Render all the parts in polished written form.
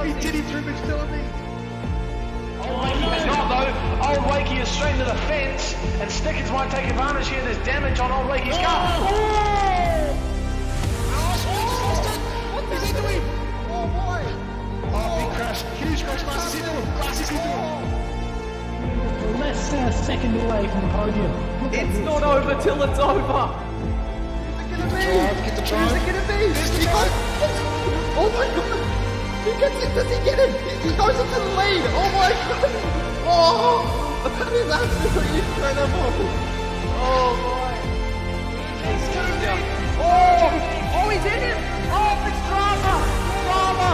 He did it through McPhillippi. Oh, Wakey has not though. Old Wakey is straight to the fence, and Stickers might take advantage here. There's damage on Old Wakey's car. What is he doing? Oh boy! Oh, big crash. Huge crash. Glasses into him. Glasses into him. Less than a second away from the podium. It's not over till it's over. Get the drive. Who's it gonna be? There's the drive. Oh my god! He gets it. Does he get it? He goes into the lead. Oh my god! Oh! That is absolutely incredible. Oh boy. Oh! He's in him! Oh, it's drama! Drama!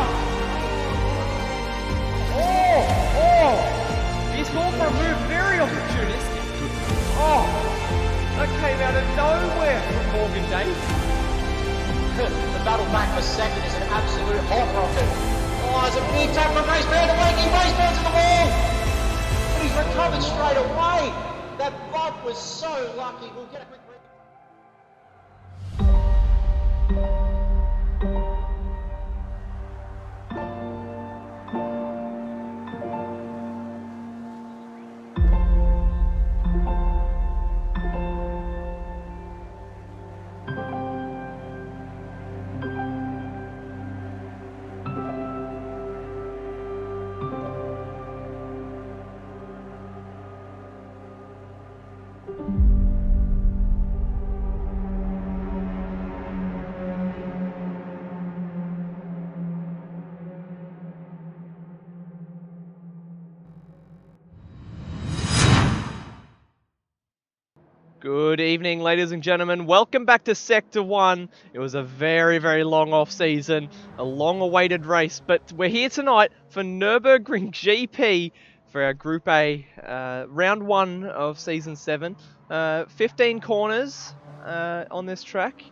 He's gone for a move very opportunistic. Oh, that came out of nowhere from Morgan Davis. The battle back for second is an absolute hot rocket. Oh, there's a big tap from Racebear to Wakey. Racebear's in the wall. But he's recovered straight away. That bot was so lucky. We'll get a quick break. Good evening, ladies and gentlemen. Welcome back to Sector 1. It was a very, very long off-season, a long-awaited race, but we're here tonight for Nürburgring GP for our Group A, Round 1 of Season 7. 15 corners on this track.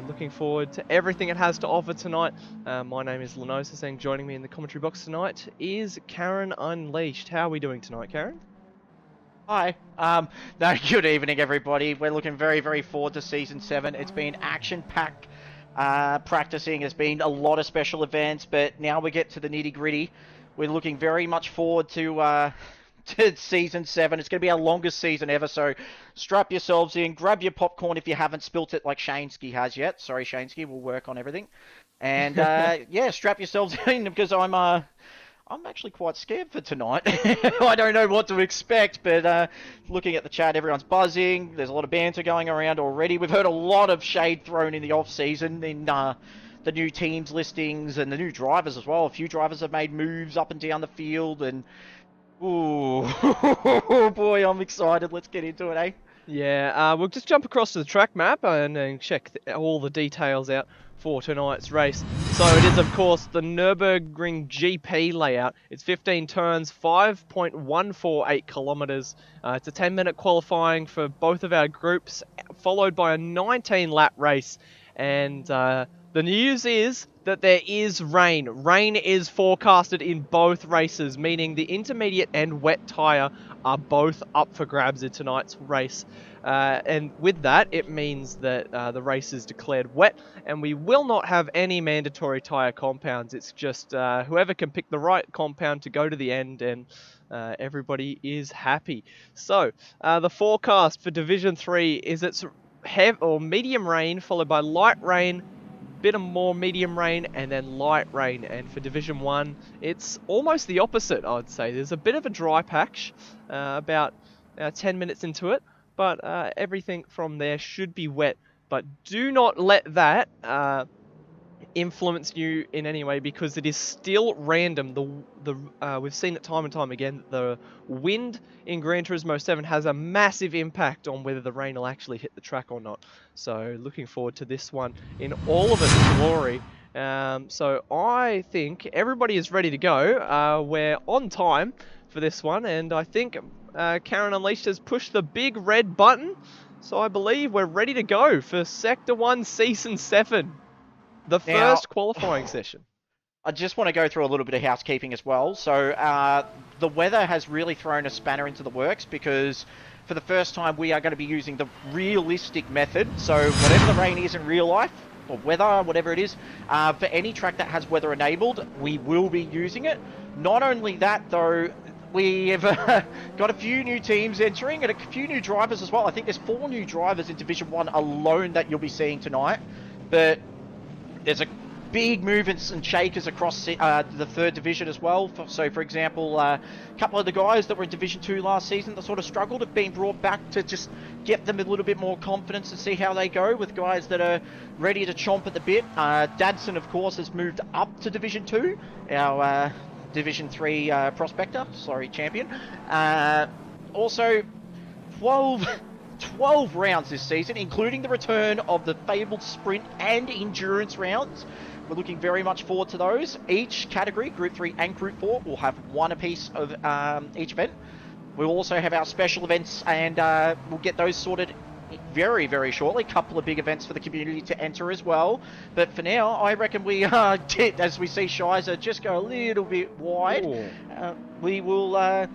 Looking forward to everything it has to offer tonight. My name is Lenocis, and joining me in the commentary box tonight is KarenUnleashed. How are we doing tonight, Karen? Hi. No, good evening, everybody. We're looking very, very forward to Season 7. It's been action-packed practicing. There's been a lot of special events, but now we get to the nitty-gritty. We're looking very much forward to Season 7. It's going to be our longest season ever, so strap yourselves in. Grab your popcorn if you haven't spilt it like Shaneski has yet. Sorry, Shaneski. We'll work on everything. And, yeah, strap yourselves in because I'm actually quite scared for tonight. I don't know what to expect, but looking at the chat, everyone's buzzing. There's a lot of banter going around already. We've heard a lot of shade thrown in the off-season in the new teams listings and the new drivers as well. A few drivers have made moves up and down the field, and ooh, boy, I'm excited. Let's get into it, eh? Yeah, we'll just jump across to the track map and check all the details out for tonight's race. So it is, of course, the Nürburgring GP layout. It's 15 turns, 5.148 kilometers. It's a 10-minute qualifying for both of our groups, followed by a 19-lap race. And the news is that there is rain. Rain is forecasted in both races, meaning the intermediate and wet tyre are both up for grabs in tonight's race. And with that, it means that the race is declared wet, and we will not have any mandatory tyre compounds. It's just whoever can pick the right compound to go to the end, and everybody is happy. So, the forecast for Division 3 is it's medium rain, followed by light rain, bit of more medium rain, and then light rain. And for Division 1, it's almost the opposite, I'd say. There's a bit of a dry patch about 10 minutes into it, but everything from there should be wet. But do not let that influence you in any way, because it is still random. We've seen it time and time again. The wind in Gran Turismo 7 has a massive impact on whether the rain will actually hit the track or not. So looking forward to this one in all of its glory. So I think everybody is ready to go. We're on time for this one, and I think Karen Unleashed has pushed the big red button. So I believe we're ready to go for Sector 1 Season 7. The first qualifying session. I just want to go through a little bit of housekeeping as well. So the weather has really thrown a spanner into the works, because for the first time we are going to be using the realistic method. So whatever the rain is in real life, or weather, whatever it is. For any track that has weather enabled, we will be using it. Not only that, though, we have got a few new teams entering and a few new drivers as well. I think there's 4 new drivers in Division 1 alone that you'll be seeing tonight. But there's a big movements and shakers across the 3rd division as well. So, for example, a couple of the guys that were in Division 2 last season that sort of struggled have been brought back to just get them a little bit more confidence and see how they go with guys that are ready to chomp at the bit. Dadson, of course, has moved up to Division 2. Our Division 3 prospector, champion. Also, 12 rounds this season, including the return of the fabled sprint and endurance rounds. We're looking very much forward to those. Each category, Group 3 and Group 4, will have one apiece of each event. We'll also have our special events, and we'll get those sorted very, very shortly. A couple of big events for the community to enter as well. But for now, I reckon we did, as we see Shiza just go a little bit wide. We will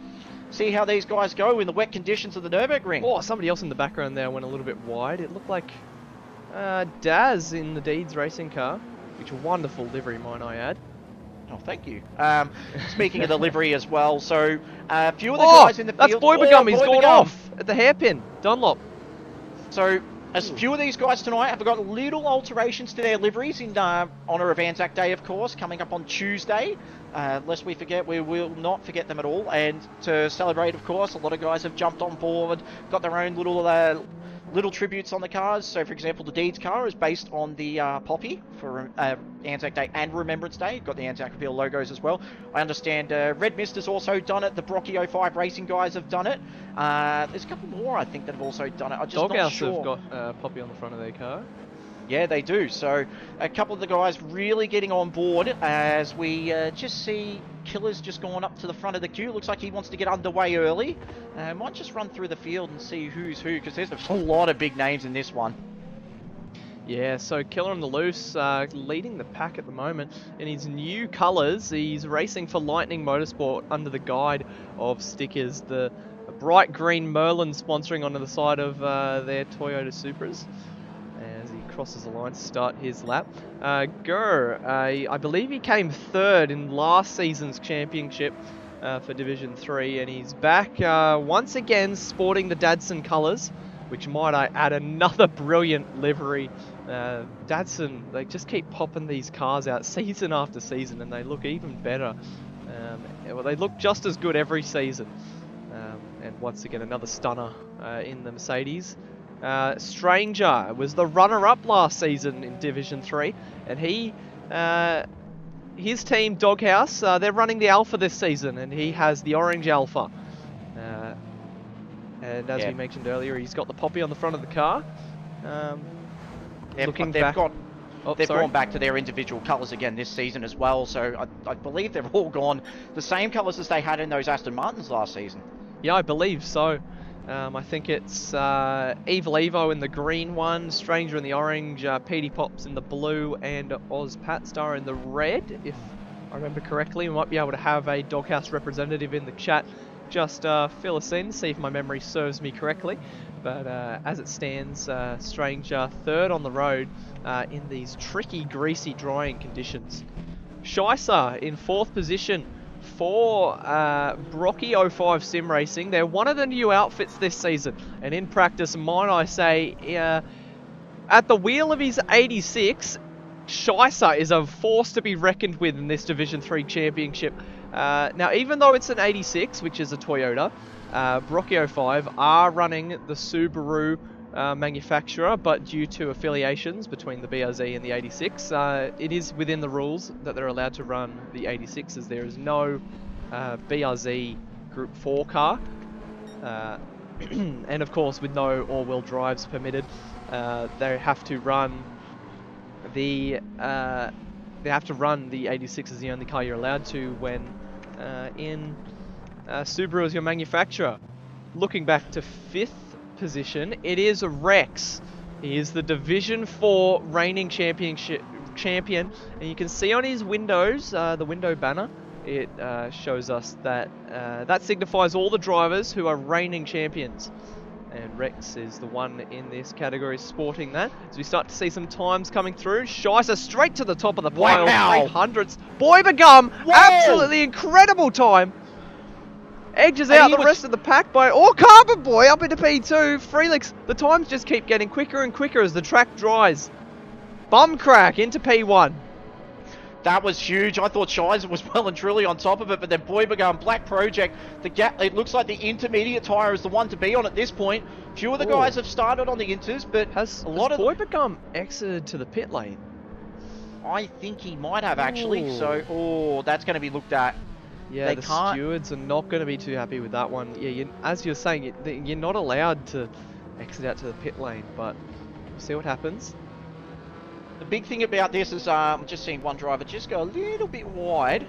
see how these guys go in the wet conditions of the Nürburgring. Oh, somebody else in the background there went a little bit wide. It looked like Daz in the Deeds racing car, which a wonderful livery, might I add. Oh, thank you. Speaking of the livery as well, so a few of the guys in the field... That's Boybagum, he's gone off at the hairpin. Dunlop. So, a few of these guys tonight have got little alterations to their liveries in honour of Anzac Day, of course, coming up on Tuesday. Lest we forget, we will not forget them at all. And to celebrate, of course, a lot of guys have jumped on board, got their own little tributes on the cars. So, for example, the Deeds car is based on the Poppy for Anzac Day and Remembrance Day. Got the Anzac Reveal logos as well. I understand Red Mist has also done it. The Brocky 05 Racing guys have done it. There's a couple more, I think, that have also done it. I'm just not sure. Doghouse have got Poppy on the front of their car. Yeah, they do. So a couple of the guys really getting on board as we just see Killer's just gone up to the front of the queue. Looks like he wants to get underway early. Might just run through the field and see who's who, because there's a lot of big names in this one. Yeah, so Killer on the loose, leading the pack at the moment. In his new colours, he's racing for Lightning Motorsport under the guide of stickers. The bright green Merlin sponsoring onto the side of their Toyota Supras. As he crosses the line to start his lap. I believe he came 3rd in last season's championship for Division 3, and he's back once again sporting the Dadson colours, which might I add another brilliant livery. Dadson, they just keep popping these cars out season after season, and they look even better. Well, they look just as good every season. And once again, another stunner in the Mercedes. Stranger was the runner-up last season in Division 3, and his team Doghouse, they're running the Alpha this season, and he has the orange Alpha. And as we mentioned earlier, he's got the Poppy on the front of the car. They've gone back to their individual colours again this season as well, so I believe they've all gone the same colours as they had in those Aston Martins last season. Yeah, I believe so. I think it's Evil Evo in the green one, Stranger in the orange, PD Pops in the blue, and Oz Patstar in the red, if I remember correctly. We might be able to have a Doghouse representative in the chat. Just fill us in, see if my memory serves me correctly. But as it stands, Stranger 3rd on the road in these tricky, greasy, drying conditions. Shicer in 4th position for Brocky 05 Sim Racing. They're one of the new outfits this season, and in practice, might I say, at the wheel of his 86, Shicer is a force to be reckoned with in this Division 3 championship. Now, even though it's an 86, which is a Toyota, Brocky 05 are running the Subaru manufacturer, but due to affiliations between the BRZ and the 86, it is within the rules that they're allowed to run the 86, as there is no BRZ Group 4 car. And of course, with no all-wheel drives permitted, they have to run the 86 as the only car you're allowed to when in Subaru as your manufacturer. Looking back to 5th position, it is Rex. He is the Division 4 reigning champion, and you can see on his windows, the window banner, it shows us that that signifies all the drivers who are reigning champions. And Rex is the one in this category sporting that. As we start to see some times coming through. Scheisser straight to the top of the pile. Wow. 800s. Boybegum, absolutely incredible time. Edges out the rest of the pack by Carbonboy up into P2. Freelix, the times just keep getting quicker and quicker as the track dries. Bumcrack into P1. That was huge. I thought Scheisser was well and truly on top of it, but then Boybegum, Black Project, the gap, it looks like the intermediate tyre is the one to be on at this point. Few of the guys have started on the inters, but has Boybegum exited to the pit lane? I think he might have actually, so, that's going to be looked at. Yeah, the stewards are not going to be too happy with that one. Yeah, as you're saying, you're not allowed to exit out to the pit lane, but we'll see what happens. The big thing about this is I'm just seeing one driver just go a little bit wide.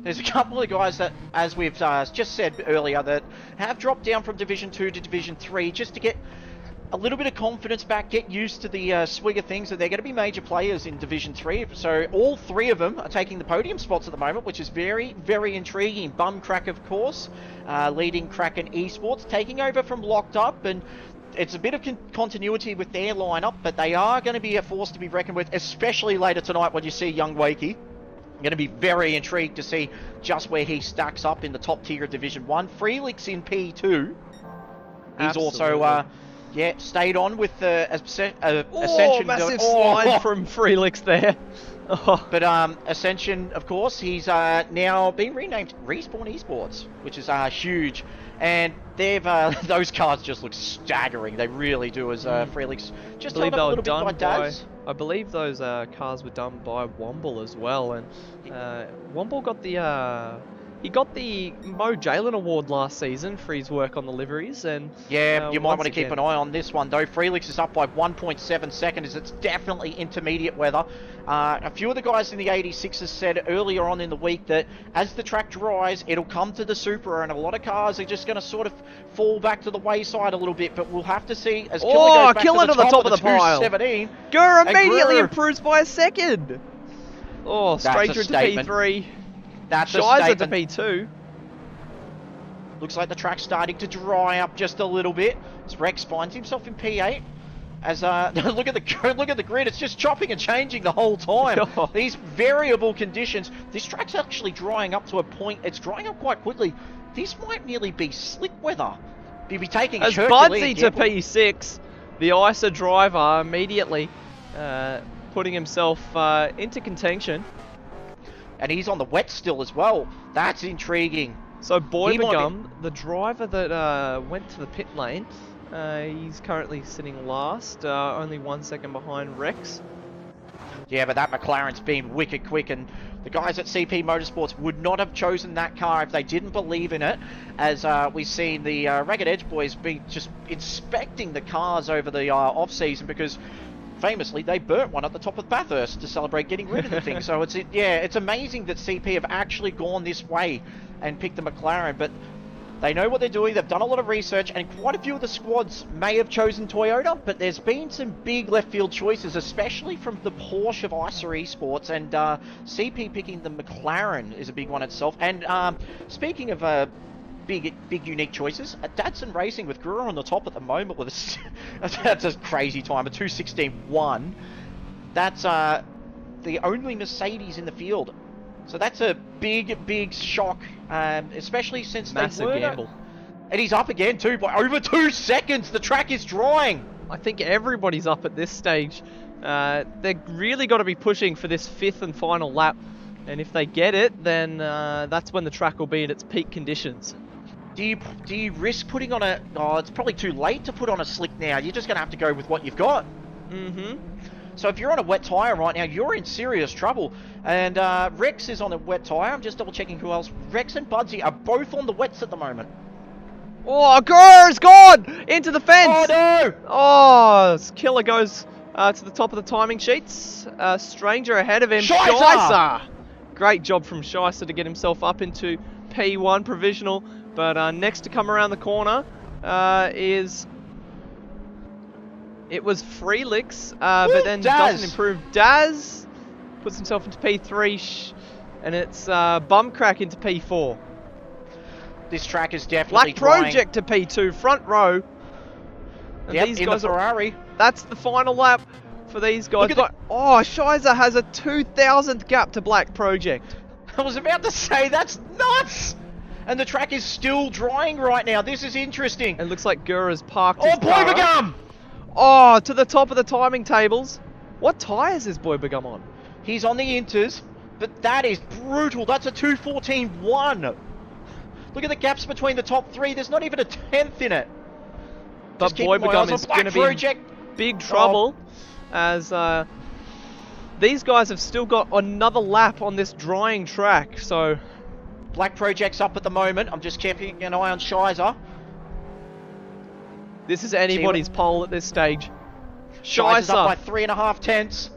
There's a couple of guys that, as we've just said earlier, that have dropped down from Division 2 to Division 3 just to get a little bit of confidence back, get used to the swing of things, and they're going to be major players in Division 3. So all three of them are taking the podium spots at the moment, which is very, very intriguing. Bumcrack, of course, leading Kraken Esports, taking over from Locked Up, and it's a bit of continuity with their lineup, but they are going to be a force to be reckoned with, especially later tonight when you see young Wakey. I'm going to be very intrigued to see just where he stacks up in the top tier of Division 1. Freelix in P2. He's also, stayed on with the Ascension. Massive slide from Freelix there. But Ascension, of course, he's now been renamed Respawn Esports, which is huge. And they've those cars just look staggering. They really do. As Freelix just held up a little bit by Daz. I believe those cars were done by Womble as well, and Womble got the he got the Mo Jalen Award last season for his work on the liveries, and yeah, you might want to keep an eye on this one though. Freelix is up by 1.7 seconds. It's definitely intermediate weather. A few of the guys in the 86ers said earlier on in the week that as the track dries, it'll come to the Supra, and a lot of cars are just going to sort of fall back to the wayside a little bit. But we'll have to see as Killer goes back to the top of the pile. 217. Gur immediately improves by a second. Oh, Stranger into P3. That's Scheisser to P2. Looks like the track's starting to dry up just a little bit. As Rex finds himself in P8. As look at the grid, it's just chopping and changing the whole time. These variable conditions. This track's actually drying up to a point. It's drying up quite quickly. This might nearly be slick weather. You'll be taking as Budsy to P6, the ISA driver immediately putting himself into contention. And he's on the wet still as well. That's intriguing. So Boybegum, the driver that went to the pit lane, he's currently sitting last, only 1 second behind Rex. Yeah, but that McLaren's been wicked quick, and the guys at CP Motorsports would not have chosen that car if they didn't believe in it, as we've seen the Ragged Edge boys be just inspecting the cars over the off-season, because famously they burnt one at the top of Bathurst to celebrate getting rid of the thing. So it's amazing that CP have actually gone this way and picked the McLaren, but they know what they're doing. They've done a lot of research, and quite a few of the squads may have chosen Toyota, but there's been some big left field choices, especially from the Porsche of ISA Esports, and CP picking the McLaren is a big one itself. And speaking of big unique choices, Datsun Racing with Gura on the top at the moment with that's a crazy time, a 2:16.1. That's the only Mercedes in the field. So that's a big shock, especially since massive gamble. And he's up again too by over 2 seconds. The track is drying. I think everybody's up at this stage. They're really got to be pushing for this 5th and final lap, and if they get it, then that's when the track will be at its peak conditions. Do you risk putting on a... Oh, it's probably too late to put on a slick now. You're just going to have to go with what you've got. Mm-hmm. So if you're on a wet tyre right now, you're in serious trouble. And Rex is on a wet tyre. I'm just double checking who else. Rex and Budsy are both on the wets at the moment. Oh, Gurr's gone! Into the fence! Oh, no! Oh, Killer goes to the top of the timing sheets. Stranger ahead of him. Scheisser! Great job from Scheisser to get himself up into P1 provisional. But next to come around the corner it was Freelix, but then doesn't improve. Daz puts himself into P3, and it's Bumcrack into P4. This track is definitely Black Project to P2, front row. And Yep, these in guys the Ferrari. That's the final lap for these guys. Look at Oh, Shizer has a 2,000th gap to Black Project. I was about to say, that's nuts! And the track is still drying right now. This is interesting. It looks like Gura's parked Oh, his car. Boybagum! Oh, to the top of the timing tables. What tyres is Boybagum on? He's on the Inters, but that is brutal. That's a 2:14.1. Look at the gaps between the top three. There's not even a 10th in it. But Just keeping my eyes Boybagum on is Black going to be in Project. big trouble as these guys have still got another lap on this drying track. So Black Project's up at the moment. I'm just keeping an eye on Shizer. this is anybody's pole at this stage. Shizer's up by Shizer. 3.5 tenths.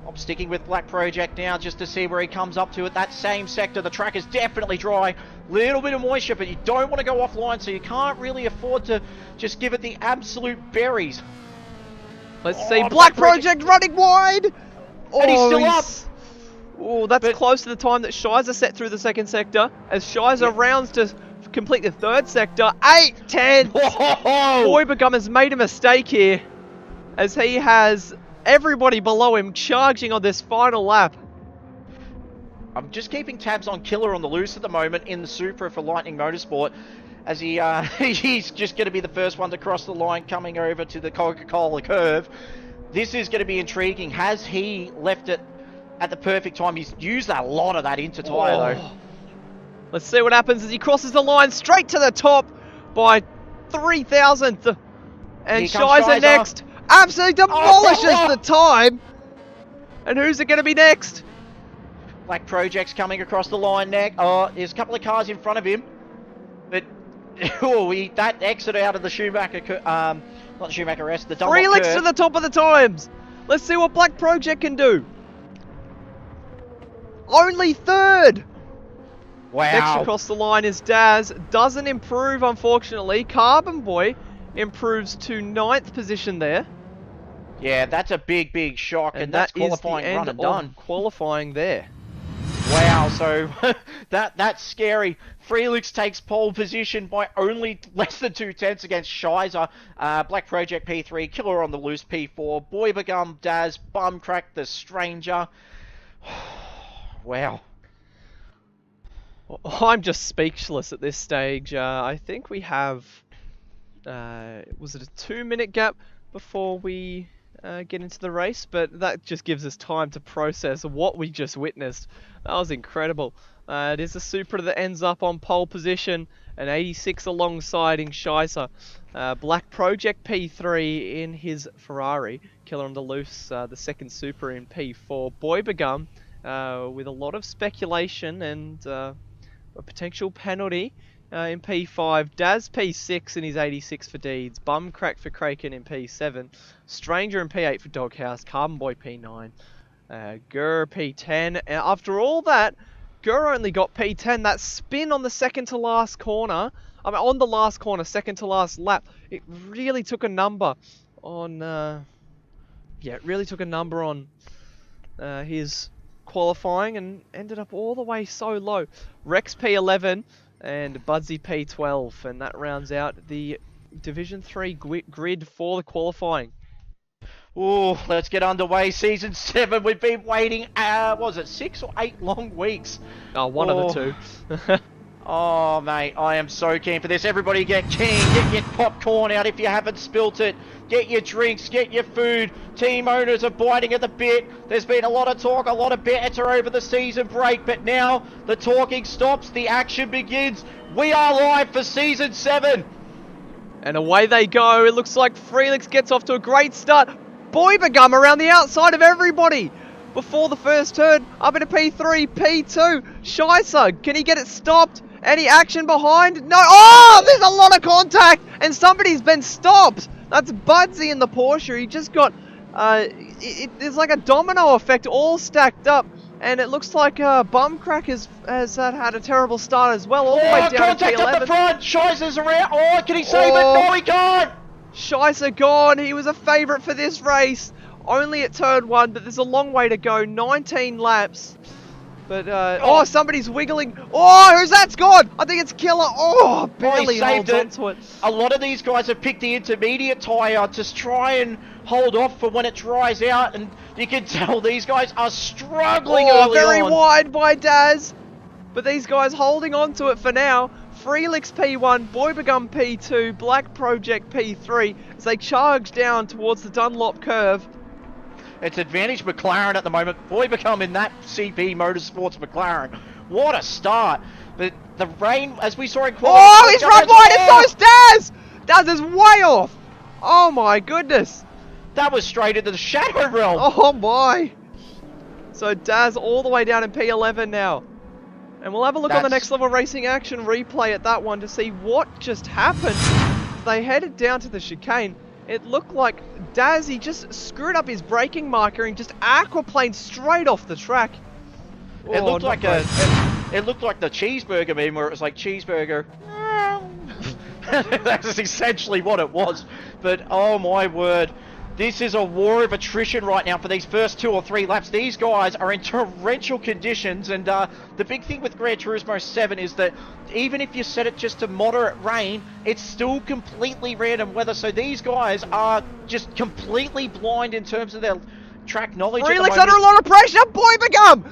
I'm sticking with Black Project now just to see where he comes up to at that same sector. The track is definitely dry. Little bit of moisture, but you don't want to go offline, so you can't really afford to just give it the absolute berries. Let's Oh, see. Black Black Project running wide. Oh, And he's still up. Oh, that's But- close to the time that Shizer set through the second sector. As Shizer rounds to complete the third sector. 8 tenths. Whoa! Boybagum has made a mistake here, as he has everybody below him charging on this final lap. I'm just keeping tabs on Killer on the loose at the moment in the Supra for Lightning Motorsport, as he he's just going to be the first one to cross the line coming over to the Coca-Cola curve. This is going to be intriguing. Has he left it at the perfect time? He's used a lot of that inter tyre though. Let's see what happens as he crosses the line straight to the top by 3,000th. And Here comes Shizer Shizer. next. Absolutely demolishes Oh! the time. And who's it going to be next? Black Project's coming across the line next. Oh, there's a couple of cars in front of him. But that exit out of the Schumacher, not the Schumacher rest, the Dunlop Felix curve. to the top of the times. Let's see what Black Project can do. Only third. Wow. Next across the line is Daz. Doesn't improve, unfortunately. Carbonboy improves to 9th position there. Yeah, that's a big, big shock, and that that's is the qualifying end run and of done. qualifying there. Wow, so that's scary. Felix takes pole position by only less than 2 tenths against Shizer. Black Project P3, Killer on the loose P4, Boybagum, Daz, Bumcrack the Stranger. Wow. I'm just speechless at this stage. I think we have, was it a 2-minute gap before we get into the race? But that just gives us time to process what we just witnessed. That was incredible. It is a Supra that ends up on pole position, an 86 alongside Shizer. Black Project P3 in his Ferrari. Killer on the loose, the second Supra in P4. Boybagum with a lot of speculation and a potential penalty in P5. Daz P6 in his 86 for Deeds. Bumcrack for Kraken in P7. Stranger in P8 for Doghouse. Carbonboy P9. Gur P10. And after all that, Gur only got P10. That spin on the second to last corner, I mean on the last corner, second to last lap, it really took a number on, it really took a number on his qualifying and ended up all the way so low. Rex P11 and Budsy P12, and that rounds out the Division 3 grid for the qualifying. Oh, let's get underway. Season 7. We've been waiting, was it 6 or 8 long weeks? Oh, one of the two. Oh, mate, I am so keen for this. Everybody get keen. Get your popcorn out if you haven't spilt it. Get your drinks, get your food. Team owners are biting at the bit. There's been a lot of talk, a lot of banter over the season break, but now the talking stops, the action begins. We are live for Season 7. And away they go. It looks like Felix gets off to a great start. Boybagum around the outside of everybody before the first turn. Up into P3, P2. Shizer, can he get it stopped? Any action behind? No. Oh, there's a lot of contact, and somebody's been stopped. That's Budsy in the Porsche. He just got, there's like a domino effect all stacked up, and it looks like Bumcrack has had a terrible start as well, all the way down to Contact P11. at the front. Shizer's around. Oh, can he save it? No, he can't. Shizer gone. He was a favourite for this race. Only at turn 1, but there's a long way to go. 19 laps. But, oh, somebody's wiggling. Oh, who's that's gone? I think it's Killer. Oh, barely saved holds it. onto it. A lot of these guys have picked the intermediate tyre to try and hold off for when it dries out, and you can tell these guys are struggling early very on. wide by Daz. But these guys holding on to it for now. Freelix P1, Boybegum P2, Black Project P3 as they charge down towards the Dunlop curve. It's advantage McLaren at the moment. Boybegum in that CP Motorsports McLaren. What a start. But the rain, as we saw in quality... Oh, he's run wide and so is Daz! Daz is way off. Oh my goodness. That was straight into the shadow realm. Oh my. So Daz all the way down in P11 now. And we'll have a look on the Next Level Racing Action replay at that one to see what just happened. They headed down to the chicane. It looked like Daz, he just screwed up his braking marker and just aquaplaned straight off the track. It looked like it looked like the cheeseburger meme where it was like cheeseburger. That's essentially what it was. But oh my word. This is a war of attrition right now for these first 2 or 3 laps. These guys are in torrential conditions, and the big thing with Gran Turismo 7 is that even if you set it just to moderate rain, it's still completely random weather. So these guys are just completely blind in terms of their track knowledge. Freelix under a lot of pressure. Boybegum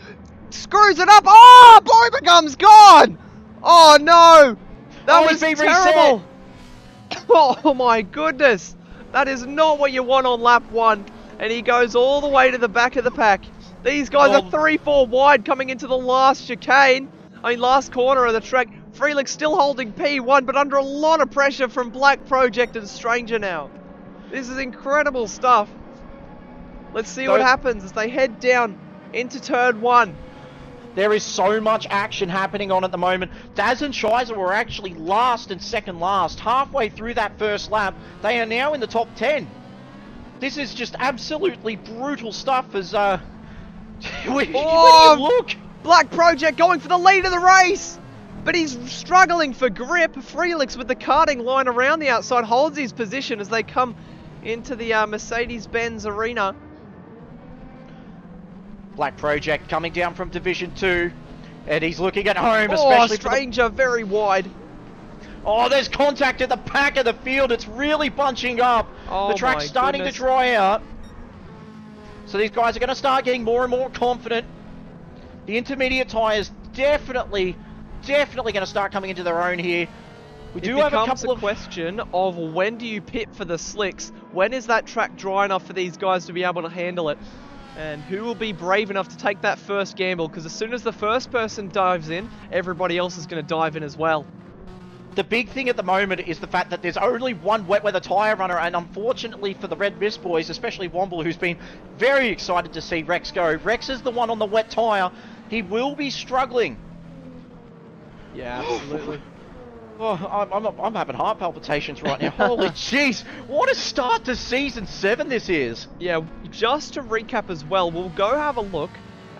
screws it up. Oh, Boybegum's gone. Oh no, that was terrible. Oh my goodness. That is not what you want on lap 1. And he goes all the way to the back of the pack. These guys are 3-4 wide coming into the last chicane. I mean, last corner of the track. Freelix still holding P1, but under a lot of pressure from Black Project and Stranger now. This is incredible stuff. Let's see what happens as they head down into turn 1. There is so much action happening on at the moment. Daz and Shizer were actually last and second last. Halfway through that first lap, they are now in the top 10. This is just absolutely brutal stuff as, when you look. Black Project going for the lead of the race. But he's struggling for grip. Freelix with the karting line around the outside holds his position as they come into the Mercedes-Benz arena. Black Project coming down from Division 2, and he's looking at home, especially Stranger very wide. Oh, there's contact at the back of the field. It's really bunching up. Oh, the track's starting to dry out. So these guys are going to start getting more and more confident. The intermediate tyres definitely going to start coming into their own here. We do have a couple of question of when do you pit for the slicks? When is that track dry enough for these guys to be able to handle it? And who will be brave enough to take that first gamble? Because as soon as the first person dives in, everybody else is going to dive in as well. The big thing at the moment is the fact that there's only one wet weather tyre runner, and unfortunately for the Red Mist boys, especially Womble, who's been very excited to see Rex go. Rex is the one on the wet tyre. He will be struggling. Yeah, absolutely. Oh, I'm having heart palpitations right now. Holy jeez, what a start to Season 7 this is. Yeah, just to recap as well, we'll go have a look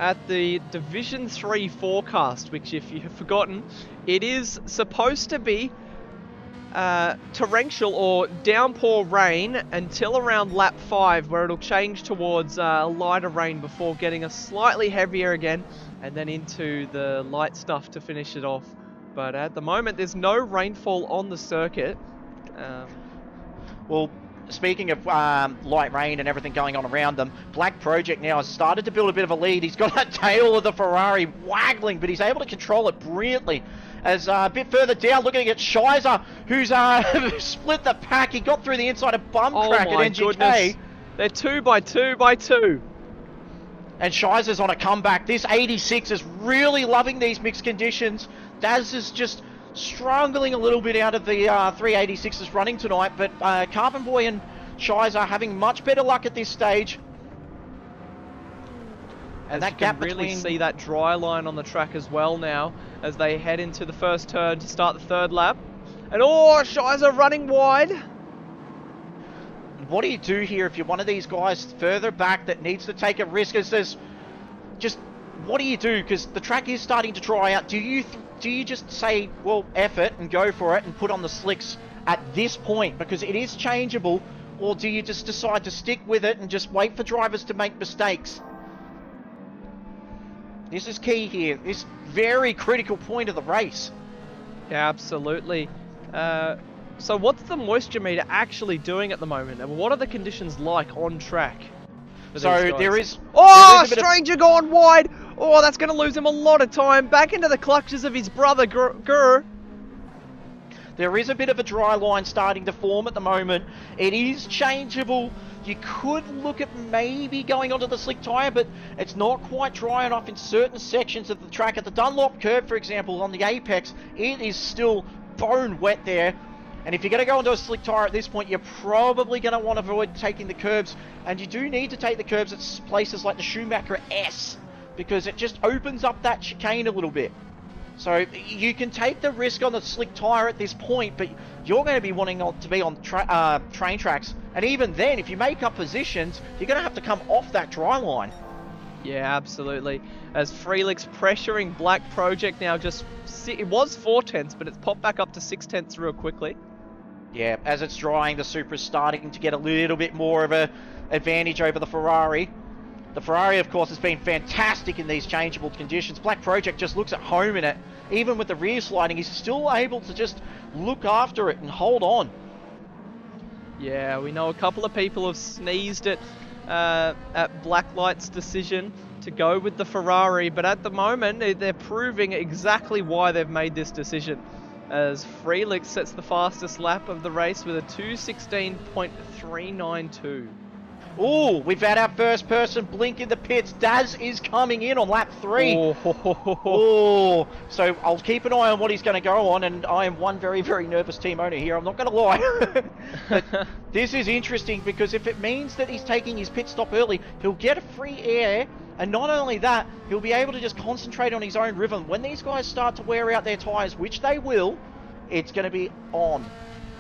at the Division 3 forecast, which if you have forgotten, it is supposed to be torrential or downpour rain until around lap 5, where it'll change towards lighter rain before getting a slightly heavier again, and then into the light stuff to finish it off. But at the moment, there's no rainfall on the circuit. Well, speaking of light rain and everything going on around them, Black Project now has started to build a bit of a lead. He's got that tail of the Ferrari waggling, but he's able to control it brilliantly. As a bit further down, looking at Shizer, who's split the pack. He got through the inside of bum crack at NGK. Goodness. They're 2 by 2 by 2. And Shizer's on a comeback. This 86 is really loving these mixed conditions. Daz is just struggling a little bit out of the 386s running tonight, but Carbonboy and Shizer having much better luck at this stage. And that gap really between... see that dry line on the track as well now as they head into the first turn to start the third lap. And oh, Shizer running wide. What do you do here if you're one of these guys further back that needs to take a risk? As there's just, what do you do? Because the track is starting to dry out. Do you just say, well, F it and go for it and put on the slicks at this point because it is changeable, or do you just decide to stick with it and just wait for drivers to make mistakes? This is key here. This very critical point of the race. Yeah, absolutely. So what's the moisture meter actually doing at the moment? And what are the conditions like on track? So there is... Oh, there is a bit of- Stranger gone wide! Oh, that's going to lose him a lot of time. Back into the clutches of his brother, Gur. There is a bit of a dry line starting to form at the moment. It is changeable. You could look at maybe going onto the slick tyre, but it's not quite dry enough in certain sections of the track. At the Dunlop curve, for example, on the apex, it is still bone wet there. And if you're going to go onto a slick tyre at this point, you're probably going to want to avoid taking the curbs. And you do need to take the curbs at places like the Schumacher S, because it just opens up that chicane a little bit. So you can take the risk on the slick tyre at this point, but you're going to be wanting to be on train tracks. And even then, if you make up positions, you're going to have to come off that dry line. Yeah, absolutely. As Freelix pressuring Black Project now it was 4/10, but it's popped back up to 6/10 real quickly. Yeah, as it's drying, the Supra's starting to get a little bit more of a advantage over the Ferrari. The Ferrari, of course, has been fantastic in these changeable conditions. Black Project just looks at home in it. Even with the rear sliding, he's still able to just look after it and hold on. Yeah, we know a couple of people have sneezed at Blacklight's decision to go with the Ferrari, but at the moment, they're proving exactly why they've made this decision. As Freelix sets the fastest lap of the race with a 2:16.392. Ooh, we've had our first person blink in the pits. Daz is coming in on lap 3. Oh, so I'll keep an eye on what he's going to go on, and I am one very, very nervous team owner here, I'm not going to lie. But this is interesting because if it means that he's taking his pit stop early, he'll get a free air, and not only that, he'll be able to just concentrate on his own rhythm. When these guys start to wear out their tyres, which they will, it's going to be on.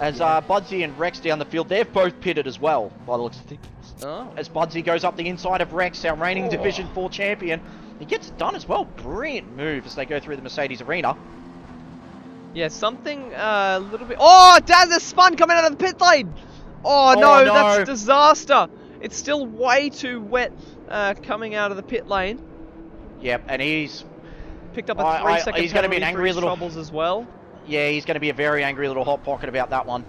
As Budsy and Rex down the field, they've both pitted as well, by the looks of things. Oh. As Budsy goes up the inside of Rex, our reigning Division 4 champion. He gets it done as well. Brilliant move as they go through the Mercedes arena. Yeah, something a little bit... Oh, Daz has spun coming out of the pit lane! Oh, no, that's disaster! It's still way too wet coming out of the pit lane. Yep, and he's... Picked up a 3-second he's going to be an angry little... troubles as well. Yeah, he's going to be a very angry little hot pocket about that one.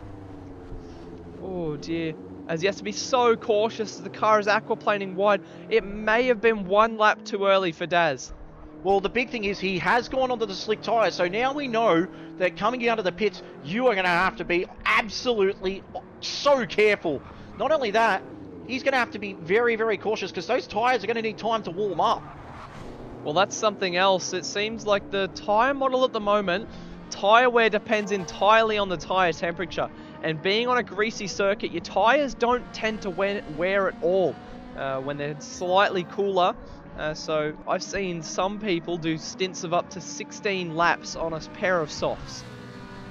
Oh, dear. As he has to be so cautious as the car is aquaplaning wide. It may have been one lap too early for Daz. Well, the big thing is he has gone onto the slick tyres, so now we know that coming out of the pits, you are going to have to be absolutely so careful. Not only that, he's going to have to be very, very cautious because those tyres are going to need time to warm up. Well, that's something else. It seems like the tyre model at the moment, tyre wear depends entirely on the tyre temperature. And being on a greasy circuit, your tyres don't tend to wear at all when they're slightly cooler. So I've seen some people do stints of up to 16 laps on a pair of softs.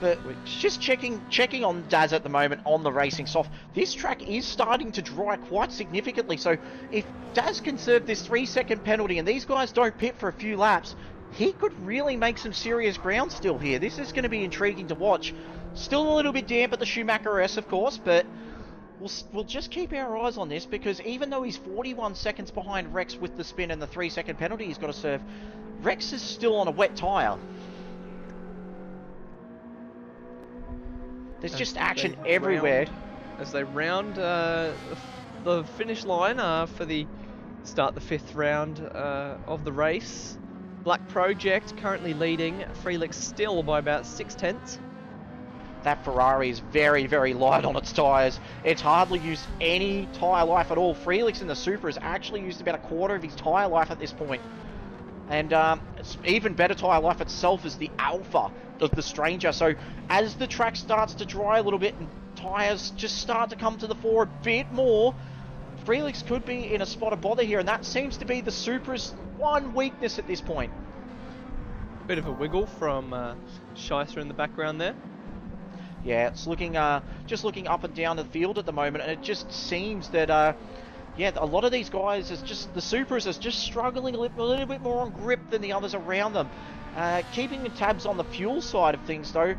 But just checking on Daz at the moment on the racing soft, this track is starting to dry quite significantly. So if Daz can serve this 3-second penalty and these guys don't pit for a few laps, he could really make some serious ground still here. This is going to be intriguing to watch. Still a little bit damp at the Schumacher S, of course, but we'll just keep our eyes on this because even though he's 41 seconds behind Rex with the spin and the 3-second penalty he's got to serve, Rex is still on a wet tyre. There's just action everywhere. As they round the finish line for the start the 5th round of the race. Black Project currently leading, Freelix still by about 6/10. That Ferrari is very, very light on its tyres. It's hardly used any tyre life at all. Freelix in the Supra has actually used about a quarter of his tyre life at this point. And it's even better tyre life itself is the Alpha of the Stranger. So as the track starts to dry a little bit and tyres just start to come to the fore a bit more, Freelix could be in a spot of bother here. And that seems to be the Supra's one weakness at this point. Bit of a wiggle from Scheisser in the background there. Yeah, it's looking just looking up and down the field at the moment, and it just seems that yeah, a lot of these guys is just the Supras is just struggling a little bit more on grip than the others around them. Keeping the tabs on the fuel side of things, though,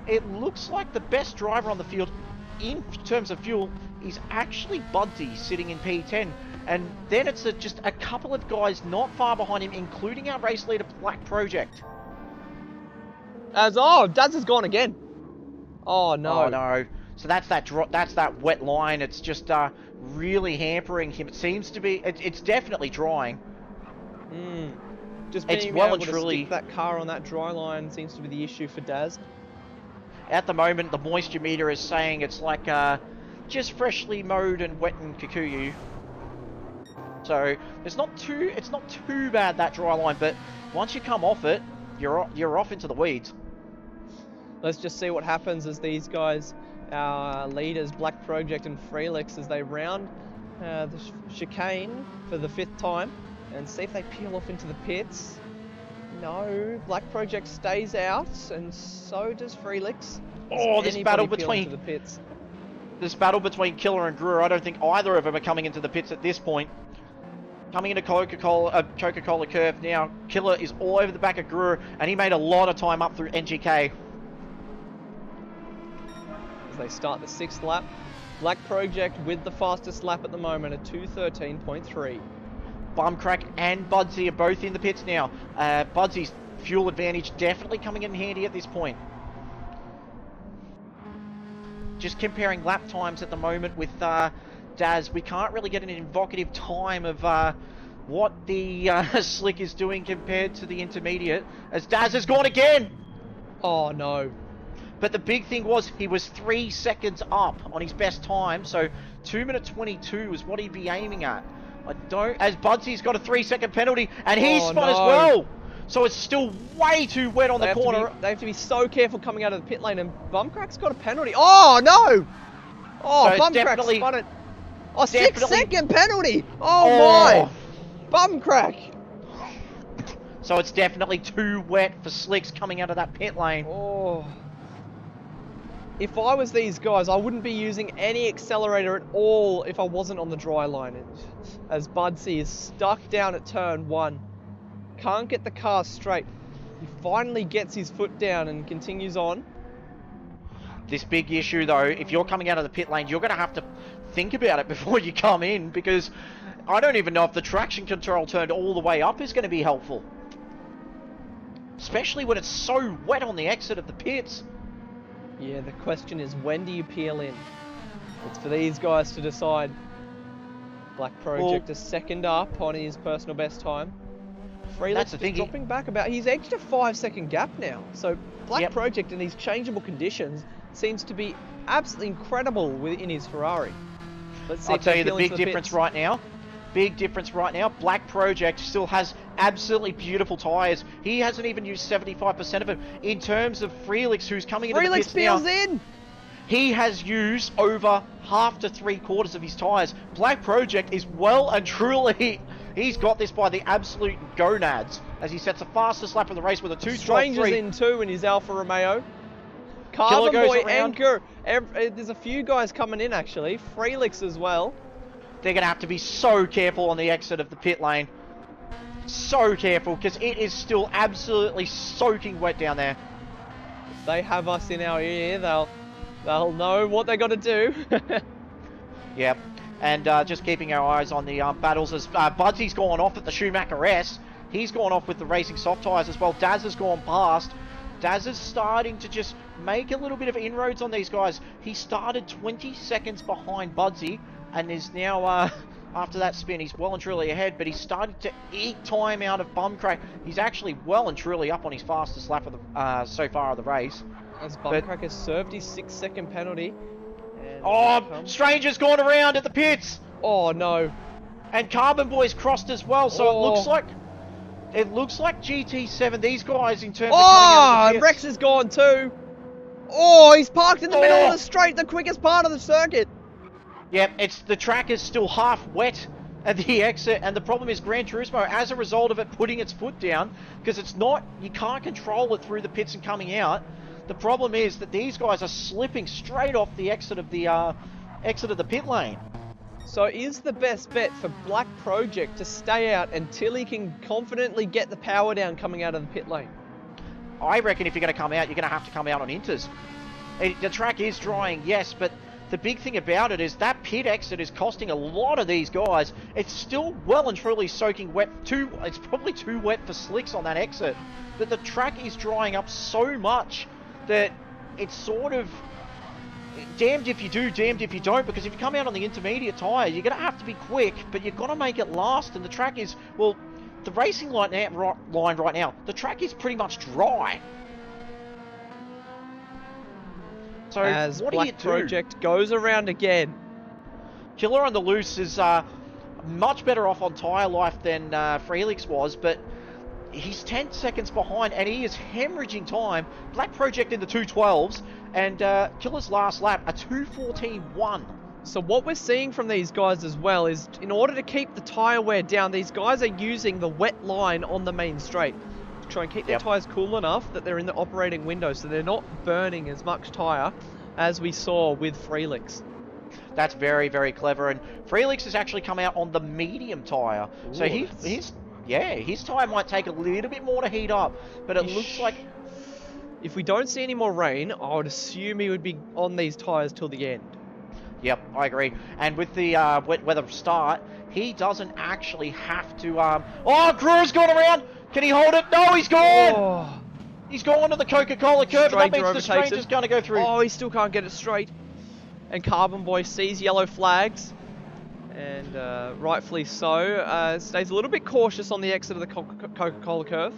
it looks like the best driver on the field in terms of fuel is actually Budsy sitting in P10. And then it's just a couple of guys not far behind him, including our race leader, Black Project. Daz has gone again. Oh no. Oh no. So that's that wet line. It's just really hampering him. It seems to be. It's definitely drying. Just It's being well able and to truly- stick that car on that dry line seems to be the issue for Daz. At the moment, the moisture meter is saying it's like just freshly mowed and wet in Kikuyu. So it's not too bad, that dry line, but once you come off it, you're off into the weeds. Let's just see what happens as these guys, our leaders, Black Project and Freelix, as they round the chicane for the 5th time and see if they peel off into the pits. No, Black Project stays out, and so does Freelix. Oh, this battle between the pits. This battle between Killer and Greer, I don't think either of them are coming into the pits at this point. Coming into Coca-Cola curve now, Killer is all over the back of Greer, and he made a lot of time up through NGK. As they start the 6th lap, Black Project with the fastest lap at the moment at 2:13.3. Bumcrack and Budsy are both in the pits now. Budsy's fuel advantage definitely coming in handy at this point. Just comparing lap times at the moment with Daz, we can't really get an evocative time of what the Slick is doing compared to the intermediate, as Daz has gone again! Oh no. But the big thing was, he was 3 seconds up on his best time, so 2:22 is what he'd be aiming at. As Budsy's got a 3-second penalty, and he's spun as well! So it's still way too wet on the corner. They have to be so careful coming out of the pit lane, and Bumcrack's got a penalty. Oh no! Oh, So Bumcrack spun it. Oh, 6-second penalty! Oh my! Bumcrack! So it's definitely too wet for Slicks coming out of that pit lane. Oh. If I was these guys, I wouldn't be using any accelerator at all if I wasn't on the dry line. As Budsy is stuck down at turn 1. Can't get the car straight. He finally gets his foot down and continues on. This big issue though, if you're coming out of the pit lane, you're going to have to think about it before you come in, because I don't even know if the traction control turned all the way up is going to be helpful. Especially when it's so wet on the exit of the pits. Yeah, the question is, when do you peel in? It's for these guys to decide. Black Project is 2nd up on his personal best time. Freelix is dropping back about... He's edged a 5-second gap now. So Black Project in these changeable conditions seems to be absolutely incredible within his Ferrari. Let's see. I'll tell you the big difference right now. Big difference right now. Black Project still has absolutely beautiful tyres. He hasn't even used 75% of them. In terms of Freelix, who's coming into the pits now, in. He has used over half to 3/4 of his tyres. Black Project is well and truly... He's got this by the absolute gonads, as he sets the fastest lap of the race with a 2:12.3. Stranger's in too in his Alfa Romeo. Carbonboy and Gur. There's a few guys coming in actually. Freelix as well. They're going to have to be so careful on the exit of the pit lane. So careful, because it is still absolutely soaking wet down there. If they have us in our ear, they'll know what they got to do. Yep. And just keeping our eyes on the battles, as Budsy's gone off at the Schumacher S. He's gone off with the racing soft tyres as well. Daz has gone past. Daz is starting to just make a little bit of inroads on these guys. He started 20 seconds behind Budsy, and is now, after that spin, he's well and truly ahead, but he's started to eat time out of Bumcrack. He's actually well and truly up on his fastest lap of the, so far of the race. As Bumcrack has served his 6-second penalty. Stranger's gone around at the pits! Oh no. And Carbonboy's crossed as well, so it looks like GT7, these guys in terms of coming out of the pits. Rex is gone too. Oh, he's parked in the middle of the straight, the quickest part of the circuit. Yep, the track is still half wet at the exit, and the problem is Gran Turismo, as a result of it putting its foot down, because you can't control it through the pits and coming out. The problem is that these guys are slipping straight off the exit of the pit lane. So is the best bet for Black Project to stay out until he can confidently get the power down coming out of the pit lane? I reckon if you're going to come out, you're going to have to come out on inters. The track is drying, yes, but the big thing about it is that pit exit is costing a lot of these guys. It's still well and truly soaking wet. It's probably too wet for slicks on that exit. But the track is drying up so much that it's sort of damned if you do, damned if you don't, because if you come out on the intermediate tyre, you're going to have to be quick, but you've got to make it last, and the track is, well, the racing line right now, the track is pretty much dry. So, As what Black do you do? Project goes around again. Killer on the loose is much better off on tyre life than Felix was, but he's 10 seconds behind, and he is hemorrhaging time. Black Project in the 212s, and Killer's last lap, a 2:14.1. So what we're seeing from these guys as well is, in order to keep the tyre wear down, these guys are using the wet line on the main straight to try and keep their tyres cool enough that they're in the operating window, so they're not burning as much tyre as we saw with Felix. That's very, very clever, and Felix has actually come out on the medium tyre. So his tyre might take a little bit more to heat up, but it looks like... If we don't see any more rain, I would assume he would be on these tyres till the end. Yep, I agree. And with the wet weather start, he doesn't actually have to... Oh, Crew's gone around! Can he hold it? No, he's gone! Oh. He's gone to the Coca-Cola curve, and that means the stranger's going to go through. Oh, he still can't get it straight. And Carbonboy sees yellow flags, and rightfully so, stays a little bit cautious on the exit of the Coca-Cola curve.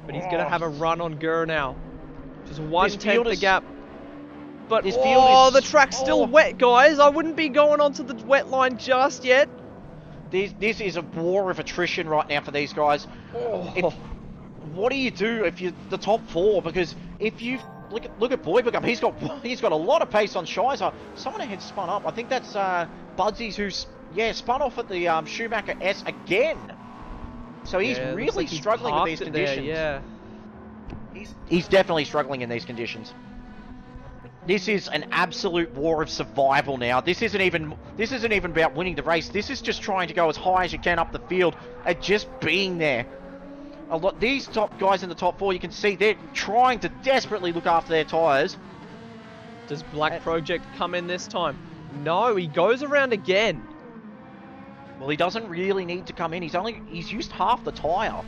But he's going to have a run on Gur now. Just 1/10 the gap. But the track's still wet, guys. I wouldn't be going onto the wet line just yet. This is a war of attrition right now for these guys. What do you do if you're the top four? Because if you look at Boybegum, he's got a lot of pace on Shizer. Someone had spun up. I think that's Budsies, who's spun off at the Schumacher S again. So he's really struggling with these conditions. He's definitely struggling in these conditions. This is an absolute war of survival now. This isn't even about winning the race. This is just trying to go as high as you can up the field and just being there. These top guys in the top four, you can see they're trying to desperately look after their tyres. Does Black Project come in this time? No, he goes around again. Well, he doesn't really need to come in. He's used half the tyre.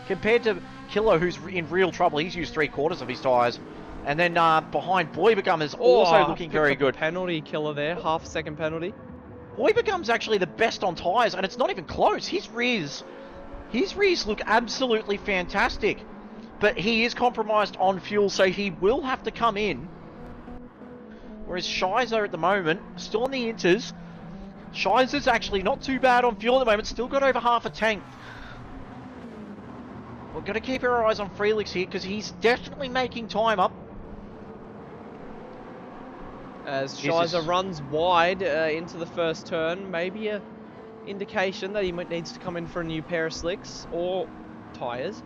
Compared to Killer, who's in real trouble, he's used 3/4 of his tyres. And then behind Boybegum is also looking very good. Penalty Killer there, half a second penalty. Boybegum's actually the best on tyres, and it's not even close. His rears look absolutely fantastic. But he is compromised on fuel, so he will have to come in. Whereas Shizer at the moment, still on the inters. Shizer's actually not too bad on fuel at the moment, still got over half a tank. We've got to keep our eyes on Felix here, because he's definitely making time up. As Shizer runs wide into the first turn, maybe a indication that he needs to come in for a new pair of slicks or tyres.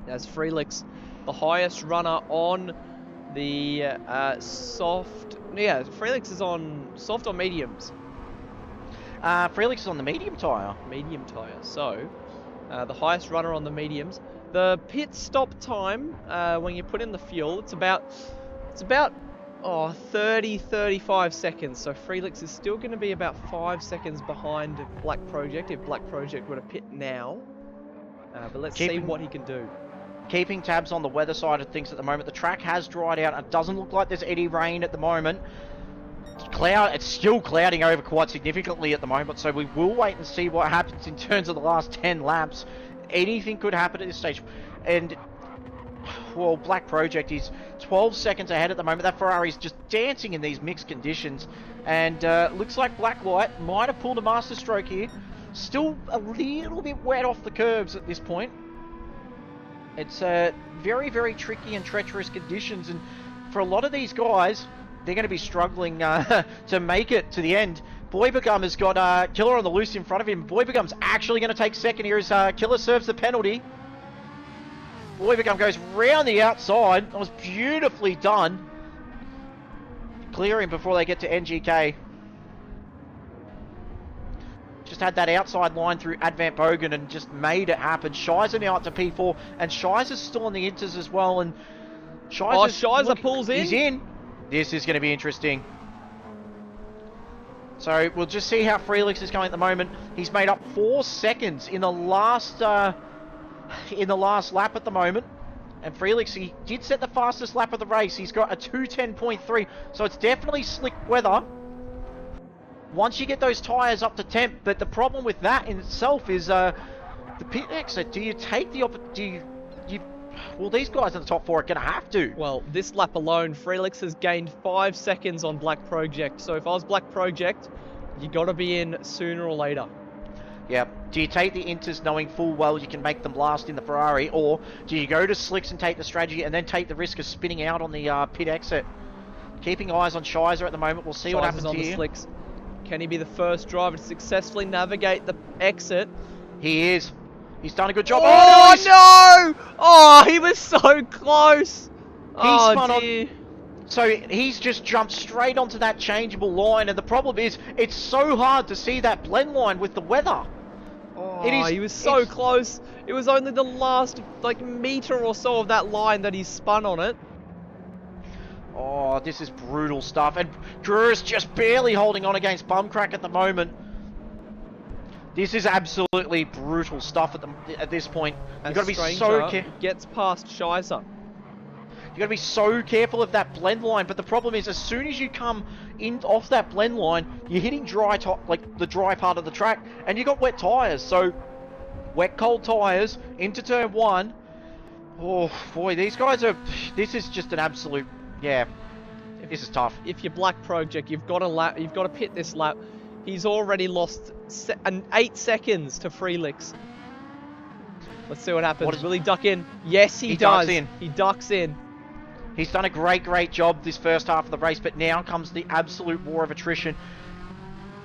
As Felix, the highest runner on the soft... Yeah, Felix is on soft or mediums? Felix is on the medium tyre. Medium tyre. So, the highest runner on the mediums. The pit stop time, when you put in the fuel, it's about 30-35 seconds. So Felix is still going to be about 5 seconds behind Black Project if Black Project were to pit now. But let's see what he can do. Keeping tabs on the weather side of things at the moment. The track has dried out. It doesn't look like there's any rain at the moment. It's still clouding over quite significantly at the moment, so we will wait and see what happens in terms of the last 10 laps. Anything could happen at this stage. And, well, Black Project is 12 seconds ahead at the moment. That Ferrari's just dancing in these mixed conditions. And looks like Blacklight might have pulled a master stroke here. Still a little bit wet off the curbs at this point. It's very, very tricky and treacherous conditions. And for a lot of these guys, they're going to be struggling to make it to the end. Boybegum has got Killer on the loose in front of him. Boybegum's actually going to take second here as Killer serves the penalty. Boybegum goes round the outside. That was beautifully done. Clearing before they get to NGK. Just had that outside line through Advent Bogan and just made it happen. Shizer now up to P4, and Shizer's still on the inters as well, and Shizer pulls in. He's in. This is going to be interesting. So we'll just see how Felix is going at the moment. He's made up 4 seconds in the last lap at the moment. And Felix, he did set the fastest lap of the race. He's got a 2:10.3, so it's definitely slick weather once you get those tyres up to temp. But the problem with that in itself is the pit exit. Do you take the well, these guys in the top 4 are going to have to. Well, this lap alone, Felix has gained 5 seconds on Black Project. So if I was Black Project, you got to be in sooner or later. Yeah. Do you take the inters knowing full well you can make them last in the Ferrari, or do you go to slicks and take the strategy and then take the risk of spinning out on the pit exit? Keeping eyes on Shizer at the moment. We'll see what happens on here. The slicks. Can he be the first driver to successfully navigate the exit? He is. He's done a good job. Oh, no! Oh, he was so close. Spun dear. So he's just jumped straight onto that changeable line, and the problem is it's so hard to see that blend line with the weather. Oh, he was so close. It was only the last meter or so of that line that he spun on it. Oh, this is brutal stuff. And Drew is just barely holding on against Bumcrack at the moment. This is absolutely brutal stuff at this point. You've got to be so careful. Gets past Shizer. You've got to be so careful of that blend line, but the problem is as soon as you come in off that blend line, you're hitting dry the dry part of the track, and you got wet tyres. So wet cold tyres into turn 1. Oh boy, these guys are. This is just an absolute. Yeah, this is tough. If you're Black Project, you've got to pit this lap. He's already lost 8 seconds to Felix. Let's see what happens. Will he duck in? Yes, he does. He ducks in. He's done a great job this first half of the race, but now comes the absolute war of attrition.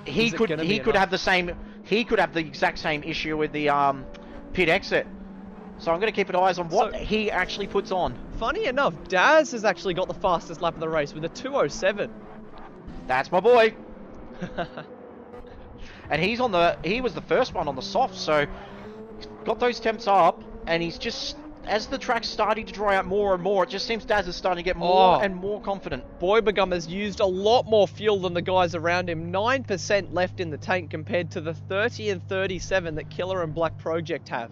He could have the exact same issue with the pit exit. So I'm going to keep an eyes on what he actually puts on. Funny enough, Daz has actually got the fastest lap of the race with a 2:07. That's my boy. And he was the first one on the soft, so he's got those temps up, and he's just, as the track's starting to dry out more and more, it just seems Daz is starting to get more and more confident. Boybagum has used a lot more fuel than the guys around him. 9% left in the tank compared to the 30 and 37 that Killer and Black Project have.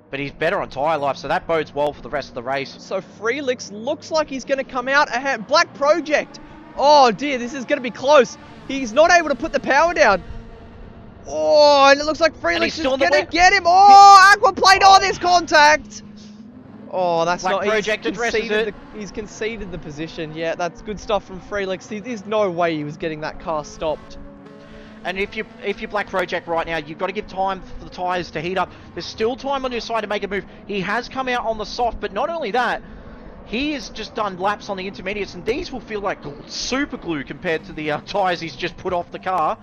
But he's better on tyre life, so that bodes well for the rest of the race. So Felix looks like he's going to come out ahead. Black Project! Oh dear, this is going to be close. He's not able to put the power down. Oh, and it looks like Felix is going to get him. Oh, Aquaplane! Oh, there's contact! Oh, that's Black not... Project addresses it. He's conceded the position. Yeah, that's good stuff from Felix. There's no way he was getting that car stopped. And if you're Black Project right now, you've got to give time for the tyres to heat up. There's still time on your side to make a move. He has come out on the soft, but not only that, he has just done laps on the intermediates, and these will feel like super glue compared to the tyres he's just put off the car.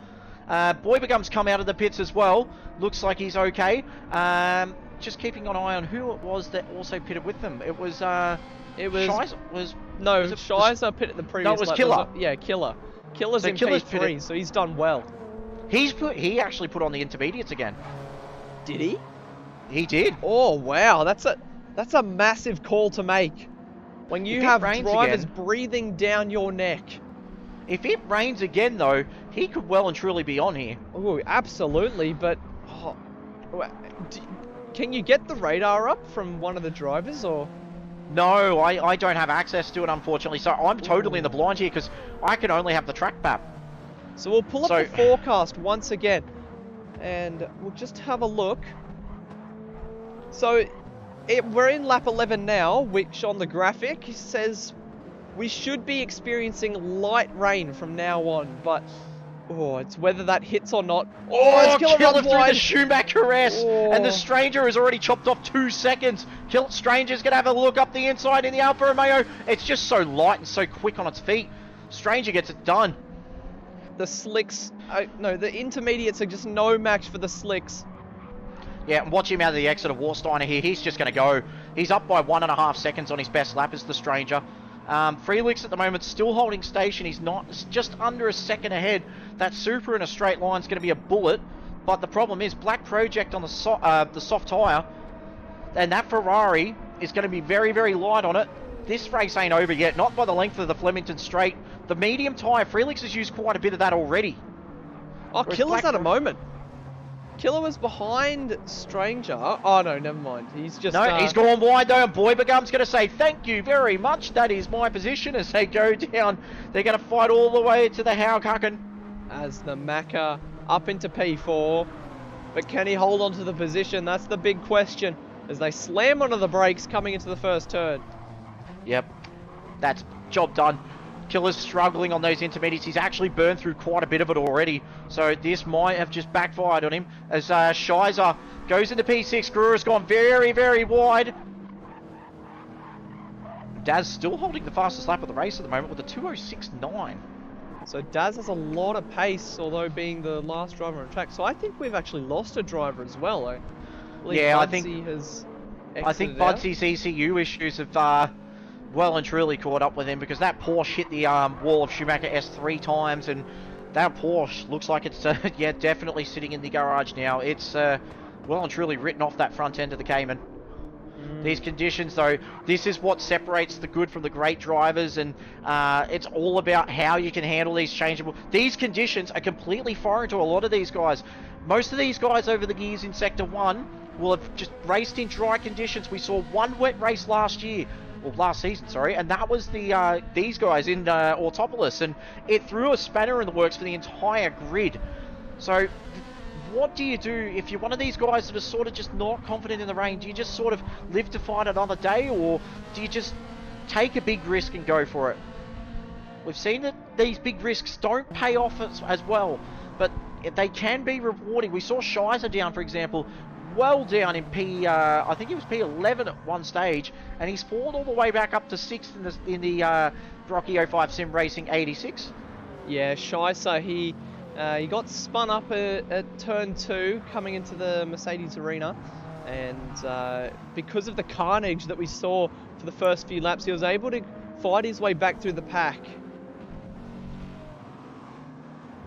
Boybagum's come out of the pits as well. Looks like he's okay. Just keeping an eye on who it was that also pitted with them. It was Shizer. Shizer pitted the previous No, it was lap. Killer. Killer. Killer's in Killer's P3, pitted. so he's done well. He actually put on the intermediates again. Did he? He did. Oh wow, that's a massive call to make. When you have drivers breathing down your neck. If it rains again though, he could well and truly be on here. Oh, absolutely, but can you get the radar up from one of the drivers or? No, I don't have access to it unfortunately, so I'm totally in the blind here because I can only have the track map. So we'll pull up the forecast once again, and we'll just have a look. So we're in lap 11 now, which on the graphic says we should be experiencing light rain from now on, but it's whether that hits or not. Oh, Killer through the Schumacher S, and the Stranger has already chopped off 2 seconds. Stranger's going to have a look up the inside in the Alfa Romeo. It's just so light and so quick on its feet. Stranger gets it done. The slicks, the intermediates are just no match for the slicks. Yeah, and watch him out of the exit of Warsteiner here. He's just going to go. He's up by 1.5 seconds on his best lap as the Stranger. Felix at the moment still holding station. He's just under a second ahead. That Super in a straight line is going to be a bullet. But the problem is Black Project on the soft tyre, and that Ferrari is going to be very, very light on it. This race ain't over yet, not by the length of the Flemington Straight. The medium tyre, Felix has used quite a bit of that already. Oh, Whereas Killer's Black at a moment. Killer was behind Stranger. Oh no, never mind. He's just... No, he's gone wide though, and Boybegum's going to say thank you very much. That is my position as they go down. They're going to fight all the way to the Haukaken. As the Macca up into P4. But can he hold on to the position? That's the big question. As they slam onto the brakes coming into the first turn. Yep, that's job done. Killer's struggling on those intermediates. He's actually burned through quite a bit of it already. So this might have just backfired on him. As Shizer goes into P6. Gruer's gone very, very wide. Daz still holding the fastest lap of the race at the moment with a 2:06.9. So Daz has a lot of pace, although being the last driver on track. So I think we've actually lost a driver as well. I believe Budsy has I think exited out. Budsy's ECU issues have well and truly caught up with him, because that Porsche hit the wall of Schumacher S 3 times, and that Porsche looks like it's yeah, definitely sitting in the garage now. It's well and truly written off that front end of the Cayman. These conditions though, this is what separates the good from the great drivers, and it's all about how you can handle these changeable. These conditions are completely foreign to a lot of these guys. Most of these guys over the years in Sector 1 will have just raced in dry conditions. We saw one wet race last year, or last season, sorry, and that was the these guys in Autopolis, and it threw a spanner in the works for the entire grid. So what do you do if you're one of these guys that are sort of just not confident in the rain? Do you just sort of live to fight another day, or do you just take a big risk and go for it? We've seen that these big risks don't pay off as well, but they can be rewarding. We saw Shizer down, for example, well down in I think it was P11 at one stage, and he's fallen all the way back up to 6th in the Rocky 05 Sim Racing 86. Yeah, Shizer, he got spun up at turn 2 coming into the Mercedes arena, and because of the carnage that we saw for the first few laps, he was able to fight his way back through the pack.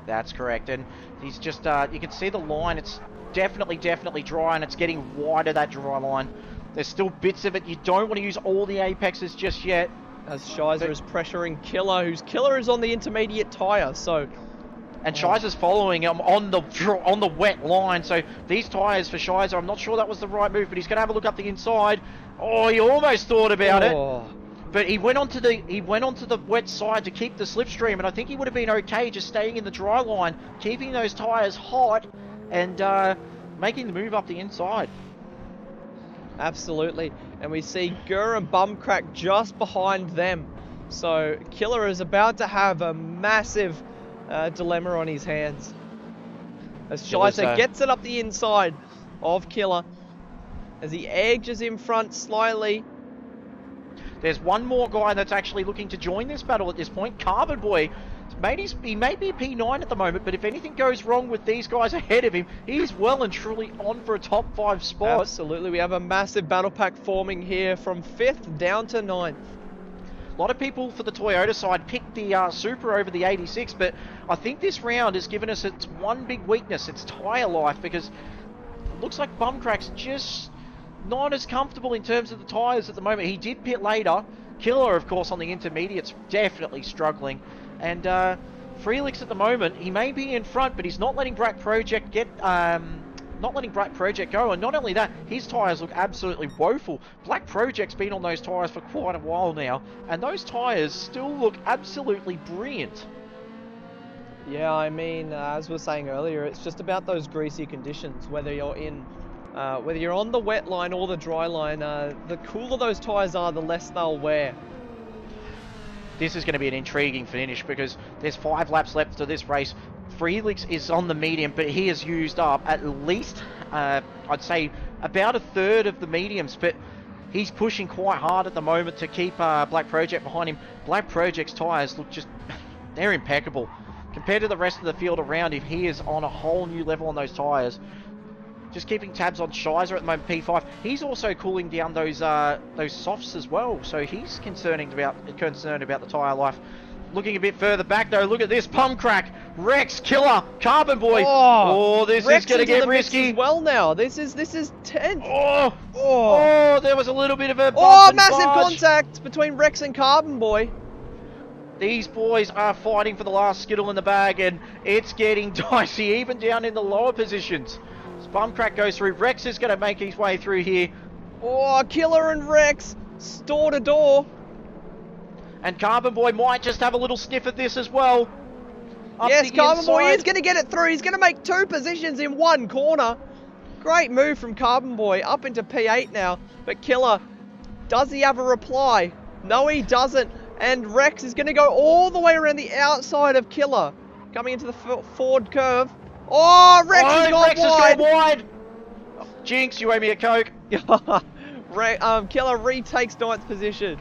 That's correct, and he's just you can see the line. It's definitely dry, and it's getting wider, that dry line. There's still bits of it. You don't want to use all the apexes just yet. As Shizer is pressuring Killer, whose Killer is on the intermediate tyre, so... And Shizer's following him on the wet line, so these tyres for Shizer, I'm not sure that was the right move, but he's going to have a look up the inside. Oh, he almost thought about it. But he went onto the wet side to keep the slipstream, and I think he would have been okay just staying in the dry line, keeping those tyres hot, and making the move up the inside. Absolutely, and we see Gur and Bumcrack just behind them. So Killer is about to have a massive dilemma on his hands. As Shizer gets it up the inside of Killer, as he edges in front slightly. There's one more guy that's actually looking to join this battle at this point. Carbonboy, he may be a P9 at the moment, but if anything goes wrong with these guys ahead of him, he's well and truly on for a top 5 spot. Absolutely, we have a massive battle pack forming here from 5th down to 9th. A lot of people for the Toyota side picked the Supra over the 86, but I think this round has given us its one big weakness, its tyre life, because it looks like Bumcrack's just not as comfortable in terms of the tyres at the moment. He did pit later. Killer, of course, on the intermediates, definitely struggling. And Freelix at the moment, he may be in front, but he's not letting Black Project go. And not only that, his tyres look absolutely woeful. Black Project's been on those tyres for quite a while now, and those tyres still look absolutely brilliant. Yeah, I mean, as we were saying earlier, it's just about those greasy conditions, whether you're on the wet line or the dry line. The cooler those tyres are, the less they'll wear. This is going to be an intriguing finish, because there's 5 laps left of this race. Freelix is on the medium, but he has used up at least, I'd say, about a third of the mediums, but he's pushing quite hard at the moment to keep Black Project behind him. Black Project's tyres look just, they're impeccable. Compared to the rest of the field around him, he is on a whole new level on those tyres. Just keeping tabs on Shizer at the moment, P5. He's also cooling down those softs as well, so he's concerned about the tyre life. looking a bit further back though. Look at this pump crack. Rex, Killer, Carbonboy. Oh, Oh, this Rex is gonna into get the mix risky. as well now. This is tense. Oh, Oh, oh, there was a little bit of a bump oh, and massive barge. contact between Rex and Carbonboy. These boys are fighting for the last skittle in the bag, and it's getting dicey, even down in the lower positions. Bum crack goes through. Rex is going to make his way through here. Oh, Killer and Rex, door to door. And Carbonboy might just have a little sniff at this as well. Up Yes, the Carbonboy inside. is going to get it through. He's going to make 2 positions in 1 corner. Great move from Carbonboy, up into P8 now. But Killer, does he have a reply? No, he doesn't. And Rex is going to go all the way around the outside of Killer. Coming into the forward curve. Oh, Rex has gone Rex wide. has gone wide. Oh, Jinx, you owe me a Coke. Killer retakes 9th position.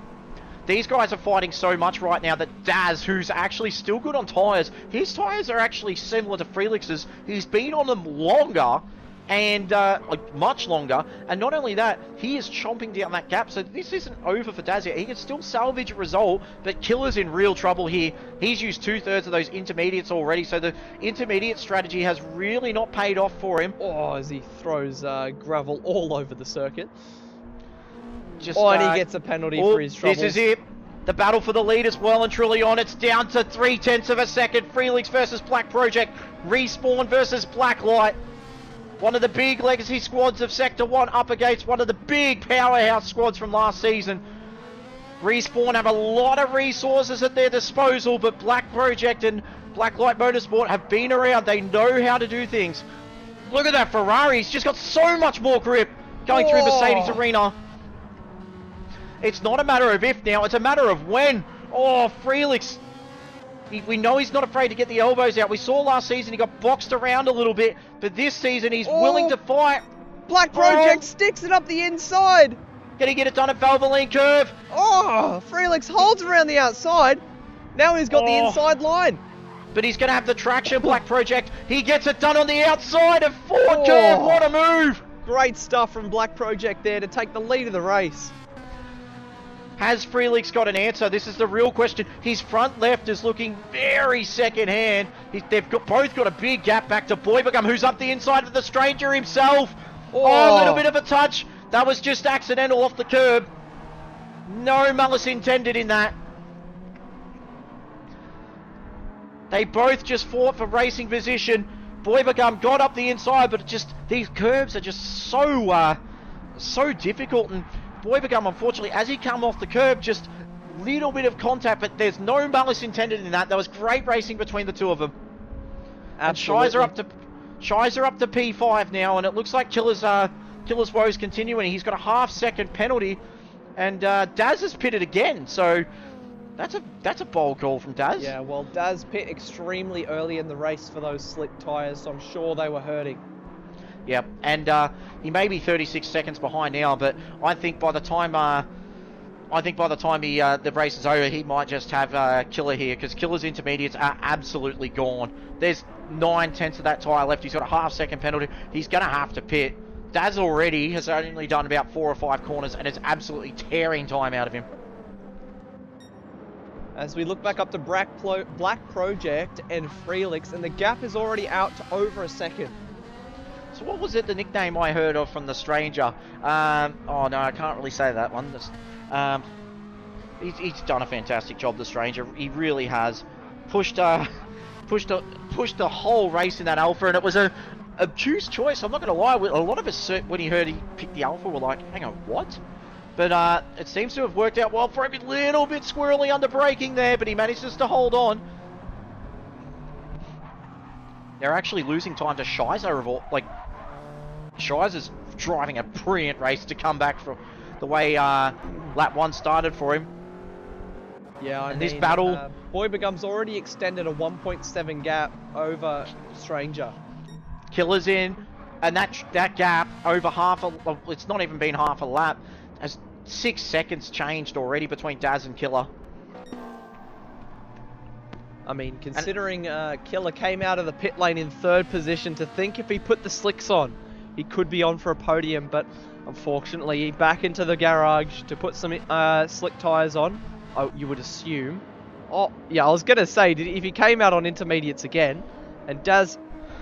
These guys are fighting so much right now that Daz, who's actually still good on tyres, his tyres are actually similar to Felix's. He's been on them longer, and like much longer, and not only that, he is chomping down that gap, so this isn't over for Daz yet. He can still salvage a result, but Killer's in real trouble here. He's used 2/3 of those intermediates already, so the intermediate strategy has really not paid off for him. Oh, as he throws gravel all over the circuit. Just, and he gets a penalty for his troubles. This is it. The battle for the lead is well and truly on. It's down to 0.3 of a second. Freelix versus Black Project. Respawn versus Blacklight. One of the big legacy squads of Sector 1 up against one of the big powerhouse squads from last season. Respawn have a lot of resources at their disposal, but Black Project and Blacklight Motorsport have been around. They know how to do things. Look at that Ferrari. He's just got so much more grip going through Mercedes Arena. It's not a matter of if now, it's a matter of when. Oh, Freelix. We know he's not afraid to get the elbows out. We saw last season he got boxed around a little bit, but this season he's willing to fight. Black Project sticks it up the inside. Can he get it done at Valvoline Curve? Oh, Freelix holds around the outside. Now he's got the inside line. But he's going to have the traction, Black Project. He gets it done on the outside of Ford Curve. What a move. Great stuff from Black Project there to take the lead of the race. Has Freelix got an answer? This is the real question. His front left is looking very second-hand. They've both got a big gap back to Boybegum, who's up the inside of the Stranger himself. Oh, a little bit of a touch. That was just accidental off the curb. No malice intended in that. They both just fought for racing position. Boybegum got up the inside, but these curbs are just so difficult. And Boybegum, unfortunately, as he come off the curb, just little bit of contact, but there's no malice intended in that. There was great racing between the two of them. Absolutely. And Shizer up to P5 now, and it looks like Killer's woes continuing. He's got a half-second penalty, and Daz has pitted again. So that's a bold call from Daz. Yeah, well, Daz pit extremely early in the race for those slick tyres, so I'm sure they were hurting. Yep, and he may be 36 seconds behind now, but I think by the time the race is over, he might just have Killer here, because Killer's intermediates are absolutely gone. There's 9/10 of that tyre left. He's got a half-second penalty. He's going to have to pit. Daz already has only done about 4 or 5 corners, and it's absolutely tearing time out of him. As we look back up to Black Project and Freelix, and the gap is already out to over a second. So what was it, the nickname I heard of from the Stranger? Oh no, I can't really say that one. He's done a fantastic job, the Stranger. He really has pushed the whole race in that Alpha, and it was a obtuse choice. I'm not going to lie. A lot of us, when he heard he picked the Alpha, were like, "Hang on, what?" But it seems to have worked out well for him. A little bit squirrely under braking there, but he manages to hold on. They're actually losing time to Shizer. Shizer's driving a brilliant race to come back from the way lap 1 started for him. Yeah, this battle, Boybegum's already extended a 1.7 gap over Stranger. Killer's in, and that gap over it's not even been half a lap, has 6 seconds changed already between Daz and Killer. I mean, considering Killer came out of the pit lane in 3rd position, to think if he put the slicks on, he could be on for a podium, but unfortunately, back into the garage to put some slick tyres on, you would assume. Oh, yeah, I was going to say, if he came out on intermediates again, and Daz,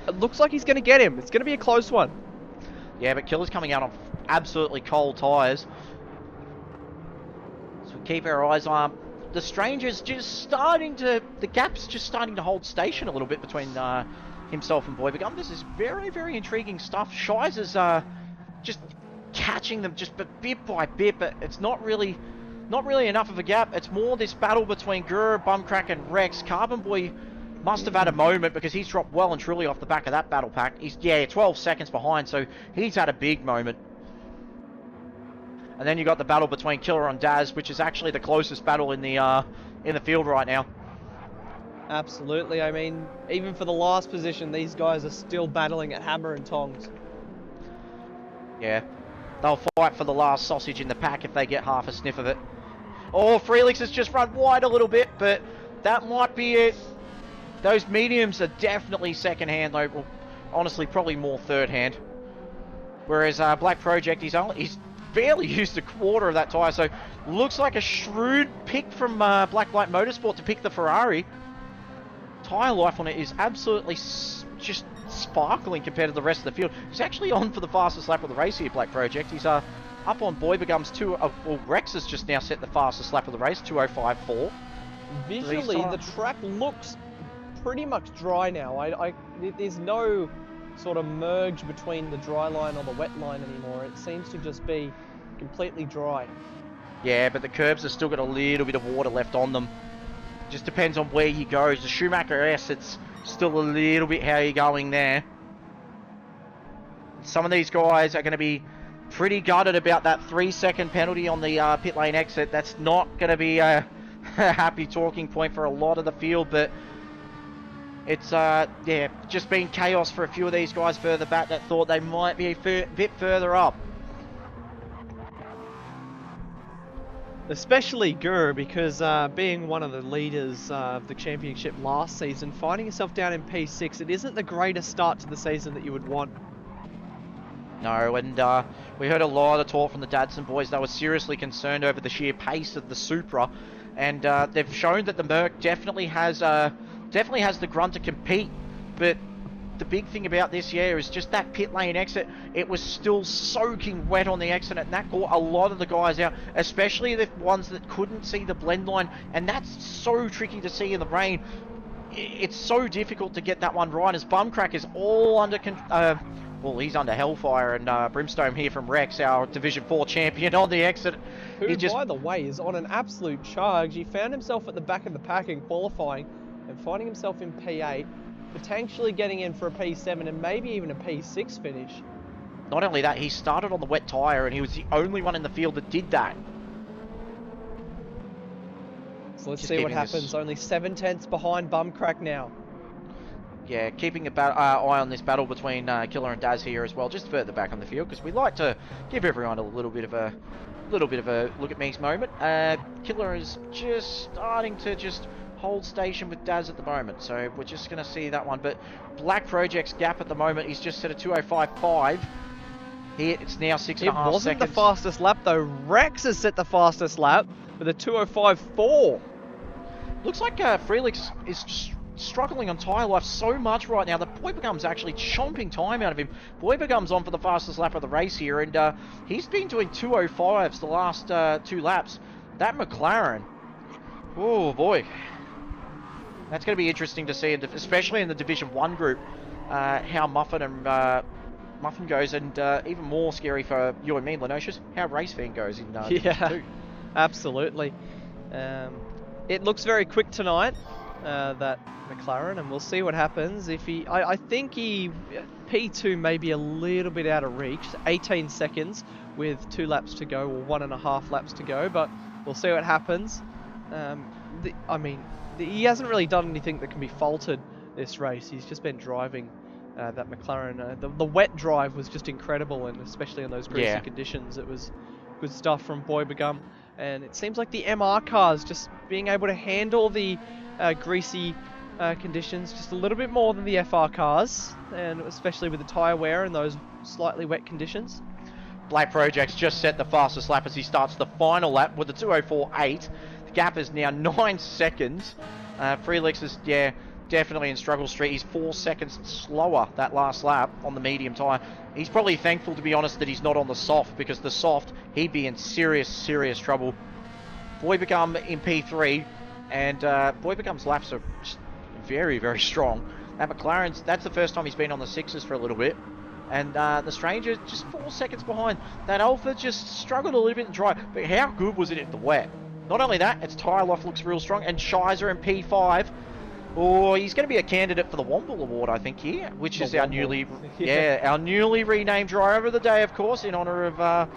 it looks like he's going to get him. It's going to be a close one. Yeah, but Killer's coming out on absolutely cold tyres. So we keep our eyes on. The Stranger's just starting to... The gap's just starting to hold station a little bit between himself and Boybegum. This is very, very intriguing stuff. Shies is just catching them just bit by bit, but it's not really enough of a gap. It's more this battle between Gur, Bumcrack, and Rex. Carbonboy must have had a moment because he's dropped well and truly off the back of that battle pack. He's, 12 seconds behind, so he's had a big moment. And then you got the battle between Killer and Daz, which is actually the closest battle in the field right now. Absolutely. I mean, even for the last position, these guys are still battling at hammer and tongs. Yeah. They'll fight for the last sausage in the pack if they get half a sniff of it. Oh, Freelix has just run wide a little bit, but that might be it. Those mediums are definitely second hand, though. Well, honestly, probably more third hand. Whereas Black Project, he's barely used a quarter of that tyre, so looks like a shrewd pick from Blacklight Motorsport to pick the Ferrari. Tyre life on it is absolutely just sparkling compared to the rest of the field. He's actually on for the fastest lap of the race here, Black Project. He's up on Boybegum's well, Rex has just now set the fastest lap of the race, 2:05.4. Visually, the track looks pretty much dry now. There's no sort of merge between the dry line or the wet line anymore. It seems to just be completely dry. Yeah, but the curbs have still got a little bit of water left on them. Just depends on where you go. The Schumacher S, it's still a little bit how you're going there. Some of these guys are going to be pretty gutted about that 3-second penalty on the pit lane exit. That's not going to be a happy talking point for a lot of the field, but it's yeah, just been chaos for a few of these guys further back that thought they might be a bit further up. Especially Gur, because being one of the leaders of the championship last season, finding yourself down in P6, it isn't the greatest start to the season that you would want. No, and we heard a lot of talk from the Dadson boys. They were seriously concerned over the sheer pace of the Supra, and they've shown that the Merc definitely has the grunt to compete, but the big thing about this year is just that pit lane exit. It was still soaking wet on the exit, and that caught a lot of the guys out, especially the ones that couldn't see the blend line, and that's so tricky to see in the rain. It's so difficult to get that one right, as Bumcrack is all under well, he's under Hellfire, and Brimstone here from Rex, our Division 4 champion, on the exit. Who, by the way, is on an absolute charge. He found himself at the back of the pack in qualifying and finding himself in P8, potentially getting in for a P7 and maybe even a P6 finish. Not only that, he started on the wet tyre, and he was the only one in the field that did that. So let's see what happens. Only 7 tenths behind Bumcrack now. Yeah, keeping an eye on this battle between Killer and Daz here as well, just further back on the field, because we like to give everyone a little bit of a look at me's moment. Killer is just starting to hold station with Daz at the moment, so we're just going to see that one. But Black Project's gap at the moment, he's just set a 2:05.5. Here, it's now 6.5 seconds. It wasn't the fastest lap though. Rex has set the fastest lap with a 2:05.4. Looks like Freelix is just struggling on tyre life so much right now that Boybegum's actually chomping time out of him. Boybegum's on for the fastest lap of the race here, and he's been doing 2:05s the last 2 laps. That McLaren, oh boy, that's going to be interesting to see, especially in the Division 1 group, how Muffin goes, and even more scary for you and me, Lenocis, how Race Fan goes in Division 2. Absolutely. It looks very quick tonight, that McLaren, and we'll see what happens. If I think P2 may be a little bit out of reach, 18 seconds with 2 laps to go, or 1.5 laps to go, but we'll see what happens. I mean, he hasn't really done anything that can be faulted this race. He's just been driving that McLaren. The wet drive was just incredible, and especially in those greasy conditions, it was good stuff from Boybegum. And it seems like the MR cars just being able to handle the greasy conditions just a little bit more than the FR cars, and especially with the tyre wear and those slightly wet conditions. Black Project's just set the fastest lap as he starts the final lap with a 2:04.8. gap is now 9 seconds. Felix is, yeah, definitely in struggle street. He's 4 seconds slower that last lap on the medium tyre. He's probably thankful, to be honest, that he's not on the soft, because the soft, he'd be in serious, serious trouble. Boy Become in P3, and Boy Become's laps are just very, very strong. That McLaren's, that's the first time he's been on the sixes for a little bit. And the Stranger just 4 seconds behind. That Alpha just struggled a little bit in dry, but how good was it in the wet? Not only that, its tyre life looks real strong, and Shizer in P5. Oh, he's going to be a candidate for the Womble Award, I think, here, which is our newly, our newly renamed driver of the day, of course, in honour of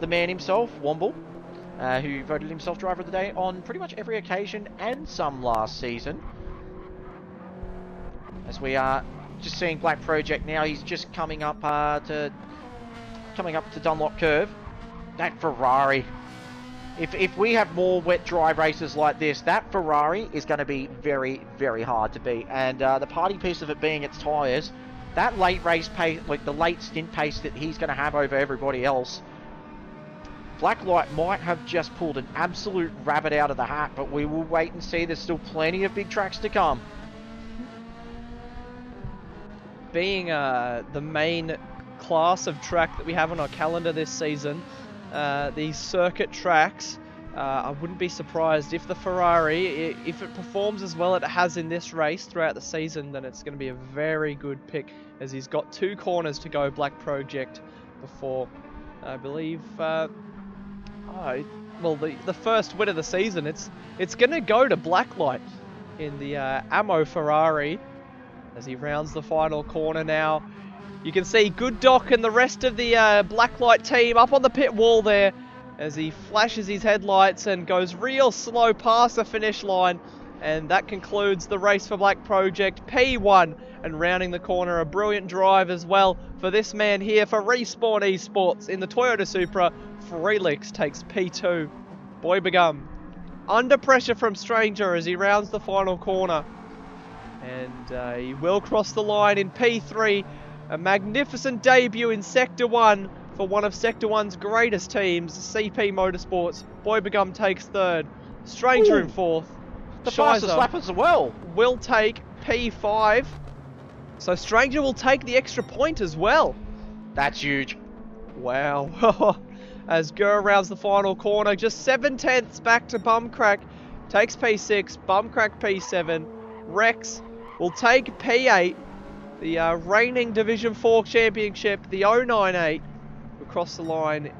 the man himself, Womble, who voted himself driver of the day on pretty much every occasion and some last season. As we are just seeing Black Project now, he's just coming up to Dunlop Curve. That Ferrari. If we have more wet dry races like this, that Ferrari is going to be very, very hard to beat. And the party piece of it being its tyres, that late race pace, like the late stint pace that he's going to have over everybody else, Blacklight might have just pulled an absolute rabbit out of the hat, but we will wait and see. There's still plenty of big tracks to come. Being the main class of track that we have on our calendar this season, these circuit tracks, I wouldn't be surprised if the Ferrari, if it performs as well as it has in this race throughout the season, then it's going to be a very good pick, as he's got 2 corners to go, Black Project, before, I believe, well, the first win of the season. It's going to go to Blacklight in the Ammo Ferrari, as he rounds the final corner now. You can see Good Doc and the rest of the Blacklight team up on the pit wall there, as he flashes his headlights and goes real slow past the finish line. And that concludes the race for Black Project, P1. And rounding the corner, a brilliant drive as well for this man here for Respawn Esports in the Toyota Supra. Felix takes P2. Boy Begum under pressure from Stranger as he rounds the final corner. And he will cross the line in P3. A magnificent debut in Sector 1 for one of Sector 1's greatest teams, CP Motorsports. Boy Begum takes 3rd. Stranger in 4th. The fastest lap as well. Will take P5. So Stranger will take the extra point as well. That's huge. Wow. As Gurr rounds the final corner, just 7/10 back to Bumcrack. Takes P6, Bumcrack P7. Rex will take P8. The reigning Division 4 championship, the 098, will cross the line.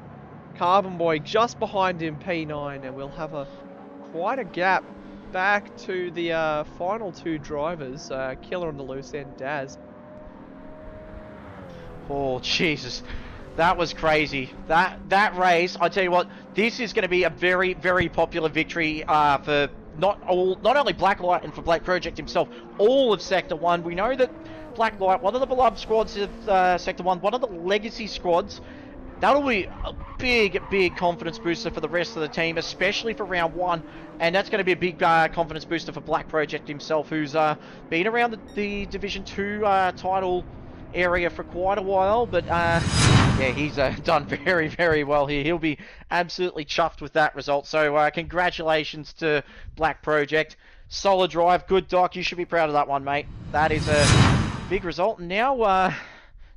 Carbonboy just behind him, P9, and we'll have quite a gap back to the final 2 drivers, Killer on the loose end, Daz. Oh, Jesus. That was crazy. That race, I tell you what, this is going to be a very, very popular victory for not only Blacklight and for Black Project himself, all of Sector 1. We know that Blacklight, one of the beloved squads of Sector 1, one of the legacy squads. That'll be a big, big confidence booster for the rest of the team, especially for round 1. And that's going to be a big confidence booster for Black Project himself, who's been around the Division 2 title area for quite a while. But yeah, he's done very, very well here. He'll be absolutely chuffed with that result. So congratulations to Black Project. Solid drive, good Doc. You should be proud of that one, mate. That is a big result. And now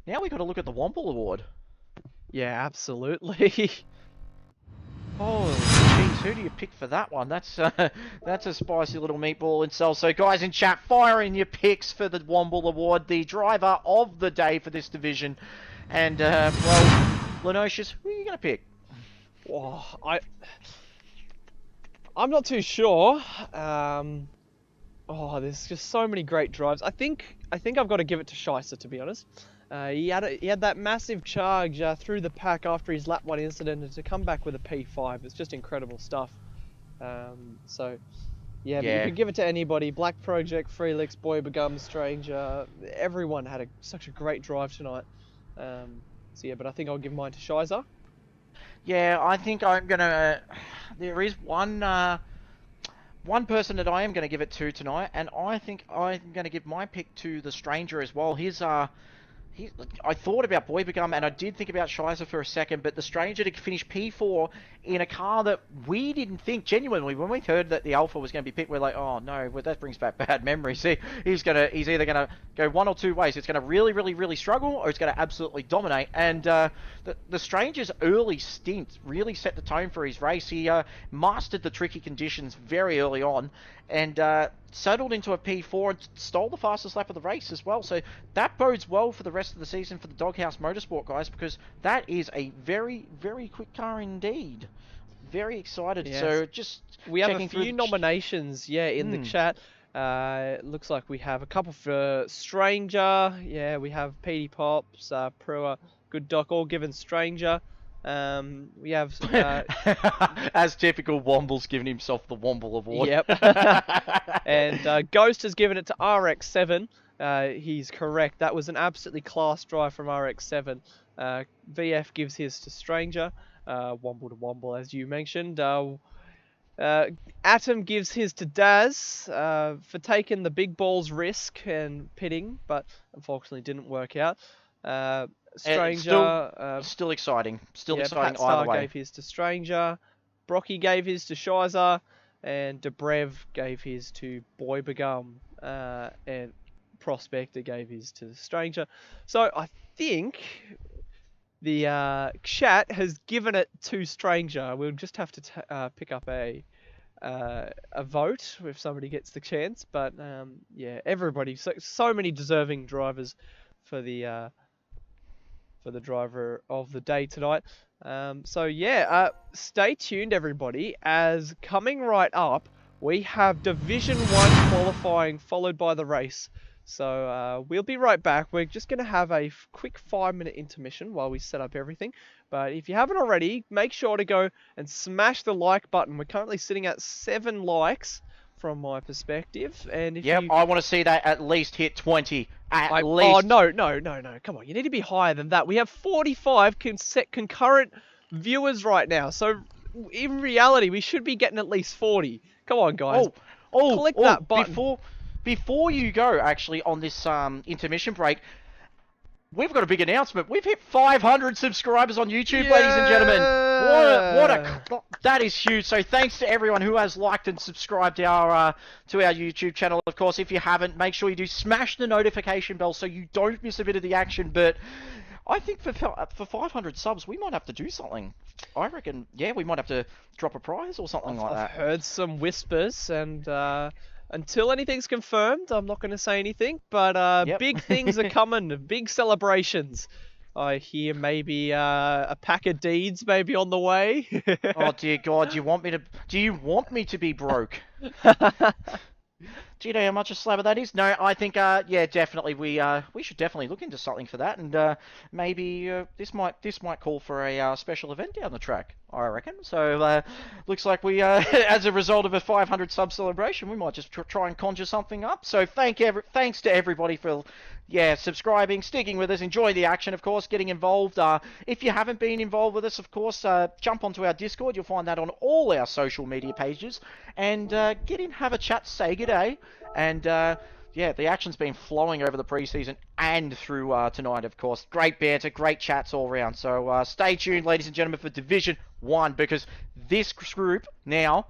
we got to look at the Womble Award. Yeah, absolutely. Oh, jeez, who do you pick for that one? That's a spicy little meatball itself. So, guys in chat, fire in your picks for the Womble Award, the driver of the day for this division. And, well, Lenocis, who are you going to pick? Oh, I'm not too sure. There's just so many great drives. I think I've got to give it to Shicer, to be honest. He had that massive charge through the pack after his lap 1 incident, and to come back with a P5, it's just incredible stuff. So, yeah, but you can give it to anybody. Black Project, Felix, Boy Begum, Stranger, everyone had such a great drive tonight. So yeah, but I think I'll give mine to Shizer. Yeah, I think I'm gonna. There is one person that I am gonna give it to tonight, and I think I'm gonna give my pick to the Stranger as well. I thought about Boybegum and I did think about Shizer for a second, but the Stranger to finish P4 in a car that we didn't think genuinely when we heard that the Alpha was going to be picked, we're like, oh no, well, that brings back bad memories. He's either gonna go one or two ways. It's gonna really struggle, or it's gonna absolutely dominate. And the Stranger's early stint really set the tone for his race. He mastered the tricky conditions very early on, and settled into a P4 and stole the fastest lap of the race as well. So that bodes well for the rest of the season for the Doghouse Motorsport guys, because that is a very quick car indeed. Very excited. Yes. So we have a few nominations, in the chat. Looks like we have a couple for Stranger. Yeah, we have PD Pops, Prua, Good Doc, all given Stranger. We have as typical, Womble's given himself the Womble Award. Yep. And Ghost has given it to RX7. He's correct. That was an absolutely class drive from RX7. VF gives his to Stranger. Womble to Womble, as you mentioned. Atom gives his to Daz for taking the big balls risk and pitting, but unfortunately didn't work out. Stranger, still exciting. Still exciting Pat Star either way. gave his to Stranger. Brocky gave his to Shizer, and Dobrev gave his to Boybegum, and Prospector gave his to Stranger. So I think the chat has given it to Stranger. We'll just have to pick up a vote if somebody gets the chance. But everybody, so many deserving drivers for the driver of the day tonight. Stay tuned everybody, as coming right up we have Division 1 qualifying followed by the race. So we'll be right back. We're just going to have a quick 5-minute intermission while we set up everything. But if you haven't already, make sure to go and smash the like button. We're currently sitting at 7 likes from my perspective. And if I want to see that at least hit 20. At least. Oh, no. Come on, you need to be higher than that. We have 45 concurrent viewers right now. So in reality, we should be getting at least 40. Come on, guys. Click that button. Before you go, actually, on this intermission break, we've got a big announcement. We've hit 500 subscribers on YouTube, ladies and gentlemen. That is huge. So thanks to everyone who has liked and subscribed to our YouTube channel. Of course, if you haven't, make sure you do smash the notification bell so you don't miss a bit of the action. But I think for 500 subs, we might have to do something. I reckon, we might have to drop a prize or something like that. I've heard some whispers, and until anything's confirmed, I'm not going to say anything, but big things are coming, big celebrations. I hear maybe a pack of deeds maybe on the way. Oh dear God, do you want me to be broke? Do you know how much a slabber that is? No, I think, definitely we should definitely look into something for that, and maybe this might call for a special event down the track, I reckon. So looks like we, as a result of a 500 sub celebration, we might just try and conjure something up. So thanks to everybody for subscribing, sticking with us, enjoying the action, of course, getting involved. If you haven't been involved with us, of course, jump onto our Discord. You'll find that on all our social media pages, and get in, have a chat, say good day. And the action's been flowing over the preseason and through tonight, of course. Great banter, great chats all around. So stay tuned, ladies and gentlemen, for Division 1, because this group now,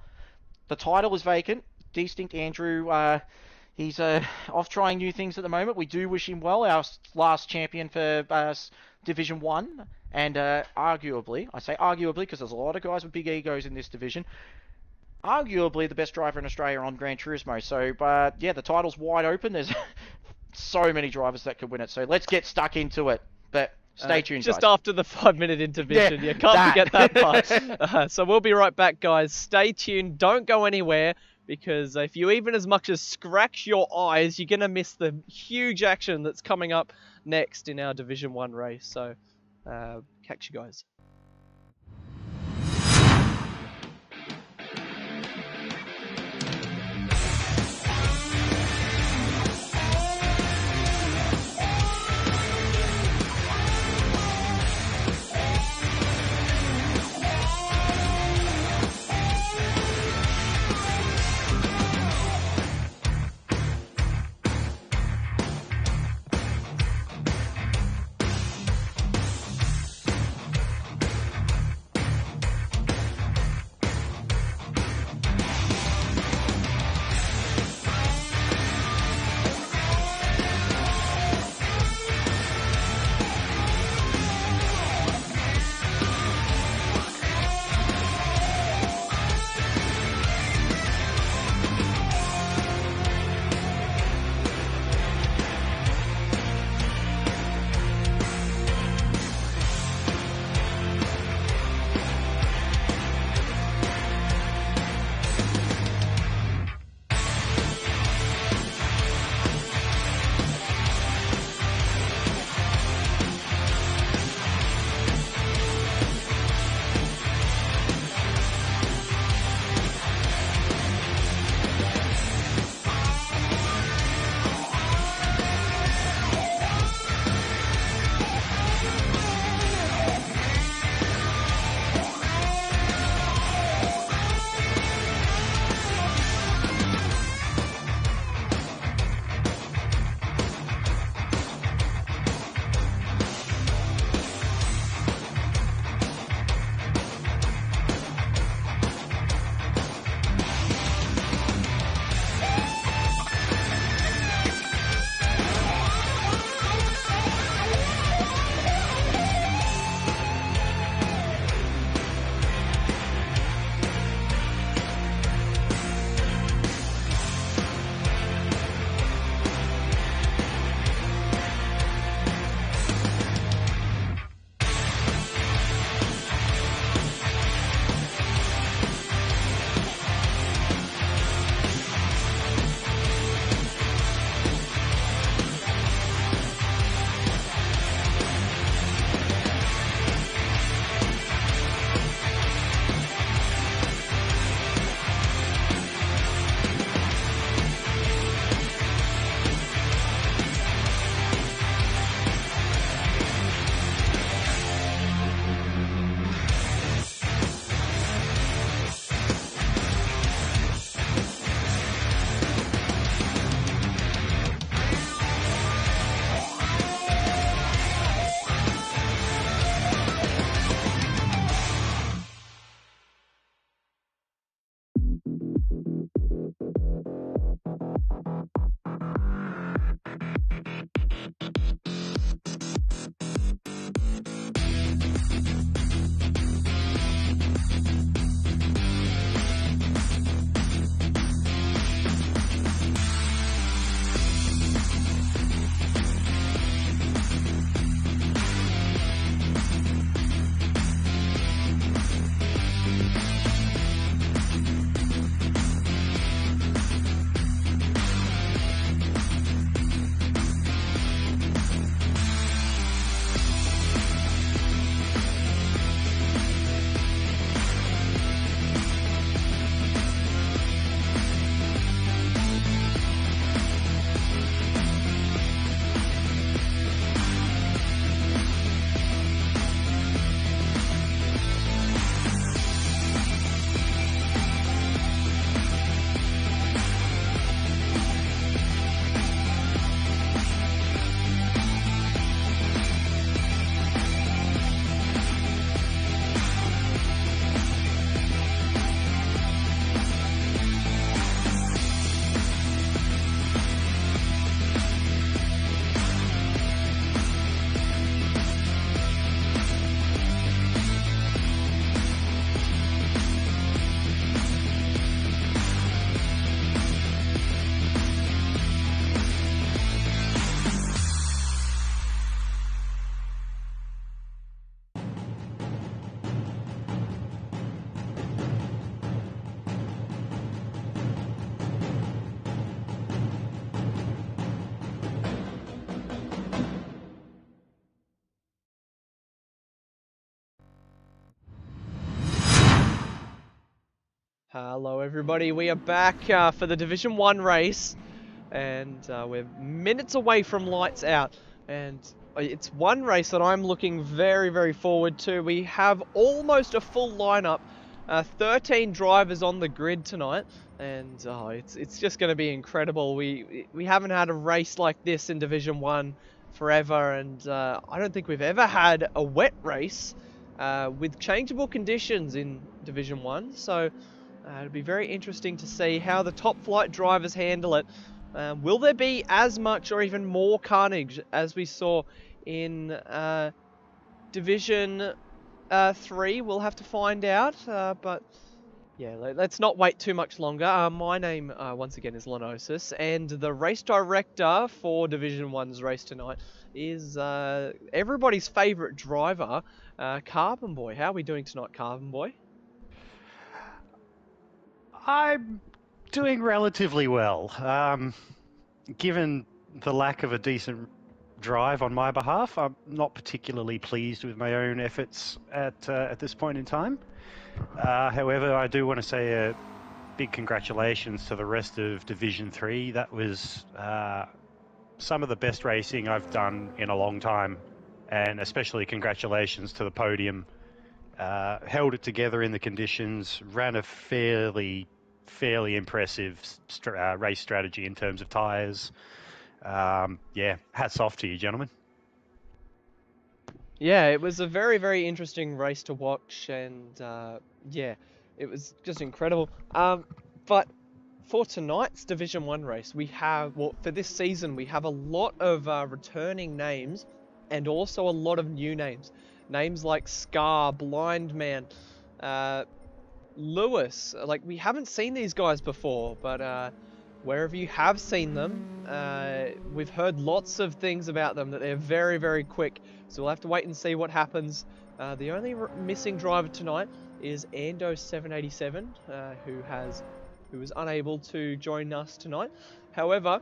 the title is vacant. Distinct Andrew, he's off trying new things at the moment. We do wish him well, our last champion for Division 1. And arguably, I say arguably because there's a lot of guys with big egos in this division, arguably the best driver in Australia on Gran Turismo. So, the title's wide open. There's so many drivers that could win it. So let's get stuck into it. But stay tuned, just guys. After the 5-minute intermission. Can't forget that part. So we'll be right back, guys. Stay tuned. Don't go anywhere, because if you even as much as scratch your eyes, you're going to miss the huge action that's coming up next in our Division 1 race. So catch you guys. Hello everybody, we are back for the Division 1 race, and we're minutes away from lights out, and it's one race that I'm looking very forward to. We have almost a full lineup, 13 drivers on the grid tonight, and it's just going to be incredible. We haven't had a race like this in Division 1 forever, and I don't think we've ever had a wet race with changeable conditions in Division 1, so it'll be very interesting to see how the top flight drivers handle it. Will there be as much or even more carnage as we saw in Division 3? We'll have to find out, but yeah, let's not wait too much longer. My name, once again, is Lenocis, and the race director for Division 1's race tonight is everybody's favourite driver, Carbonboy. How are we doing tonight, Carbonboy? I'm doing relatively well. Given the lack of a decent drive on my behalf, I'm not particularly pleased with my own efforts at this point in time. However, I do want to say a big congratulations to the rest of Division 3. That was some of the best racing I've done in a long time, and especially congratulations to the podium. Held it together in the conditions, ran a fairly impressive race strategy in terms of tyres. Yeah, hats off to you, gentlemen. Yeah, it was a very interesting race to watch, and yeah, it was just incredible. But for tonight's Division 1 race, we have, well, for this season, we have a lot of returning names, and also a lot of new names. Names like Scar, Blind Man, Lewis. Like, we haven't seen these guys before, but wherever you have seen them, we've heard lots of things about them, that they're very quick. So we'll have to wait and see what happens. The only missing driver tonight is Ando787, who was unable to join us tonight. However,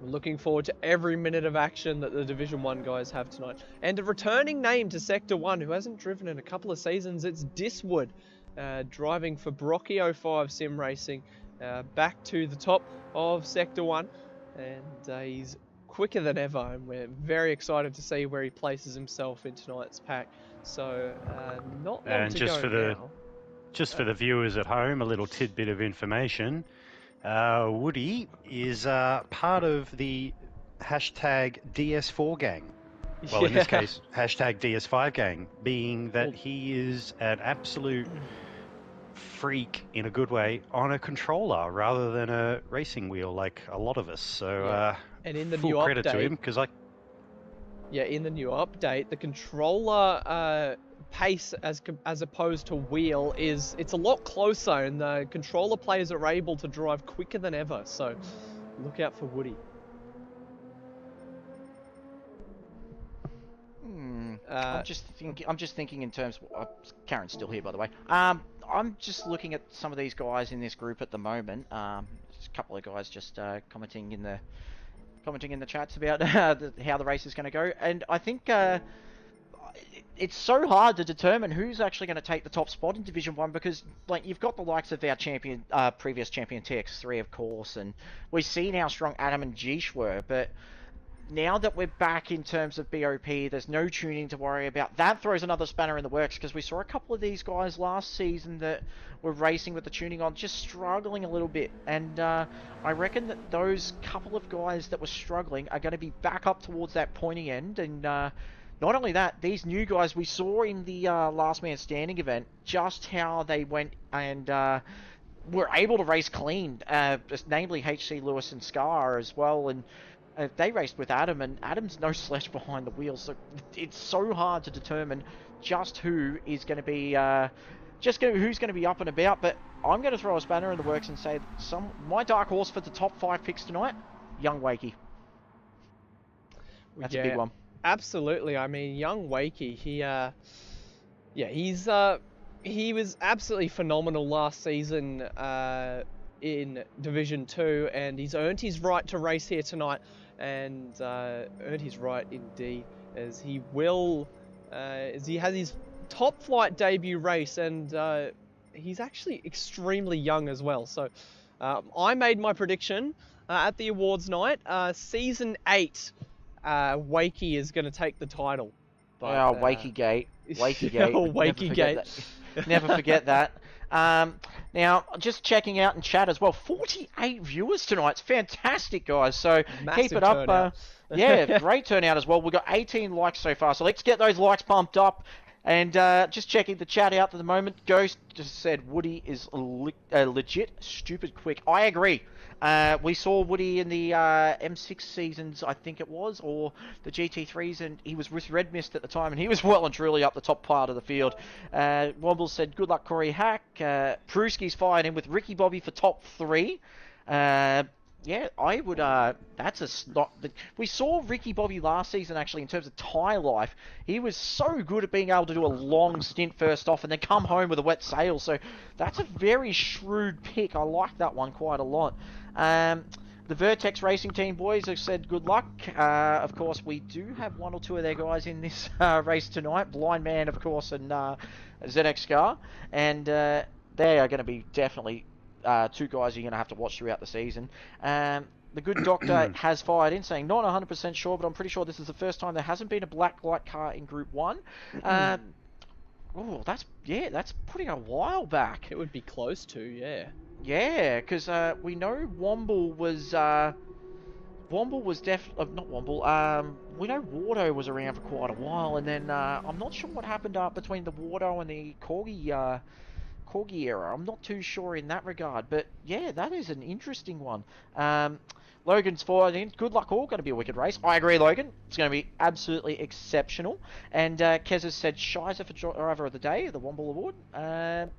we're looking forward to every minute of action that the Division 1 guys have tonight. And a returning name to Sector 1 who hasn't driven in a couple of seasons, it's Diswood, driving for Brocky05 Sim Racing, back to the top of Sector 1. And he's quicker than ever, and we're very excited to see where he places himself in tonight's pack. So, not long And to just go for now. for the viewers at home, a little tidbit of information. Woody is part of the hashtag DS4 gang. Well, in this case, hashtag DS5 gang, being that he is an absolute freak, in a good way, on a controller rather than a racing wheel like a lot of us. So, and in the full new credit update, to him, because in the new update, the controller pace as opposed to wheel it's a lot closer, and the controller players are able to drive quicker than ever. So look out for Woody. I'm just thinking in terms. Karen's still here, by the way. I'm just looking at some of these guys in this group at the moment. There's a couple of guys just commenting in the chats about how the race is going to go, and I think it's so hard to determine who's actually going to take the top spot in Division 1, because like you've got the likes of our champion, previous champion TX3, of course, and we've seen how strong Adam and Geesh were, but now that we're back in terms of BOP, there's no tuning to worry about. That throws another spanner in the works, because we saw a couple of these guys last season that were racing with the tuning on, just struggling a little bit. And I reckon that those couple of guys that were struggling are going to be back up towards that pointy end. And not only that, these new guys we saw in the Last Man Standing event, just how they went and were able to race clean, namely HC Lewis and Scar as well. And they raced with Adam, and Adam's no sledge behind the wheels, so it's so hard to determine just who is going to be, who's going to be up and about. But I'm going to throw a spanner in the works and say my dark horse for the top 5 picks tonight, Young Wakey. That's a big one. Absolutely. I mean, Young Wakey, he was absolutely phenomenal last season in Division 2, and he's earned his right to race here tonight, and earned his right indeed, as he has his top flight debut race, and he's actually extremely young as well. So I made my prediction at the awards night. Season 8, Wakey is going to take the title. But, Oh, Wakey Gate. Wakey Gate. Oh, Wakey Gate. Never forget that. Now, just checking out in chat as well, 48 viewers tonight. It's fantastic, guys. So Massive keep it up. turnout. Yeah, great turnout as well. We've got 18 likes so far. So let's get those likes pumped up. And just checking the chat out at the moment. Ghost just said Woody is legit stupid quick. I agree. We saw Woody in the M6 seasons, I think it was, or the GT3s, and he was with Red Mist at the time, and he was well and truly up the top part of the field. Womble said, good luck, Corey Hack. Pruski's fired in with Ricky Bobby for top 3. Yeah, I would, that's a snot. We saw Ricky Bobby last season, actually, in terms of tyre life. He was so good at being able to do a long stint first off and then come home with a wet sail. So that's a very shrewd pick. I like that one quite a lot. The Vertex Racing Team boys have said good luck. Of course, we do have 1 or 2 of their guys in this race tonight. Blind Man, of course, and ZX Scar. And they are going to be definitely 2 guys you're going to have to watch throughout the season. The good doctor has fired in saying, not 100% sure, but I'm pretty sure this is the first time there hasn't been a black light car in Group 1. Oh, that's putting a while back. It would be close to, yeah. Yeah, because we know Womble was not Womble. We know Wardo was around for quite a while, and then I'm not sure what happened between the Wardo and the Corgi era. I'm not too sure in that regard, but yeah, that is an interesting one. Logan's forward in. Good luck all. Going to be a wicked race. I agree, Logan. It's going to be absolutely exceptional. And Kez has said Shizer for Driver of the Day, the Womble Award. Yeah,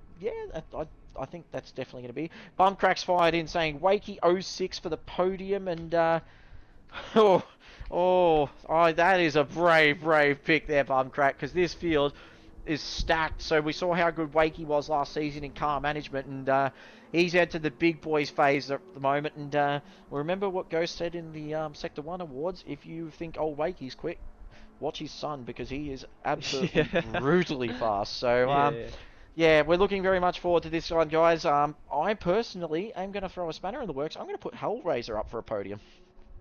I think that's definitely going to be. Bumcrack's fired in saying Wakey 06 for the podium, and that is a brave pick there, Bumcrack, because this field is stacked. So we saw how good Wakey was last season in car management, and he's entered the big boys phase at the moment. And remember what Ghost said in the Sector 1 Awards, if you think old Wakey's quick, watch his son, because he is absolutely brutally fast. So yeah, we're looking very much forward to this one, guys. I personally am going to throw a spanner in the works. I'm going to put Hellraiser up for a podium.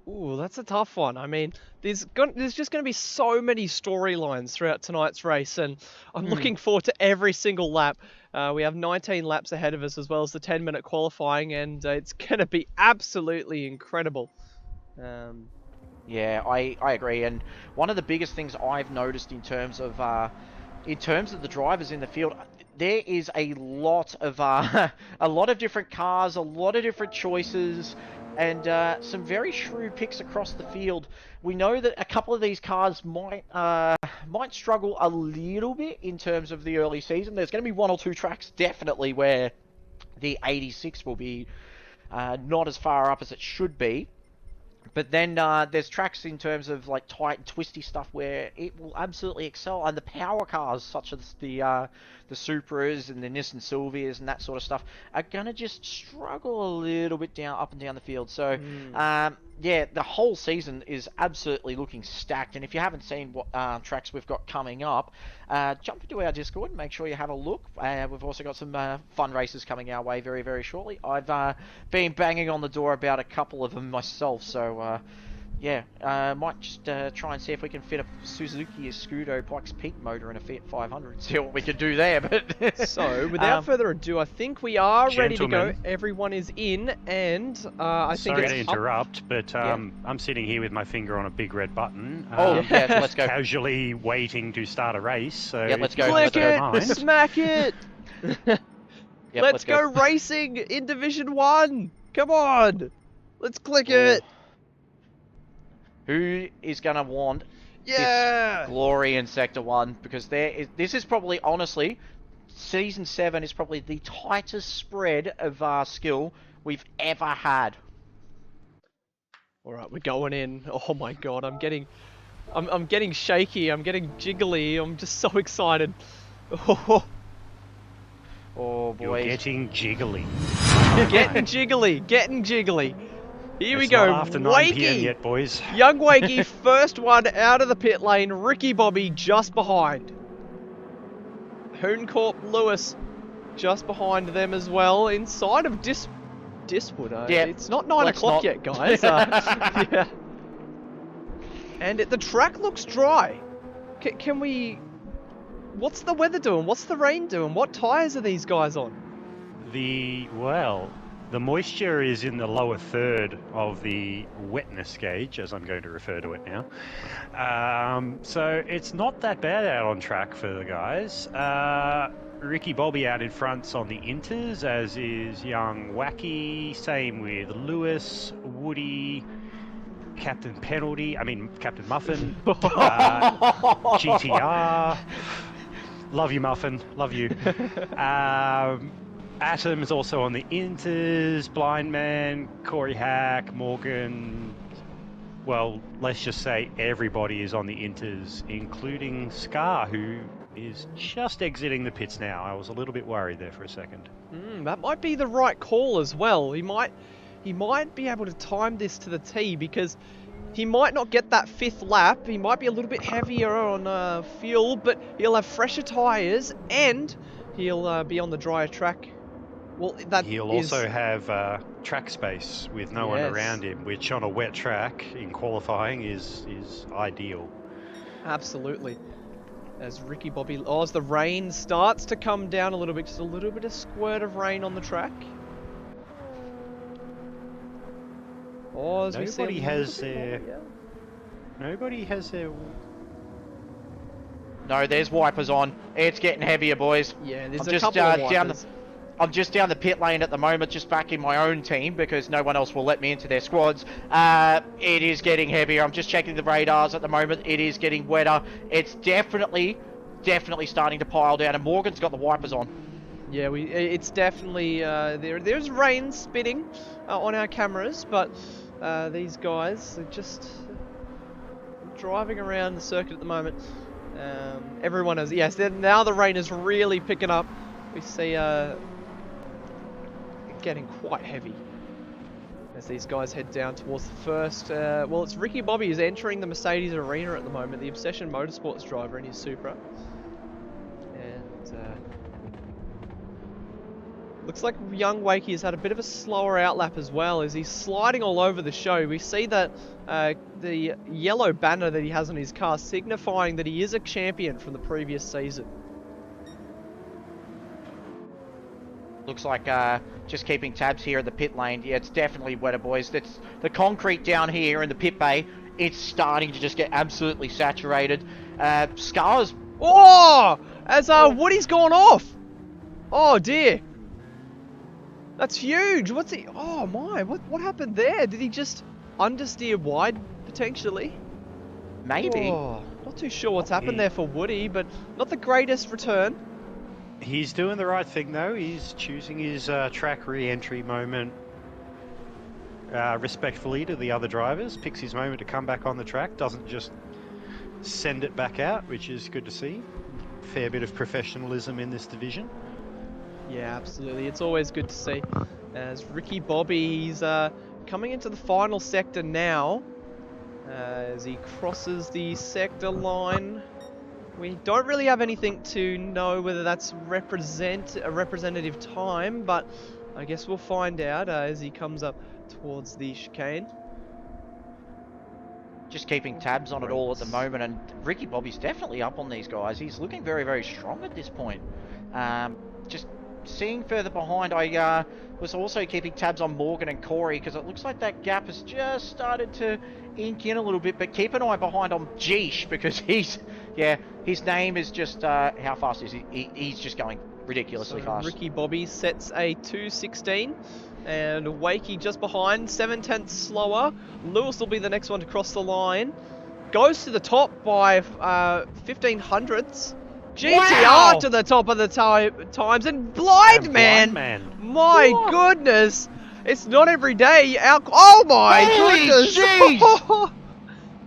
Ooh, that's a tough one. I mean, there's just going to be so many storylines throughout tonight's race, and I'm looking forward to every single lap. We have 19 laps ahead of us, as well as the 10-minute qualifying, and it's going to be absolutely incredible. Yeah, I agree. And one of the biggest things I've noticed in terms of the drivers in the field, there is a lot of different cars, a lot of different choices, and some very shrewd picks across the field. We know that a couple of these cars might struggle a little bit in terms of the early season. There's going to be 1 or 2 tracks definitely where the 86 will be not as far up as it should be. But then there's tracks in terms of like tight and twisty stuff where it will absolutely excel, and the power cars such as the Supras and the Nissan Silvias and that sort of stuff are gonna just struggle a little bit up and down the field. So yeah, the whole season is absolutely looking stacked. And if you haven't seen what tracks we've got coming up, jump into our Discord and make sure you have a look. We've also got some fun races coming our way very, very shortly. I've been banging on the door about a couple of them myself, so yeah, might just try and see if we can fit a Suzuki Escudo Pikes Peak motor in a Fiat 500, see what we can do there. But so, without further ado, I think we are ready to go. Gentlemen. Everyone is in, and I think Sorry it's to interrupt, but I'm sitting here with my finger on a big red button. Yeah, let's go. Casually waiting to start a race. So Yeah, let's go. Click if you don't it! mind. Smack it! Yep, Let's go racing in Division 1! Come on! Let's click it! Who is going to want Yeah! this glory in Sector 1? Because this is probably, honestly, Season 7 is probably the tightest spread of skill we've ever had. Alright, we're going in. Oh my god, I'm getting shaky, I'm getting jiggly, I'm just so excited. Oh, Oh, You're boys. getting jiggly. getting jiggly. Here we It's go, not after 9 p.m. Wakey! yet, boys. Young Wakey, first one out of the pit lane. Ricky Bobby just behind. Hooncorp Lewis just behind them as well, inside of Diswood. Yeah, It's not 9 let's o'clock not. yet, guys. Yeah. And the track looks dry. Can we... What's the weather doing? What's the rain doing? What tyres are these guys on? The moisture is in the lower third of the wetness gauge, as I'm going to refer to it now. So it's not that bad out on track for the guys. Ricky Bobby out in front's on the inters, as is young Wacky. Same with Lewis, Woody, Captain Muffin, GTR. Love you, Muffin. Love you. Atom's also on the inters. Blind Man, Corey Hack, Morgan. Well, let's just say everybody is on the inters, including Scar, who is just exiting the pits now. I was a little bit worried there for a second. That might be the right call as well. He might be able to time this to the T, because he might not get that 5th lap. He might be a little bit heavier on fuel, but he'll have fresher tyres and he'll be on the drier track. Well, he'll also have track space with no one around him, which on a wet track in qualifying is ideal. Absolutely. As Ricky Bobby... Oh, as the rain starts to come down a little bit, just a little bit of squirt of rain on the track. Oh, as Nobody has their... No, there's wipers on. It's getting heavier, boys. Yeah, there's I'm a couple of wipers. I'm just down the pit lane at the moment, just backing my own team because no one else will let me into their squads. It is getting heavier. I'm just checking the radars at the moment. It is getting wetter. It's definitely starting to pile down, and Morgan's got the wipers on. Yeah, it's definitely there's rain spitting on our cameras, but these guys are just driving around the circuit at the moment. Everyone is, yes. Now the rain is really picking up. We see getting quite heavy as these guys head down towards the first. Well, it's Ricky Bobby who's entering the Mercedes arena at the moment, the Obsession Motorsports driver in his Supra. And looks like young Wakey has had a bit of a slower outlap as well, as he's sliding all over the show. We see that the yellow banner that he has on his car signifying that he is a champion from the previous season. Looks like just keeping tabs here at the pit lane. Yeah, it's definitely wetter, boys. It's the concrete down here in the pit bay. It's starting to just get absolutely saturated. Scars. Oh! As Woody's gone off. Oh dear. That's huge. What's he? Oh my! What happened there? Did he just understeer wide potentially? Maybe. Oh, not too sure what's happened there for Woody, but not the greatest return. He's doing the right thing though. He's choosing his track re-entry moment respectfully to the other drivers. Picks his moment to come back on the track. Doesn't just send it back out, which is good to see. Fair bit of professionalism in this division. Yeah, absolutely. It's always good to see. As Ricky Bobby, he's coming into the final sector now. As he crosses the sector line. We don't really have anything to know whether that's a representative time, but I guess we'll find out as he comes up towards the chicane. Just keeping tabs on it all at the moment, and Ricky Bobby's definitely up on these guys. He's looking very, very strong at this point. Just seeing further behind, I was also keeping tabs on Morgan and Corey, because it looks like that gap has just started to ink in a little bit, but keep an eye behind on Geesh, because his name is just, how fast is he? He's just going ridiculously fast. Ricky Bobby sets a 2:16, and Wakey just behind, 7/10 slower. Lewis will be the next one to cross the line. Goes to the top by 1500ths. GTR to the top of the times, and Blind Man. My goodness, it's not every day. Oh my goodness! Jeez.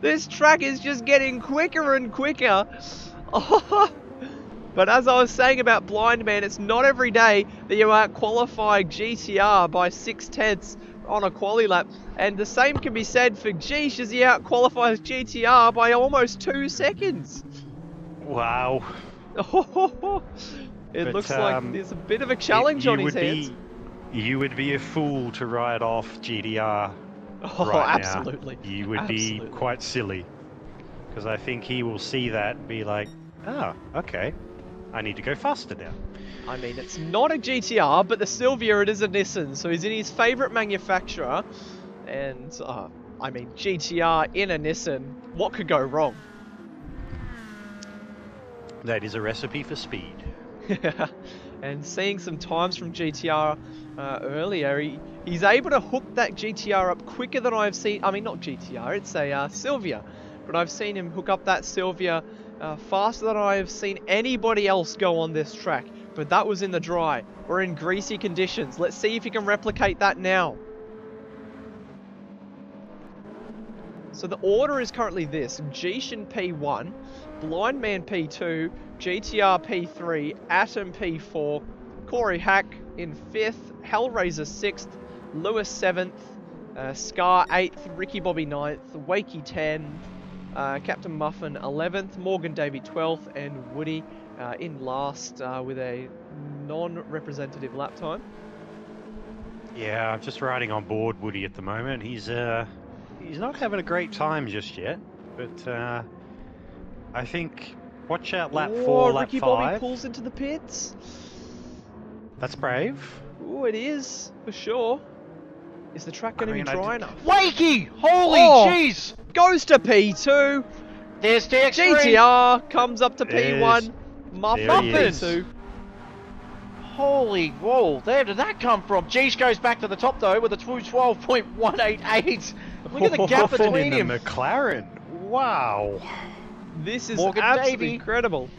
This track is just getting quicker and quicker. But as I was saying about Blind Man, it's not every day that you out-qualify GTR by 6/10 on a quali lap. And the same can be said for Geesh, as he out-qualifies GTR by almost 2 seconds. Wow. It But, looks like there's a bit of a challenge on his hands. You would be a fool to ride off GDR Oh, right absolutely. now. You would be quite silly. Because I think he will see that and be like, oh, okay, I need to go faster now. I mean, it's not a GTR, but the Silvia, it is a Nissan, so he's in his favourite manufacturer. And, I mean, GTR in a Nissan, what could go wrong? That is a recipe for speed. And seeing some times from GTR earlier, he's able to hook that GTR up quicker than I've seen. I mean, not GTR, it's a Silvia, but I've seen him hook up that Silvia faster than I have seen anybody else go on this track. But that was in the dry. We're in greasy conditions. Let's see if he can replicate that now. So the order is currently this: Gishin P1, Blindman P2, GTR P3, Atom P4, Corey Hack in 5th, Hellraiser 6th, Lewis 7th, Scar 8th, Ricky Bobby 9th, Wakey 10, Captain Muffin 11th, Morgan Davey 12th, and Woody in last with a non-representative lap time. Yeah, I'm just riding on board Woody at the moment. He's not having a great time just yet, but I think watch out lap 4, lap Ricky 5. Bobby pulls into the pits. That's brave. Ooh, it is for sure. Is the track going to be dry enough? Wakey! Holy jeez! Goes to P2. There's TX3. GTR comes up to P1. Muffin There he is. P2. Holy whoa, where did that come from? Geesh goes back to the top though with a 212.188. Look at the gap Muffin between in him. the McLaren. Wow. This is Morgan absolutely Davey. incredible.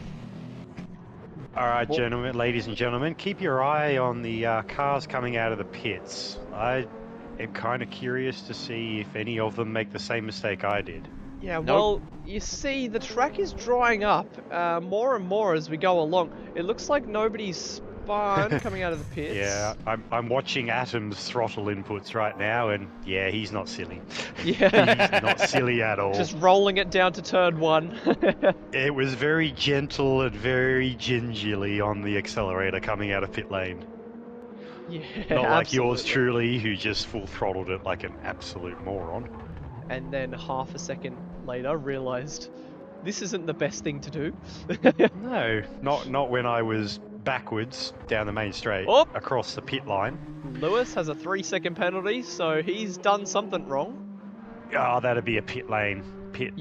All right, gentlemen, ladies and gentlemen, keep your eye on the cars coming out of the pits. I am kind of curious to see if any of them make the same mistake I did. Yeah, well, you see, the track is drying up more and more as we go along. It looks like nobody's spun coming out of the pits. Yeah, I'm watching Atom's throttle inputs right now, and yeah, he's not silly. Yeah. He's not silly at all. Just rolling it down to turn 1. It was very gentle and very gingerly on the accelerator coming out of pit lane. Yeah, Not like yours absolutely. truly, who just full throttled it like an absolute moron. And then half a second later realised this isn't the best thing to do. No, not when I was backwards down the main straight, Oh. across the pit line. Lewis has a 3-second penalty, so he's done something wrong. Oh, that'd be a pit lane, pit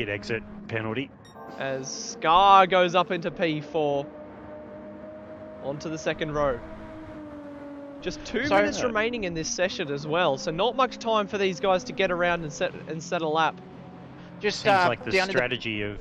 exit penalty. As Scar goes up into P4 onto the second row. Just 2 minutes remaining in this session as well, so not much time for these guys to get around and set a lap. Just Seems like the down strategy of...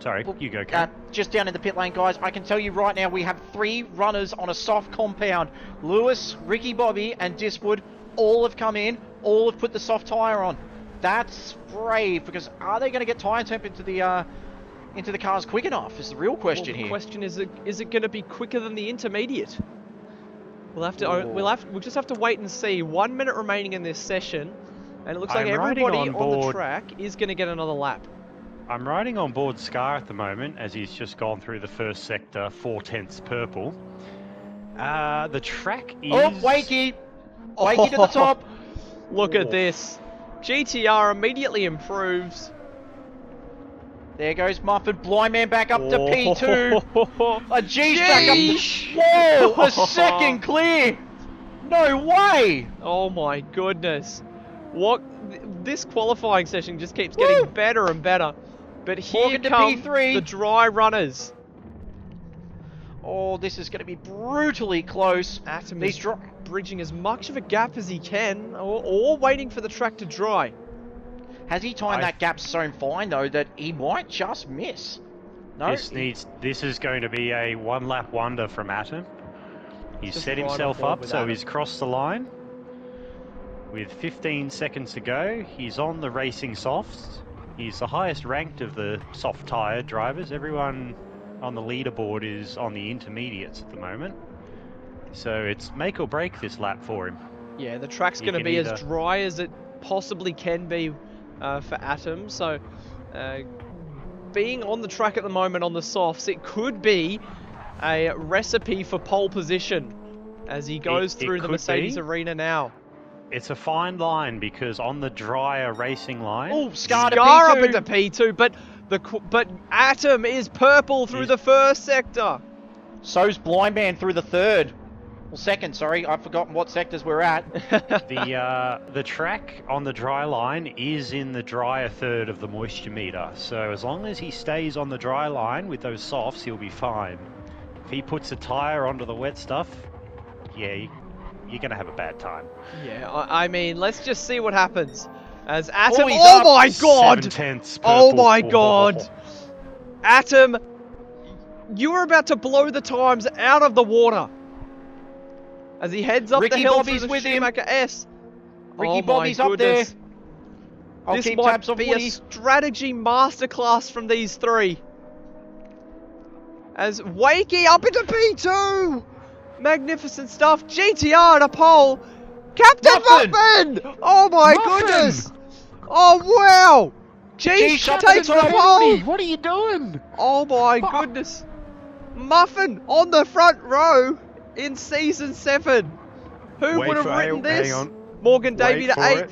Sorry, you go, Karen. just down in the pit lane, guys. I can tell you right now, we have 3 runners on a soft compound. Lewis, Ricky Bobby, and Diswood all have come in. All have put the soft tyre on. That's brave, because are they going to get tyre temp into the cars quick enough? Is the real question The here. question is it going to be quicker than the intermediate? We'll have to. We'll just have to wait and see. 1 minute remaining in this session, and it looks like I'm riding everybody on on the board. track is going to get another lap. I'm riding on board Scar at the moment, as he's just gone through the first sector, 4/10 purple. The track is... Oh, Wakey! Wakey to the top! Look at this. GTR immediately improves. There goes Muffin. Blind man back up to P2. A G's back Geesh. up. Whoa! A second clear! No way! Oh my goodness. What? This qualifying session just keeps getting better and better. But here Morgan to come P3. the dry runners. Oh, this is going to be brutally close. Atom These is bridging as much of a gap as he can, or waiting for the track to dry. Has he timed that gap so fine though that he might just miss? No. This is going to be a one-lap wonder from Atom. He's Just set right on himself board up, with so Atom. he's crossed the line. With 15 seconds to go, he's on the racing softs. He's the highest ranked of the soft tyre drivers. Everyone on the leaderboard is on the intermediates at the moment. So it's make or break this lap for him. Yeah, the track's You going to can be either- as dry as it possibly can be for Atom. So being on the track at the moment on the softs, it could be a recipe for pole position as he goes It through the could Mercedes be. arena now. It's a fine line because on the drier racing line, Oh, Scar to Scar up P2. into P2, but Atom is purple through He's- the first sector. So's Blind Man through the third. Well, second, sorry. I've forgotten what sectors we're at. the track on the dry line is in the drier third of the moisture meter. So as long as he stays on the dry line with those softs, he'll be fine. If he puts a tire onto the wet stuff, yeah, you're gonna have a bad time. Yeah, I mean, let's just see what happens. As Atom, he's oh up. my god! 7/10 Oh purple. my god! Atom, you were about to blow the times out of the water. As he heads up Ricky the hill Bobby's through the with him. Schumacher S. Ricky Oh my Bobby's up there. goodness. I'll This keep might tabs on be Woody. a strategy masterclass from these three. As Wakey up into P2! Magnificent stuff. GTR to pole. Captain Muffin! Muffin! Oh my Muffin! goodness! Oh wow! G shut takes the the door. pole! What are you doing? Oh my goodness! Muffin on the front row in season 7. Who would have written this? Hang on. Morgan Davey Wait to for 8th. it.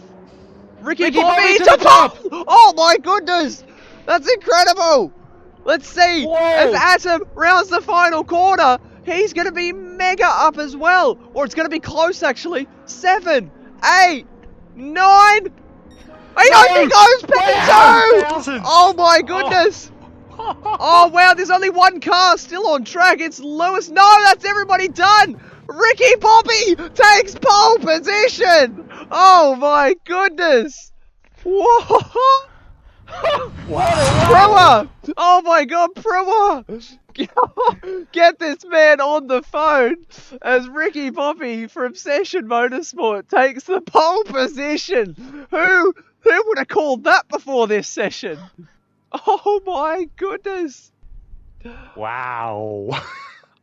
Ricky Bobby to to the top! top! Oh my goodness! That's incredible! Let's see, Whoa! as Atom rounds the final corner, he's going to be mega up as well. Or it's going to be close actually. 7, 8, 9. He only goes P2! Thousands. Oh my goodness! Oh wow, there's only one car still on track. It's Lewis. No, that's everybody done. Ricky Bobby takes pole position. Oh my goodness. Whoa. Brewer. Oh my god, Brewer. Get this man on the phone as Ricky Bobby from Session Motorsport takes the pole position. Who would have called that before this session? Oh my goodness! Wow.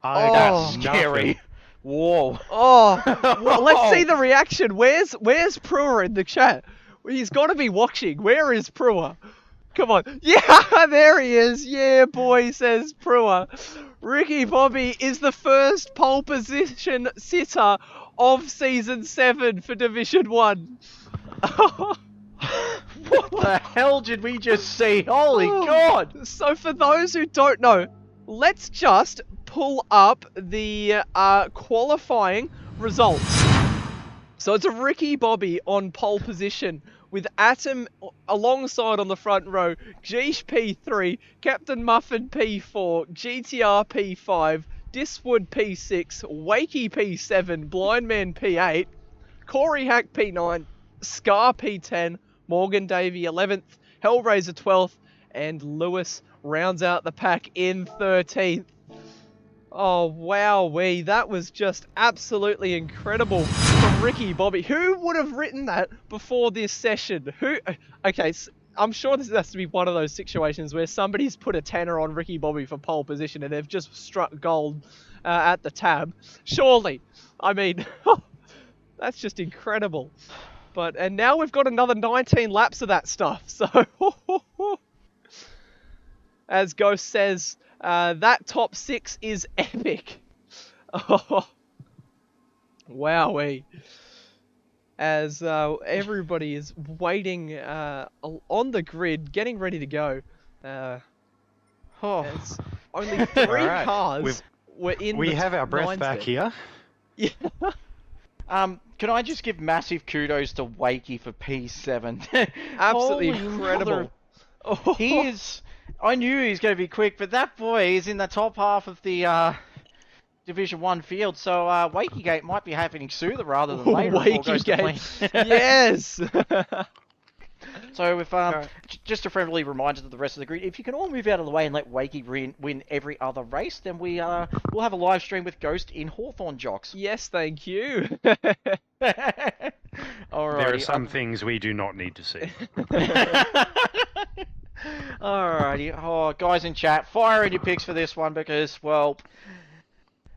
That's Scary. Whoa. Oh, well, let's see the reaction. Where's Brewer in the chat? He's got to be watching. Where is Brewer? Come on. Yeah, there he is. Yeah, boy, says Brewer. Ricky Bobby is the first pole position sitter of Season 7 for Division 1. What the hell did we just see? Holy Oh. God! So for those who don't know, let's just pull up the qualifying results. So it's a Ricky Bobby on pole position with Atom alongside on the front row, Geesh P3, Captain Muffin P4, GTR P5, Diswood P6, Wakey P7, Blindman P8, Corey Hack P9, Scar P10, Morgan Davey 11th, Hellraiser 12th, and Lewis rounds out the pack in 13th. Oh, wowee, that was just absolutely incredible from Ricky Bobby. Who would have written that before this session? Okay, I'm sure this has to be one of those situations where somebody's put a tenner on Ricky Bobby for pole position and they've just struck gold at the tab. Surely. I mean, that's just incredible. And now we've got another 19 laps of that stuff, so... As Ghost says, that top 6 is epic. Oh, wowee. As everybody is waiting on the grid, getting ready to go. As only 3 Alright, cars were in We the have our breath nines back there. here. Yeah. Can I just give massive kudos to Wakey for P7? Absolutely Holy incredible. mother. Oh. He is... I knew he was going to be quick, but that boy is in the top half of the Division 1 field, so Wakegate might be happening sooner rather than later. before it goes to plan. Wakegate. Yes. So if just a friendly reminder to the rest of the grid, if you can all move out of the way and let Wakey win every other race, then we'll have a live stream with Ghost in Hawthorne Jocks. Yes, thank you. Alrighty. There are some things we do not need to see. Alrighty. Oh, guys in chat, fire in your picks for this one because, well,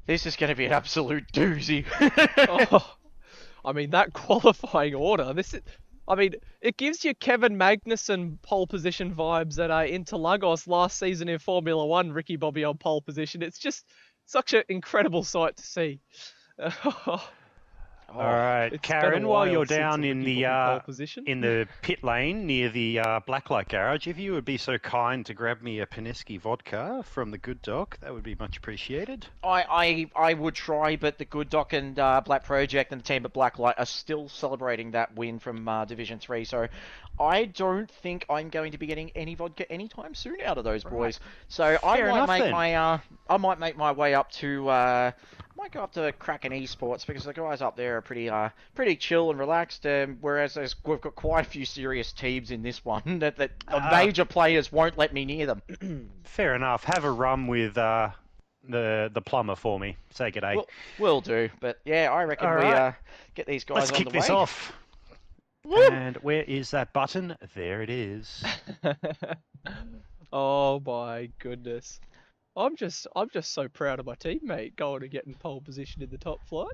this is going to be an absolute doozy. Oh, I mean, that qualifying order, it gives you Kevin Magnussen pole position vibes at Interlagos last season in Formula 1, Ricky Bobby on pole position. It's just Such an incredible sight to see. All right, It's been a Karen, while while you're since down a in Ricky the Bobby pole position. in the pit lane near the Blacklight garage, if you would be so kind to grab me a Pineski vodka from the Good Doc, that would be much appreciated. I would try, but the Good Doc and Black Project and the team at Blacklight are still celebrating that win from Division 3, so I don't think I'm going to be getting any vodka anytime soon out of those boys. So Fair enough, then. I might make my way up to might go up to Kraken Esports because the guys up there are pretty chill and relaxed. Whereas we've got quite a few serious teams in this one that major players won't let me near them. Fair enough. Have a rum with the plumber for me. Say g'day. Will do. But yeah, I reckon All we right. get these guys Let's on kick the this way. off. And where is that button? There it is. Oh my goodness. I'm just so proud of my teammate going and getting pole position in the top flight.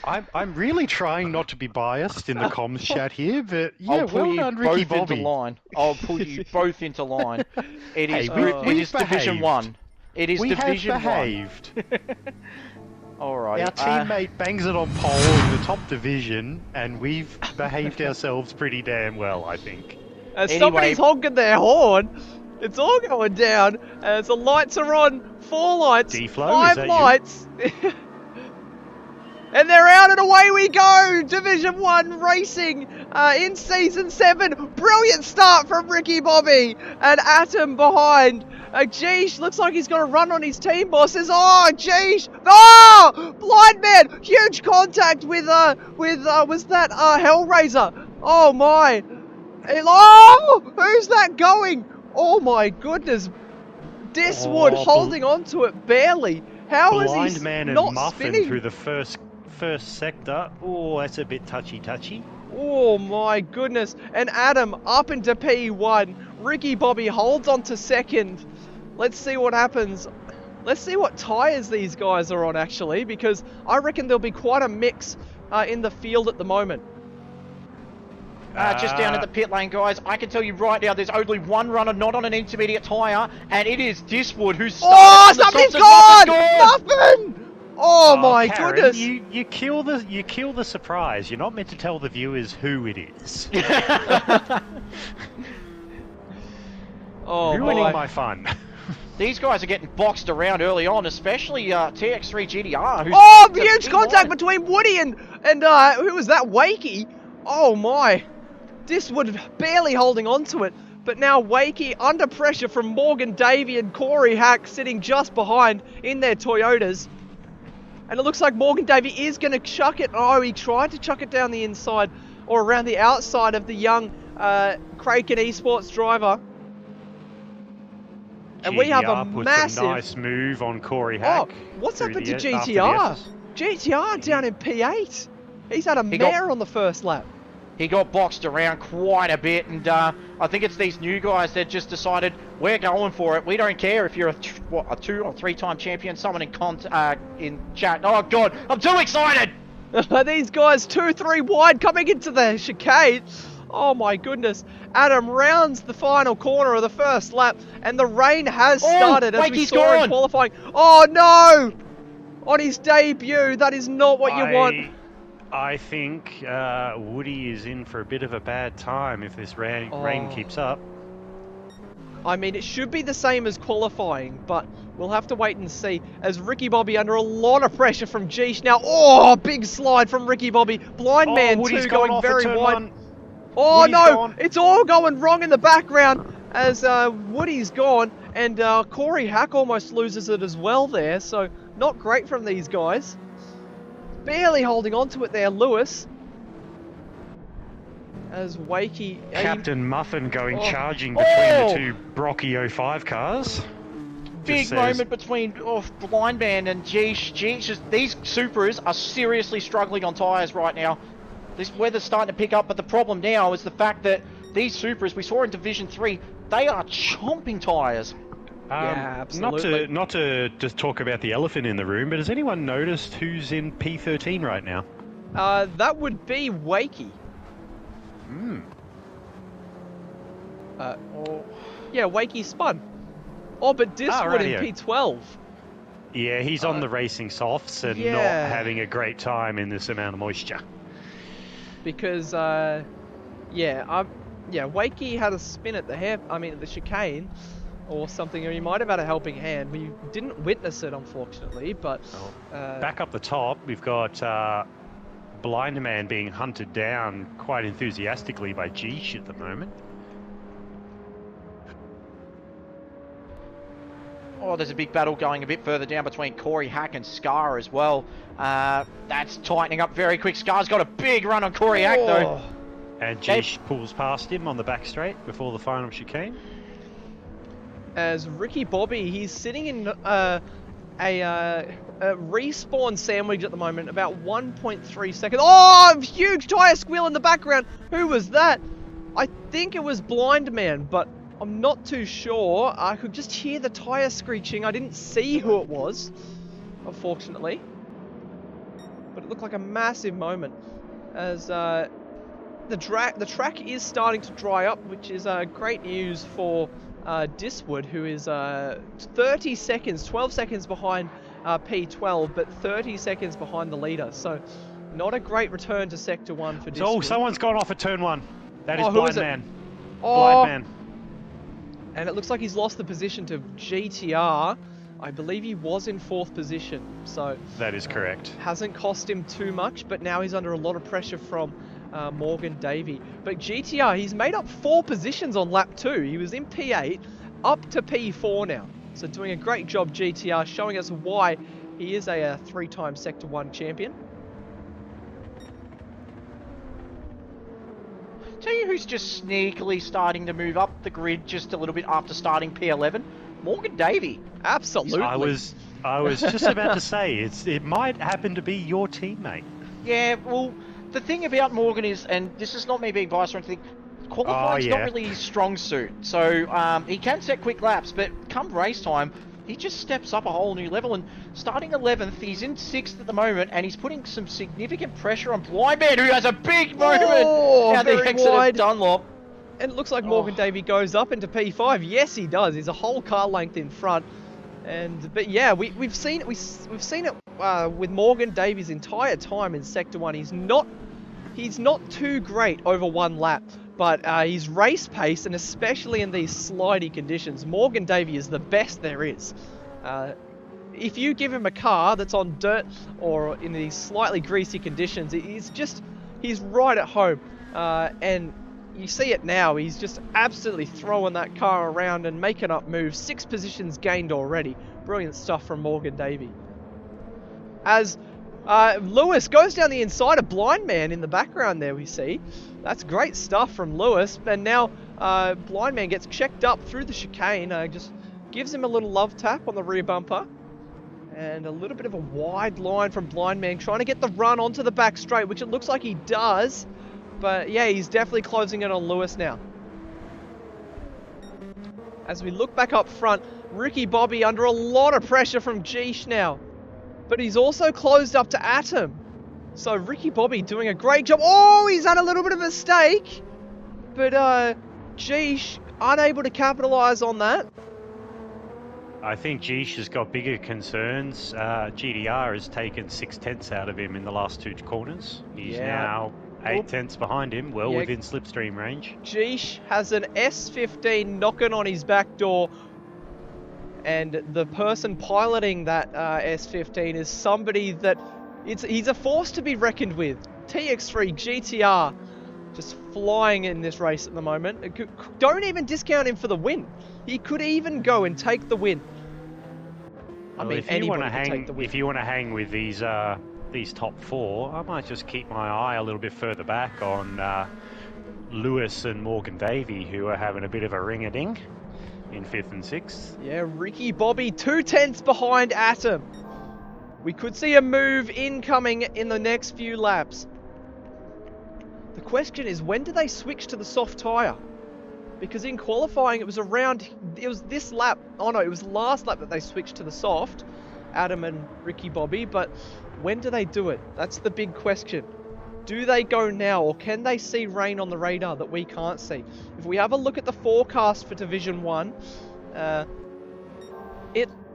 I'm really trying not to be biased in the comms chat here, but yeah, I'll pull well you done, Ricky both Bobby. into line. I'll pull you both into line. It is, Hey, it is Division behaved. 1. It is We Division have behaved. 1. Alright. Our teammate bangs it on pole in the top division, and we've behaved ourselves pretty damn well, I think. Somebody's honking their horn. It's all going down as the lights are on. 4 lights, D-Flow, 5 is that you? lights. And they're out and away we go! Division 1 racing in Season 7. Brilliant start from Ricky Bobby. And Atom behind. Jeesh looks like he's got a run on his team bosses. Oh, Jeesh! Oh! Blind man! Huge contact with was that Hellraiser? Oh my! Oh! Who's that going? Oh my goodness! Diswood holding on to it barely. How is he Blind man and not Muffin spinning? through the first sector. Oh, that's a bit touchy. Oh my goodness. And Adam up into P1. Ricky Bobby holds on to second. Let's see what happens. Let's see what tyres these guys are on actually, because I reckon there'll be quite a mix in the field at the moment. Just down at the pit lane, guys. I can tell you right now, there's only one runner not on an intermediate tyre, and it is Diswood who's started. Somebody's gone! Muffin! Oh my Karen, goodness! You kill the surprise. You're not meant to tell the viewers who it is. Ruining my fun. These guys are getting boxed around early on, especially TX3 GDR. Oh, huge contact between Woody and who was that? Wakey. Oh my. Diswood barely holding on to it, but now Wakey under pressure from Morgan Davey and Corey Hack sitting just behind in their Toyotas. And it looks like Morgan Davey is going to chuck it. Oh, he tried to chuck it down the inside or around the outside of the young Kraken Esports driver. And we have a massive... a nice move on Corey Hack. Oh, what's happened to GTR? GTR down in P8. He's had a mare on the first lap. He got boxed around quite a bit, and I think it's these new guys that just decided, we're going for it. We don't care if you're a 2 or 3-time champion. Someone in chat. Oh, God, I'm too excited! These guys 2-3 wide coming into the chicane. Oh, my goodness. Adam rounds the final corner of the first lap, and the rain has started as we saw in qualifying. Oh, no! On his debut, that is not what you want. I think Woody is in for a bit of a bad time if this rain keeps up. I mean, it should be the same as qualifying, but we'll have to wait and see. As Ricky Bobby under a lot of pressure from Geesh now. Oh, big slide from Ricky Bobby. Blind man Woody's too, going very wide. One. Oh Woody's no, gone. It's all going wrong in the background as Woody's gone, and Corey Hack almost loses it as well there. So not great from these guys. Barely holding on to it there, Lewis. As Wakey... Captain Muffin going charging between the two Brocky 05 cars. Big moment between Blind Man and Geesh. These Supras are seriously struggling on tyres right now. This weather's starting to pick up, but the problem now is the fact that these Supras, we saw in Division 3, they are chomping tyres. Yeah, absolutely. Not to just talk about the elephant in the room, but has anyone noticed who's in P13 right now? That would be Wakey. Yeah, Wakey spun. Oh, but Diswood in P12. Yeah, he's on the racing softs and not yeah. having a great time in this amount of moisture. Because, Wakey had a spin at the chicane or something, or he might have had a helping hand. We didn't witness it, unfortunately, but... Back up the top, we've got Blind Man being hunted down quite enthusiastically by Geesh at the moment. Oh, there's a big battle going a bit further down between Corey Hack and Scar as well. That's tightening up very quick. Scar's got a big run on Corey Hack, though. And Geesh pulls past him on the back straight before the final chicane. As Ricky Bobby, he's sitting in a respawn sandwich at the moment, about 1.3 seconds. Oh, huge tyre squeal in the background. Who was that? I think it was Blind Man, but I'm not too sure. I could just hear the tyre screeching. I didn't see who it was, unfortunately. But it looked like a massive moment as the track is starting to dry up, which is great news for Diswood, who is 12 seconds behind P12, but 30 seconds behind the leader. So not a great return to Sector 1 for Diswood. Oh, someone's gone off at turn 1. That is who Blind is it? Man. Oh, Blind Man. and it looks like he's lost the position to GTR. I believe he was in 4th position, so... That is correct. Hasn't cost him too much, but now he's under a lot of pressure from Morgan Davey. But GTR, he's made up 4 positions on lap 2. He was in P8, up to P4 now. So doing a great job, GTR, showing us why he is a 3-time Sector 1 champion. Tell you who's just sneakily starting to move up the grid just a little bit after starting P11? Morgan Davey. Absolutely. I was just about to say, it might happen to be your teammate. Yeah, well, the thing about Morgan is, and this is not me being biased or anything, qualifying's not really his strong suit. So he can set quick laps, but come race time, he just steps up a whole new level. And starting 11th, he's in 6th at the moment, and he's putting some significant pressure on Blind Man, who has a big moment at the exit of Dunlop. And it looks like Morgan Davey goes up into P5. Yes, he does. He's a whole car length in front. But yeah, we've seen it. We've seen it with Morgan Davey's entire time in Sector 1. He's not too great over 1 lap, but his race pace, and especially in these slidey conditions, Morgan Davey is the best there is. If you give him a car that's on dirt or in these slightly greasy conditions, he's right at home. And you see it now, he's just absolutely throwing that car around and making up moves. 6 positions gained already. Brilliant stuff from Morgan Davey. As Lewis goes down the inside of Blind Man in the background there, we see. That's great stuff from Lewis. And now Blind Man gets checked up through the chicane. Just gives him a little love tap on the rear bumper. And a little bit of a wide line from Blind Man, trying to get the run onto the back straight, which it looks like he does. But yeah, he's definitely closing it on Lewis now. As we look back up front, Ricky Bobby under a lot of pressure from Geesh now. But he's also closed up to Atom. So Ricky Bobby doing a great job. Oh, he's had a little bit of a mistake. But Geesh unable to capitalise on that. I think Geesh has got bigger concerns. GDR has taken 6/10 out of him in the last 2 corners. He's now 8/10 behind him, within slipstream range. Geesh has an S15 knocking on his back door, and the person piloting that S15 is somebody that he's a force to be reckoned with. TX3 GTR just flying in this race at the moment. Don't even discount him for the win. He could even go and take the win. Well, if you want to hang with these top 4, I might just keep my eye a little bit further back on Lewis and Morgan Davey, who are having a bit of a ring-a-ding in 5th and 6th. Yeah, Ricky Bobby 2/10 behind Atom. We could see a move incoming in the next few laps. The question is, when do they switch to the soft tyre? Because in qualifying, it was this lap. Oh no, it was last lap that they switched to the soft, Adam and Ricky Bobby. But when do they do it? That's the big question. Do they go now, or can they see rain on the radar that we can't see? If we have a look at the forecast for Division 1,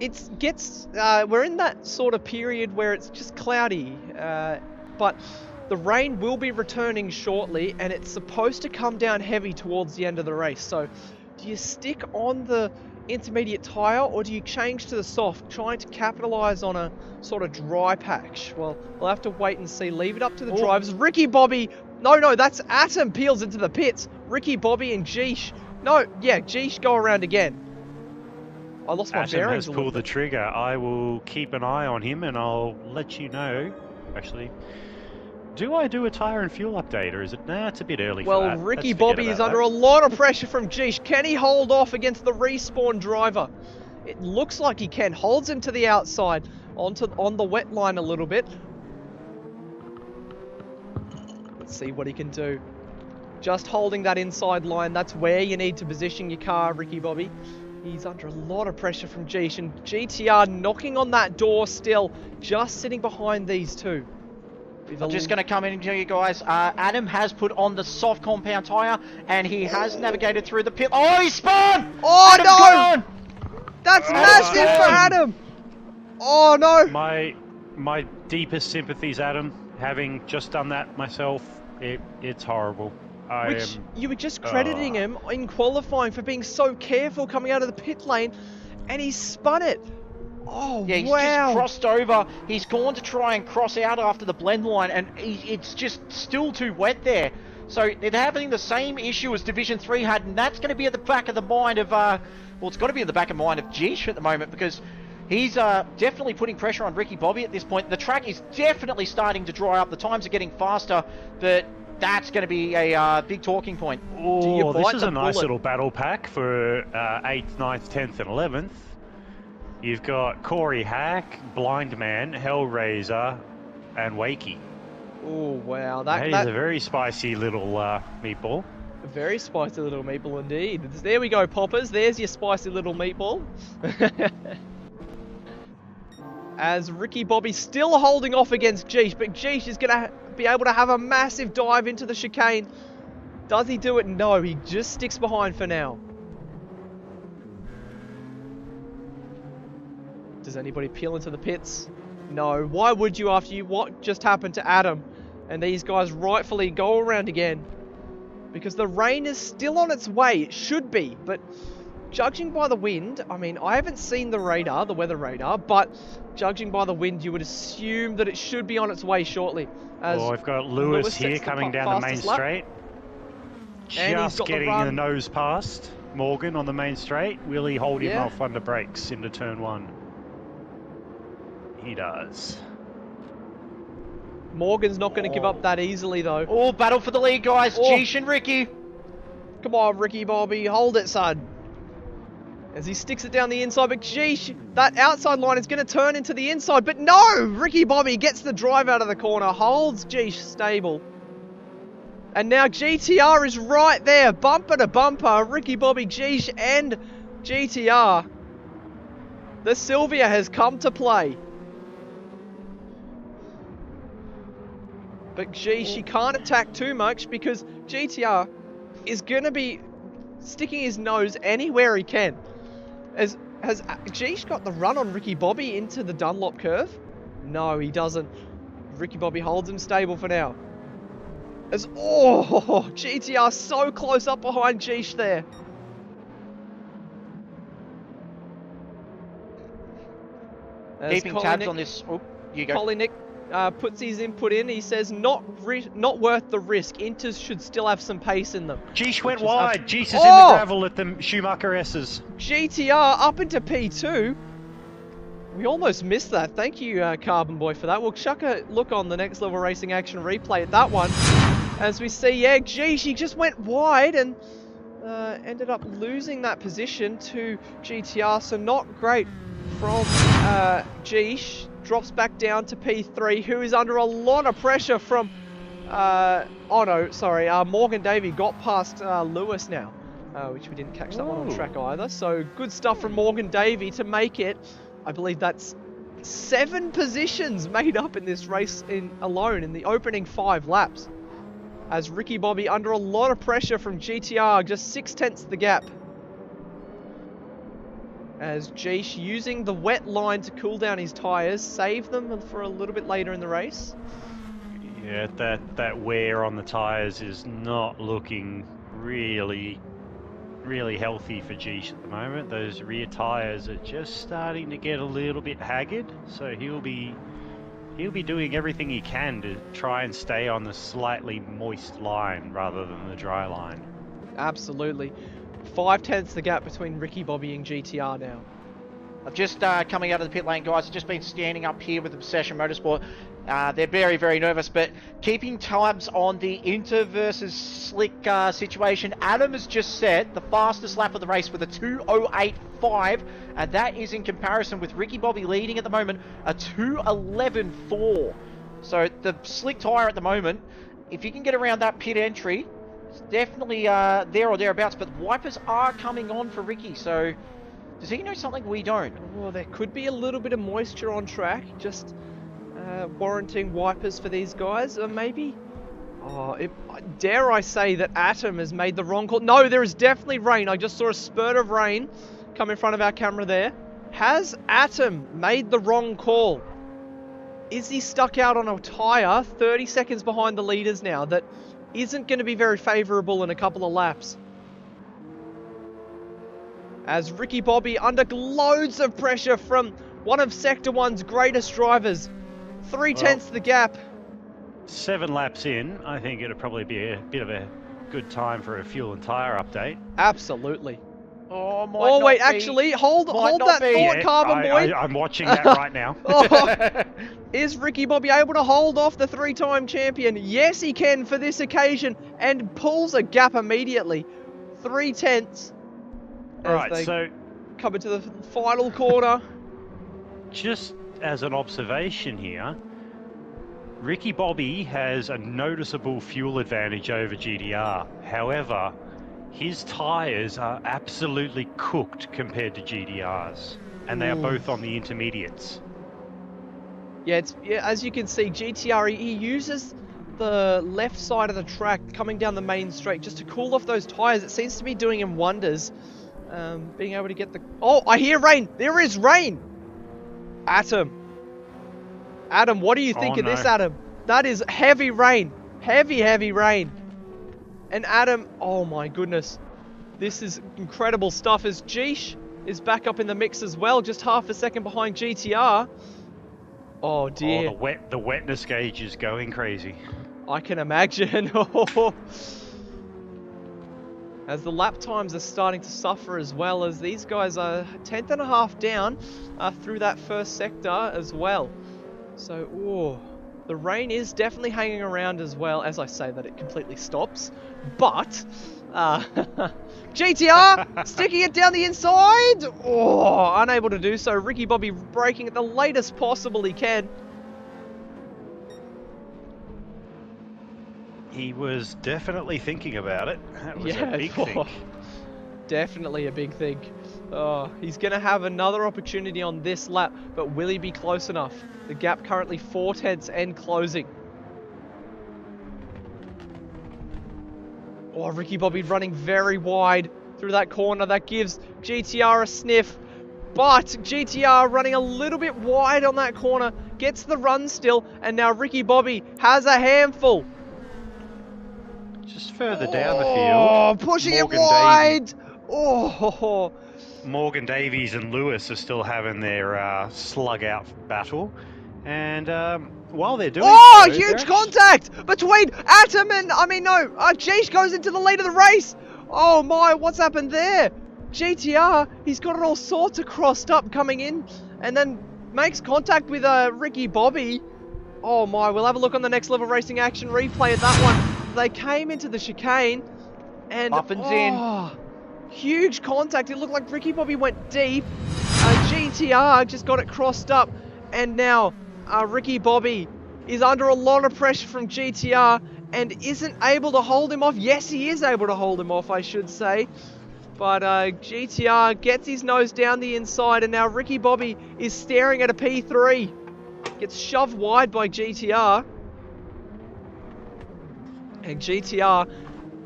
we're in that sort of period where it's just cloudy, but the rain will be returning shortly, and it's supposed to come down heavy towards the end of the race. So, do you stick on the intermediate tyre, or do you change to the soft, trying to capitalise on a sort of dry patch? Well, we'll have to wait and see. Leave it up to the drivers. Ricky Bobby, no, that's Atom peels into the pits. Ricky Bobby and Geesh. No, yeah, Geesh go around again. I lost my Atom bearings has a little pulled the bit. trigger. I will keep an eye on him and I'll let you know. Actually, do I do a tyre and fuel update, or is it? Nah, it's a bit early for Well, that. Ricky Let's forget Bobby is about under that. a lot of pressure from Geesh. Can he hold off against the respawn driver? It looks like he can. Holds him to the outside, on the wet line a little bit. Let's see what he can do. Just holding that inside line, that's where you need to position your car, Ricky Bobby. He's under a lot of pressure from Geesh, and GTR knocking on that door still, just sitting behind these two. I'm just going to come in to you guys. Adam has put on the soft compound tyre, and he has navigated through the pit. Oh, he spun! Oh, Adam's no! gone! That's massive for Adam! Oh, no! My deepest sympathies, Adam. Having just done that myself, it's horrible. You were just crediting him in qualifying for being so careful coming out of the pit lane, and he spun it. Oh, yeah, he's wow. just crossed over. He's gone to try and cross out after the blend line, and it's just still too wet there. So they're having the same issue as Division 3 had, and that's going to be at the back of the mind of, well, it's got to be in the back of the mind of Geesh at the moment, because he's definitely putting pressure on Ricky Bobby at this point. The track is definitely starting to dry up. The times are getting faster, but that's going to be a big talking point. Oh, this is the a nice bullet? little battle pack for 8th, 9th, 10th, and 11th. You've got Corey Hack, Blind Man, Hellraiser, and Wakey. Oh, wow. That is a very spicy little meatball. A very spicy little meatball indeed. There we go, Poppers. There's your spicy little meatball. As Ricky Bobby still holding off against Geesh, but Geesh is going to be able to have a massive dive into the chicane. Does he do it? No, he just sticks behind for now. Does anybody peel into the pits? No. Why would you after what just happened to Adam? And these guys rightfully go around again. Because the rain is still on its way. It should be. But judging by the wind, I mean, I haven't seen the radar, the weather radar, but judging by the wind, you would assume that it should be on its way shortly. As I've got Lewis here sets the coming down the main fastest lap. straight. And he's Just got the getting run. the nose past Morgan on the main straight. Will he hold him Yeah. off under brakes into turn 1? He does. Morgan's not going to give up that easily, though. Oh, battle for the lead, guys. Oh. Geesh and Ricky. Come on, Ricky Bobby. Hold it, son. As he sticks it down the inside, but geesh, that outside line is going to turn into the inside. But no! Ricky Bobby gets the drive out of the corner, holds Geesh stable. And now GTR is right there, bumper to bumper. Ricky Bobby, Geesh, and GTR. The Sylvia has come to play. But Geesh, he can't attack too much because GTR is going to be sticking his nose anywhere he can. Has Geesh got the run on Ricky Bobby into the Dunlop curve? No, he doesn't. Ricky Bobby holds him stable for now. GTR so close up behind Geesh there. Keeping tabs on this. Oh, you go. Nick puts his input in. He says, not worth the risk. Inters should still have some pace in them. Geesh went Which is wide. Geesh is in Oh! the gravel at the Schumacher S's. GTR up into P2. We almost missed that. Thank you, Carbonboy, for that. We'll chuck a look on the Next Level Racing Action replay at that one. As we see, yeah, geez, he just went wide and ended up losing that position to GTR. So not great from Geesh. Drops back down to P3, who is under a lot of pressure from... Morgan Davey got past Lewis now. Which we didn't catch that one on track either. So good stuff from Morgan Davey to make it. I believe that's 7 positions made up in this race alone in the opening 5 laps. As Ricky Bobby under a lot of pressure from GTR, just 0.6 the gap. As Jeesh using the wet line to cool down his tyres, save them for a little bit later in the race. Yeah, that wear on the tyres is not looking really healthy for Jeesh at the moment. Those rear tyres are just starting to get a little bit haggard, so he'll be doing everything he can to try and stay on the slightly moist line rather than the dry line. Absolutely. 5/10 the gap between Ricky Bobby and GTR now. I've just coming out of the pit lane, guys. I've just been standing up here with Obsession Motorsport. They're very nervous, but keeping tabs on the Inter versus Slick situation. Adam has just set the fastest lap of the race with a 2:08.5, and that is in comparison with Ricky Bobby leading at the moment, a 2:11.4. So the Slick tyre at the moment, if you can get around that pit entry, it's definitely there or thereabouts, but wipers are coming on for Ricky, so does he know something we don't? Well, there could be a little bit of moisture on track, just warranting wipers for these guys, or maybe... Oh, dare I say that Atom has made the wrong call? No, there is definitely rain. I just saw a spurt of rain come in front of our camera there. Has Atom made the wrong call? Is he stuck out on a tyre 30 seconds behind the leaders now that isn't going to be very favourable in a couple of laps? As Ricky Bobby under loads of pressure from one of Sector 1's greatest drivers. 3/10 the gap. 7 laps in, I think it'll probably be a bit of a good time for a fuel and tyre update. Absolutely. Oh, wait, actually, hold that thought, Yeah, Carbonboy. I'm watching that right now. Is Ricky Bobby able to hold off the 3-time champion? Yes, he can for this occasion, and pulls a gap immediately. 3/10. Right, so come into the final corner. just as an observation here, Ricky Bobby has a noticeable fuel advantage over GDR. However, his tyres are absolutely cooked compared to GDR's, and they are both on the intermediates. Yeah, as you can see, GTR, he uses the left side of the track coming down the main straight just to cool off those tyres. It seems to be doing him wonders. Being able to get the... Oh, I hear rain! There is rain! Adam, what do you think of this, Adam? That is heavy rain. Heavy rain. And Adam, oh my goodness. This is incredible stuff as Jeesh is back up in the mix as well, just half a second behind GTR. Oh dear. Oh, the wetness gauge is going crazy. I can imagine. As the lap times are starting to suffer as well, as these guys are 10th and a half down through that first sector as well. So, the rain is definitely hanging around as well. As I say that, it completely stops. But, GTR sticking it down the inside. Oh, unable to do so. Ricky Bobby braking at the latest possible he can. He was definitely thinking about it. That was a big thing. Definitely a big thing. Oh, he's going to have another opportunity on this lap, but will he be close enough? The gap currently 4/10 and closing. Oh, Ricky Bobby running very wide through that corner. That gives GTR a sniff. But GTR running a little bit wide on that corner. Gets the run still. And now Ricky Bobby has a handful. Just further down the field. Oh, pushing it wide. Oh. Morgan Davies and Lewis are still having their slug out battle. And while they're doing so, huge contact between Atom and, Jeesh goes into the lead of the race. Oh my, what's happened there? GTR, he's got it all sorts of crossed up coming in and then makes contact with Ricky Bobby. Oh my, we'll have a look on the Next Level Racing Action replay at that one. They came into the chicane and in. Huge contact. It looked like Ricky Bobby went deep. GTR just got it crossed up and now Ricky Bobby is under a lot of pressure from GTR and isn't able to hold him off. Yes, he is able to hold him off, I should say. But GTR gets his nose down the inside and now Ricky Bobby is staring at a P3. Gets shoved wide by GTR. And GTR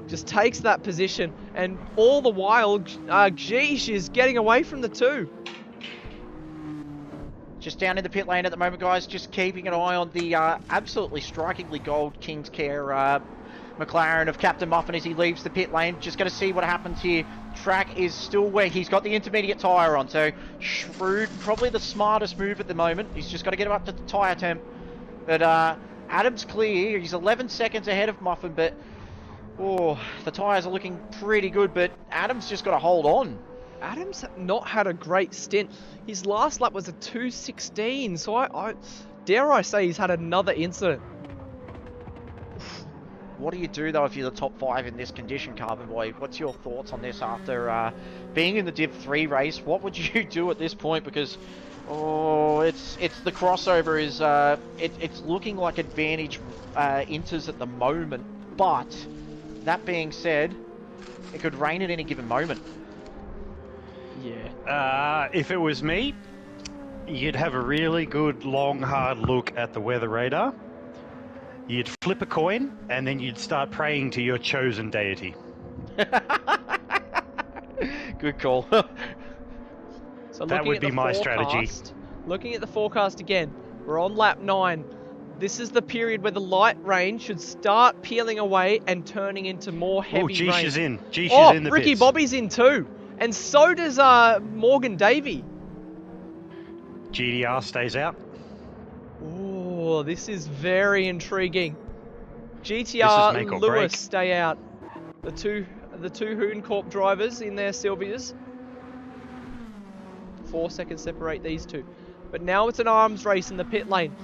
just takes that position, and all the while, Geesh is getting away from the two. Just down in the pit lane at the moment, guys. Just keeping an eye on the absolutely strikingly gold King's Care McLaren of Captain Muffin as he leaves the pit lane. Just going to see what happens here. Track is still wet. He's got the intermediate tyre on, so shrewd, probably the smartest move at the moment. He's just got to get him up to the tyre temp. But Adam's clear. He's 11 seconds ahead of Muffin, but oh, the tyres are looking pretty good, but Adam's just got to hold on. Adam's not had a great stint. His last lap was a 2:16, so I dare I say he's had another incident. What do you do though if you're the top 5 in this condition, Carbonboy? What's your thoughts on this after being in the Div 3 race? What would you do at this point? Because it's the crossover is it's looking like advantage Inters at the moment, but that being said, it could rain at any given moment. Yeah. If it was me, you'd have a really good, long, hard look at the weather radar. You'd flip a coin, and then you'd start praying to your chosen deity. Good call. So That would be my strategy. Looking at the forecast again, we're on lap 9. This is the period where the light rain should start peeling away and turning into more heavy rain. Geesh is in. Geesh is in the Ricky pits. Bobby's in too. And so does Morgan Davey. GDR stays out. Oh, this is very intriguing. This is GTR make or Lewis break. stay out. The two Hooncorp drivers in their Silvias. 4 seconds separate these two. But now it's an arms race in the pit lane.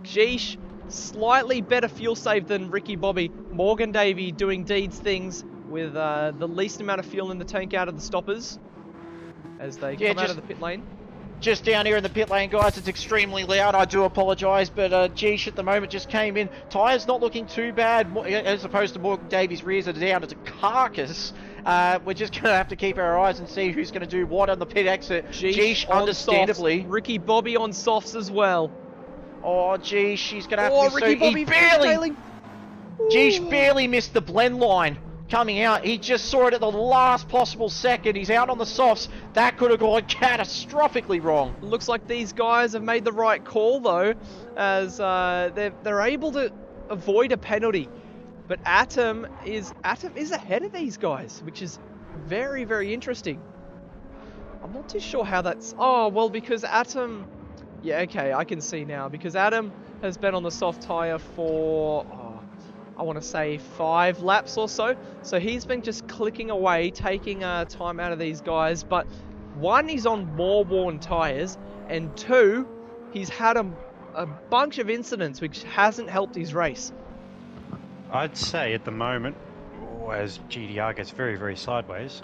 Geesh, slightly better fuel save than Ricky Bobby. Morgan Davey doing Deeds things with the least amount of fuel in the tank out of the stoppers as they come out of the pit lane. Just down here in the pit lane, guys, it's extremely loud. I do apologise, but Geesh at the moment just came in. Tyres not looking too bad, as opposed to Morgan Davies' rears are down as a carcass. We're just going to have to keep our eyes and see who's going to do what on the pit exit. Geesh understandably. Softs. Ricky Bobby on softs as well. Oh, Geesh, he's going to have to be Ricky Bobby detailing. Geesh barely missed the blend line coming out. He just saw it at the last possible second. He's out on the softs. That could have gone catastrophically wrong. Looks like these guys have made the right call though, as they're able to avoid a penalty. But Atom is ahead of these guys, which is very, very interesting. I'm not too sure how that's... Oh, well, because Atom... Yeah, okay, I can see now. Because Atom has been on the soft tyre for... I want to say 5 laps or so. So he's been just clicking away, taking time out of these guys. But 1, he's on more worn tyres. And 2, he's had a bunch of incidents which hasn't helped his race. I'd say at the moment, as GDR gets very, very sideways,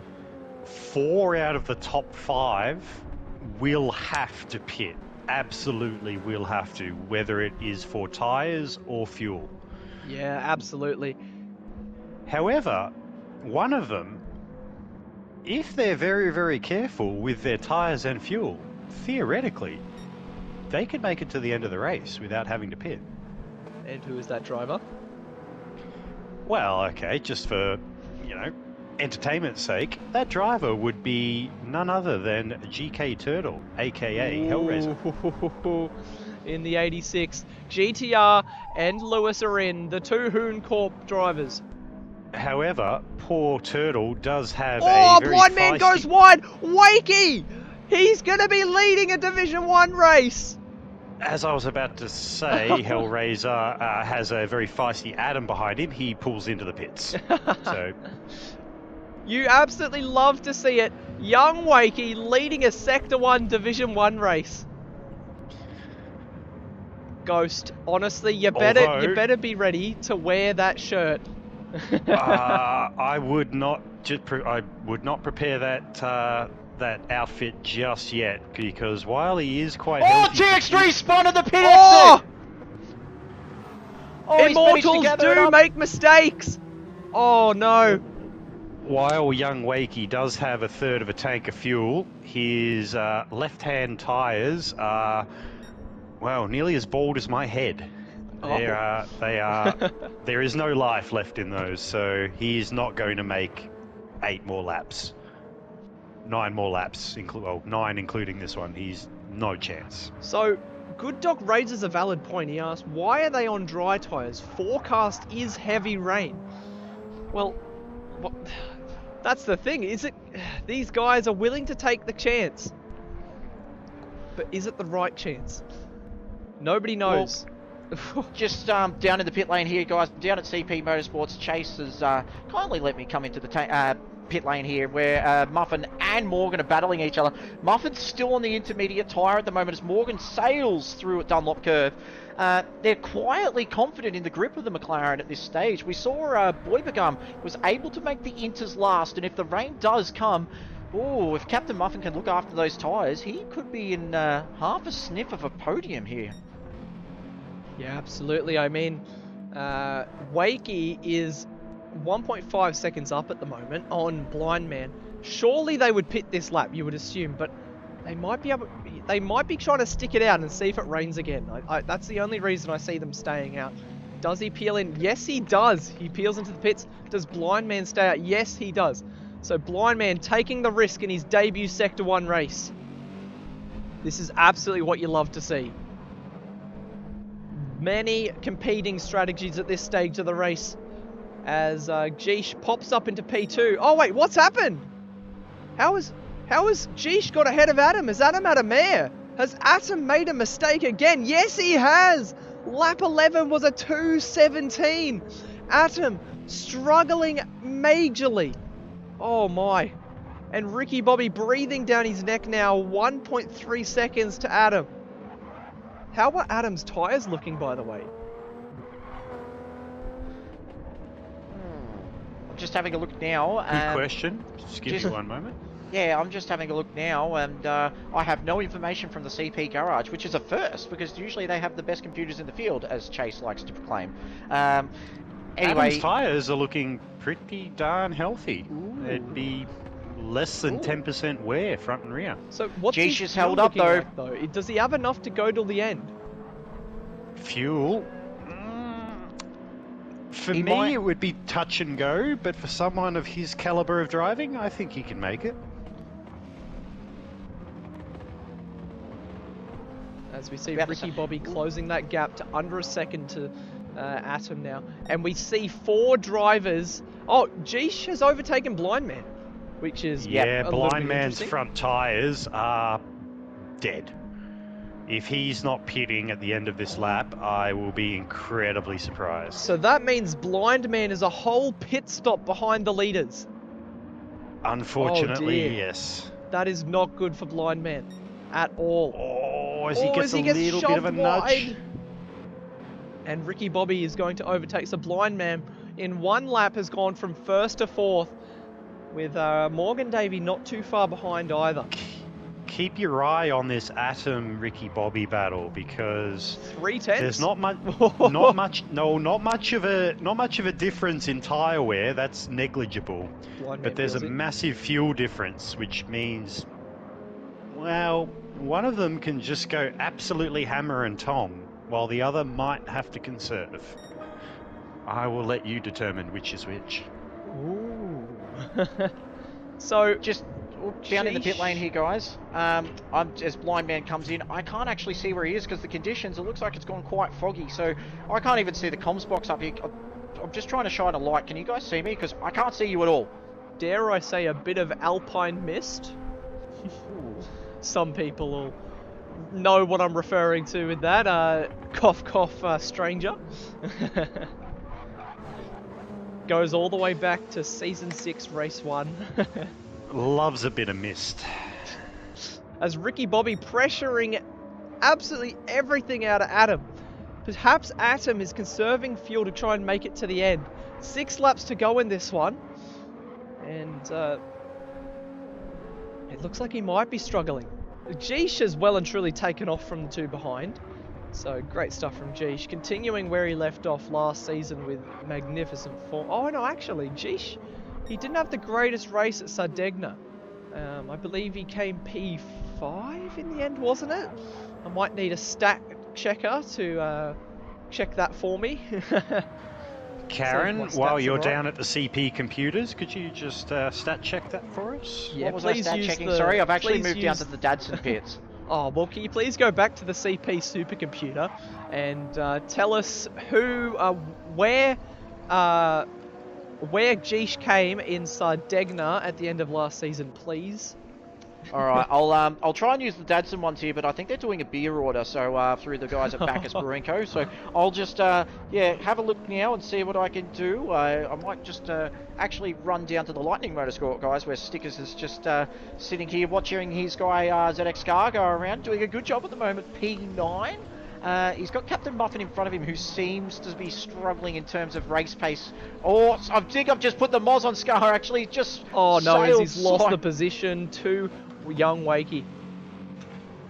4 out of the top 5 will have to pit. Absolutely will have to, whether it is for tyres or fuel. Yeah, absolutely. However, one of them, if they're very, very careful with their tyres and fuel, theoretically, they could make it to the end of the race without having to pit. And who is that driver? Well, okay, just for, entertainment's sake, that driver would be none other than GK Turtle, aka Hellraiser. In the 86, GTR and Lewis are in, the 2 Hooncorp drivers. However, poor Turtle does have a very Blind Man feisty... goes wide! Wakey! He's gonna be leading a Division 1 race! As I was about to say, Hellraiser has a very feisty Adam behind him. He pulls into the pits. So, you absolutely love to see it. Young Wakey leading a Sector 1 Division 1 race. Ghost, honestly, you better be ready to wear that shirt. I would not prepare that outfit just yet, because while he is quite healthy... TX3 spun at the pit exit! Oh, Immortals do make mistakes! Oh no. While young Wakey does have a third of a tank of fuel, his left-hand tyres are, well, nearly as bald as my head. There is no life left in those, so he is not going to make 8 more laps. 9 more laps, 9 including this one. He's no chance. So, Good Doc raises a valid point. He asks, why are they on dry tyres? Forecast is heavy rain. Well, that's the thing. Is it? These guys are willing to take the chance. But is it the right chance? Nobody knows. Well, just down in the pit lane here, guys. Down at CP Motorsports, Chase has kindly let me come into the pit lane here, where Muffin and Morgan are battling each other. Muffin's still on the intermediate tyre at the moment as Morgan sails through at Dunlop Curve. They're quietly confident in the grip of the McLaren at this stage. We saw Boybegum was able to make the inters last, and if the rain does come, if Captain Muffin can look after those tyres, he could be in half a sniff of a podium here. Yeah, absolutely. I mean, Wakey is 1.5 seconds up at the moment on Blind Man. Surely they would pit this lap, you would assume, but they might be trying to stick it out and see if it rains again. That's the only reason I see them staying out. Does he peel in? Yes, he does. He peels into the pits. Does Blind Man stay out? Yes, he does. So Blind Man taking the risk in his debut Sector 1 race. This is absolutely what you love to see. Many competing strategies at this stage of the race as Geesh pops up into P2. Oh wait, what's happened? How has Geesh got ahead of Adam? Has Adam had a mare? Has Adam made a mistake again? Yes, he has! Lap 11 was a 2:17. Adam struggling majorly. Oh my. And Ricky Bobby breathing down his neck now. 1.3 seconds to Adam. How are Adam's tyres looking, by the way? I'm just having a look now. Good question. Just give me one moment. Yeah, I'm just having a look now, and I have no information from the CP garage, which is a first, because usually they have the best computers in the field, as Chase likes to proclaim. Anyway, Adam's tyres are looking pretty darn healthy. Ooh. It'd be less than 10% wear, front and rear. So what's Geesh his is fuel held up, looking like, though? Does he have enough to go till the end? Fuel? For He me, might- it would be touch and go, but for someone of his caliber of driving, I think he can make it. As we see Yeah, Ricky so- Bobby closing that gap to under a second to Atom now. And we see 4 drivers. Oh, Geesh has overtaken Blind Man, which is Yeah, a little Blind bit Man's interesting. front tyres are dead. If he's not pitting at the end of this lap, I will be incredibly surprised. So that means Blind Man is a whole pit stop behind the leaders. Unfortunately, Oh, dear. yes. That is not good for Blind Man at all. Oh, as he gets a little bit of a shoved nudge. wide. And Ricky Bobby is going to overtake. So Blind Man in one lap has gone from 1st to 4th, with Morgan Davey not too far behind either. Keep your eye on this Atom Ricky Bobby battle, because 3/10. there's not much of a difference in tyre wear. That's negligible. Blind Man But there's a feels it. massive fuel difference, which means, well, one of them can just go absolutely hammer and tom, while the other might have to conserve. I will let you determine which is which. Ooh. So just down in the pit lane here, guys. As Blind Man comes in, I can't actually see where he is because the conditions, it looks like it's gone quite foggy, so I can't even see the comms box up here. I'm just trying to shine a light. Can you guys see me? Because I can't see you at all. dare I say a bit of alpine mist. Some people will know what I'm referring to with that. Cough, cough, stranger. Goes all the way back to Season 6, Race 1. Loves a bit of mist. As Ricky Bobby pressuring absolutely everything out of Adam. Perhaps Atom is conserving fuel to try and make it to the end. 6 laps to go in this one. And it looks like he might be struggling. Geesh has well and truly taken off from the 2 behind. So great stuff from Geesh. Continuing where he left off last season with magnificent form. Oh no, actually, Geesh, he didn't have the greatest race at Sardegna. I believe he came P5 in the end, wasn't it? I might need a stat checker to check that for me? Karen, my stats while are you're right. down at the CP computers, could you just stat check that for us? Yeah, What was I please stat use checking? the- Sorry, I've actually please moved down use- to the Dadson pits. Oh, well, can you please go back to the CP supercomputer and tell us where Geesh came in Sardegna at the end of last season, please? Alright, I'll try and use the Dadson ones here, but I think they're doing a beer order, so through the guys at Bacchus Brewing Co. So I'll just yeah, have a look now and see what I can do. I might just actually run down to the Lightning Motorsport guys, where Stickers is just sitting here watching his guy ZX Car go around, doing a good job at the moment. P9. He's got Captain Muffin in front of him, who seems to be struggling in terms of race pace. Oh, I think I've just put the Moz on Scar, actually. Just Oh no, as sailed he's lost the side- position to young Wakey.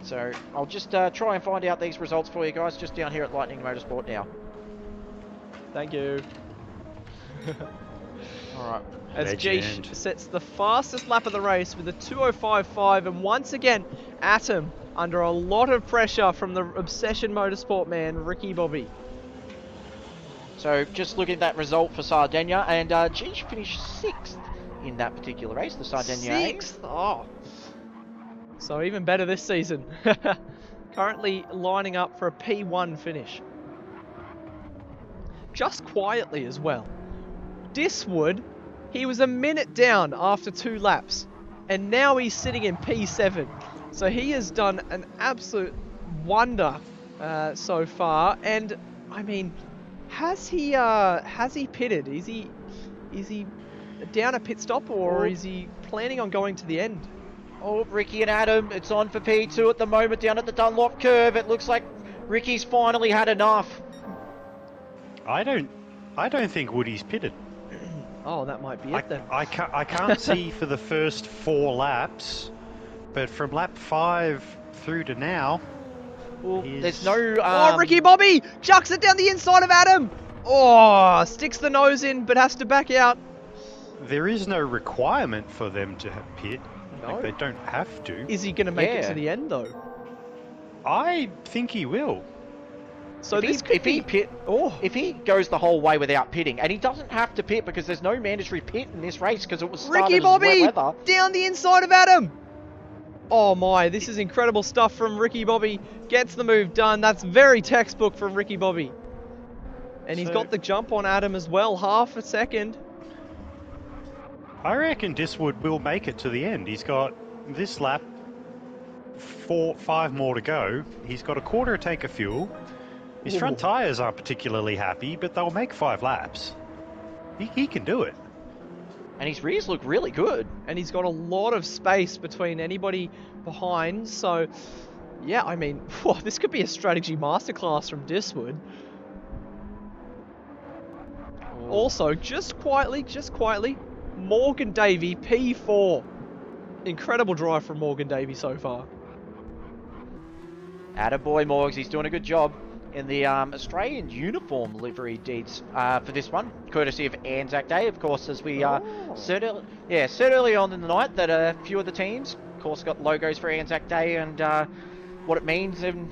So I'll just try and find out these results for you guys, just down here at Lightning Motorsport now. Thank you. Alright. As Legend. Geesh sets the fastest lap of the race with a 2:05.5, and once again, Atom under a lot of pressure from the Obsession Motorsport man, Ricky Bobby. So just looking at that result for Sardinia, and Geesh finished 6th in that particular race, the Sardinia. Sixth? Oh. So even better this season. Currently lining up for a P1 finish. Just quietly as well. Diswood, he was a minute down after 2 laps, and now he's sitting in P7. So he has done an absolute wonder so far. And I mean, has he pitted? Is he down a pit stop, or is he planning on going to the end? Oh, Ricky and Adam, it's on for P2 at the moment down at the Dunlop curve. It looks like Ricky's finally had enough. I don't think Woody's pitted. Oh, that might be it then. I can't see for the first 4 laps, but from lap 5 through to now, Well, he's- there's no... Oh, Ricky Bobby chucks it down the inside of Adam. Oh, sticks the nose in, but has to back out. there is no requirement for them to have pit. No. Like, they don't have to. Is he going to make it Yeah. to the end though? I think he will. So if this he, could if be. he pit, Oh, if he goes the whole way without pitting, and he doesn't have to pit because there's no mandatory pit in this race because it was started Ricky as Bobby wet weather. down the inside of Adam. Oh my, this is incredible stuff from Ricky Bobby. Gets the move done. That's very textbook from Ricky Bobby. And he's So- got the jump on Adam as well, half a second. I reckon Diswood will make it to the end. He's got this lap, 5 more to go. He's got a quarter tank of fuel. His front Ooh. tyres aren't particularly happy, but they'll make 5 laps. He can do it. And his rears look really good. And he's got a lot of space between anybody behind. So, yeah, I mean, this could be a strategy masterclass from Diswood. Also, just quietly, Morgan Davey, P4. Incredible drive from Morgan Davey so far. Attaboy Morgs, he's doing a good job in the Australian uniform livery deeds for this one, courtesy of Anzac Day, of course, as we said early on in the night that a few of the teams, of course, got logos for Anzac Day and what it means in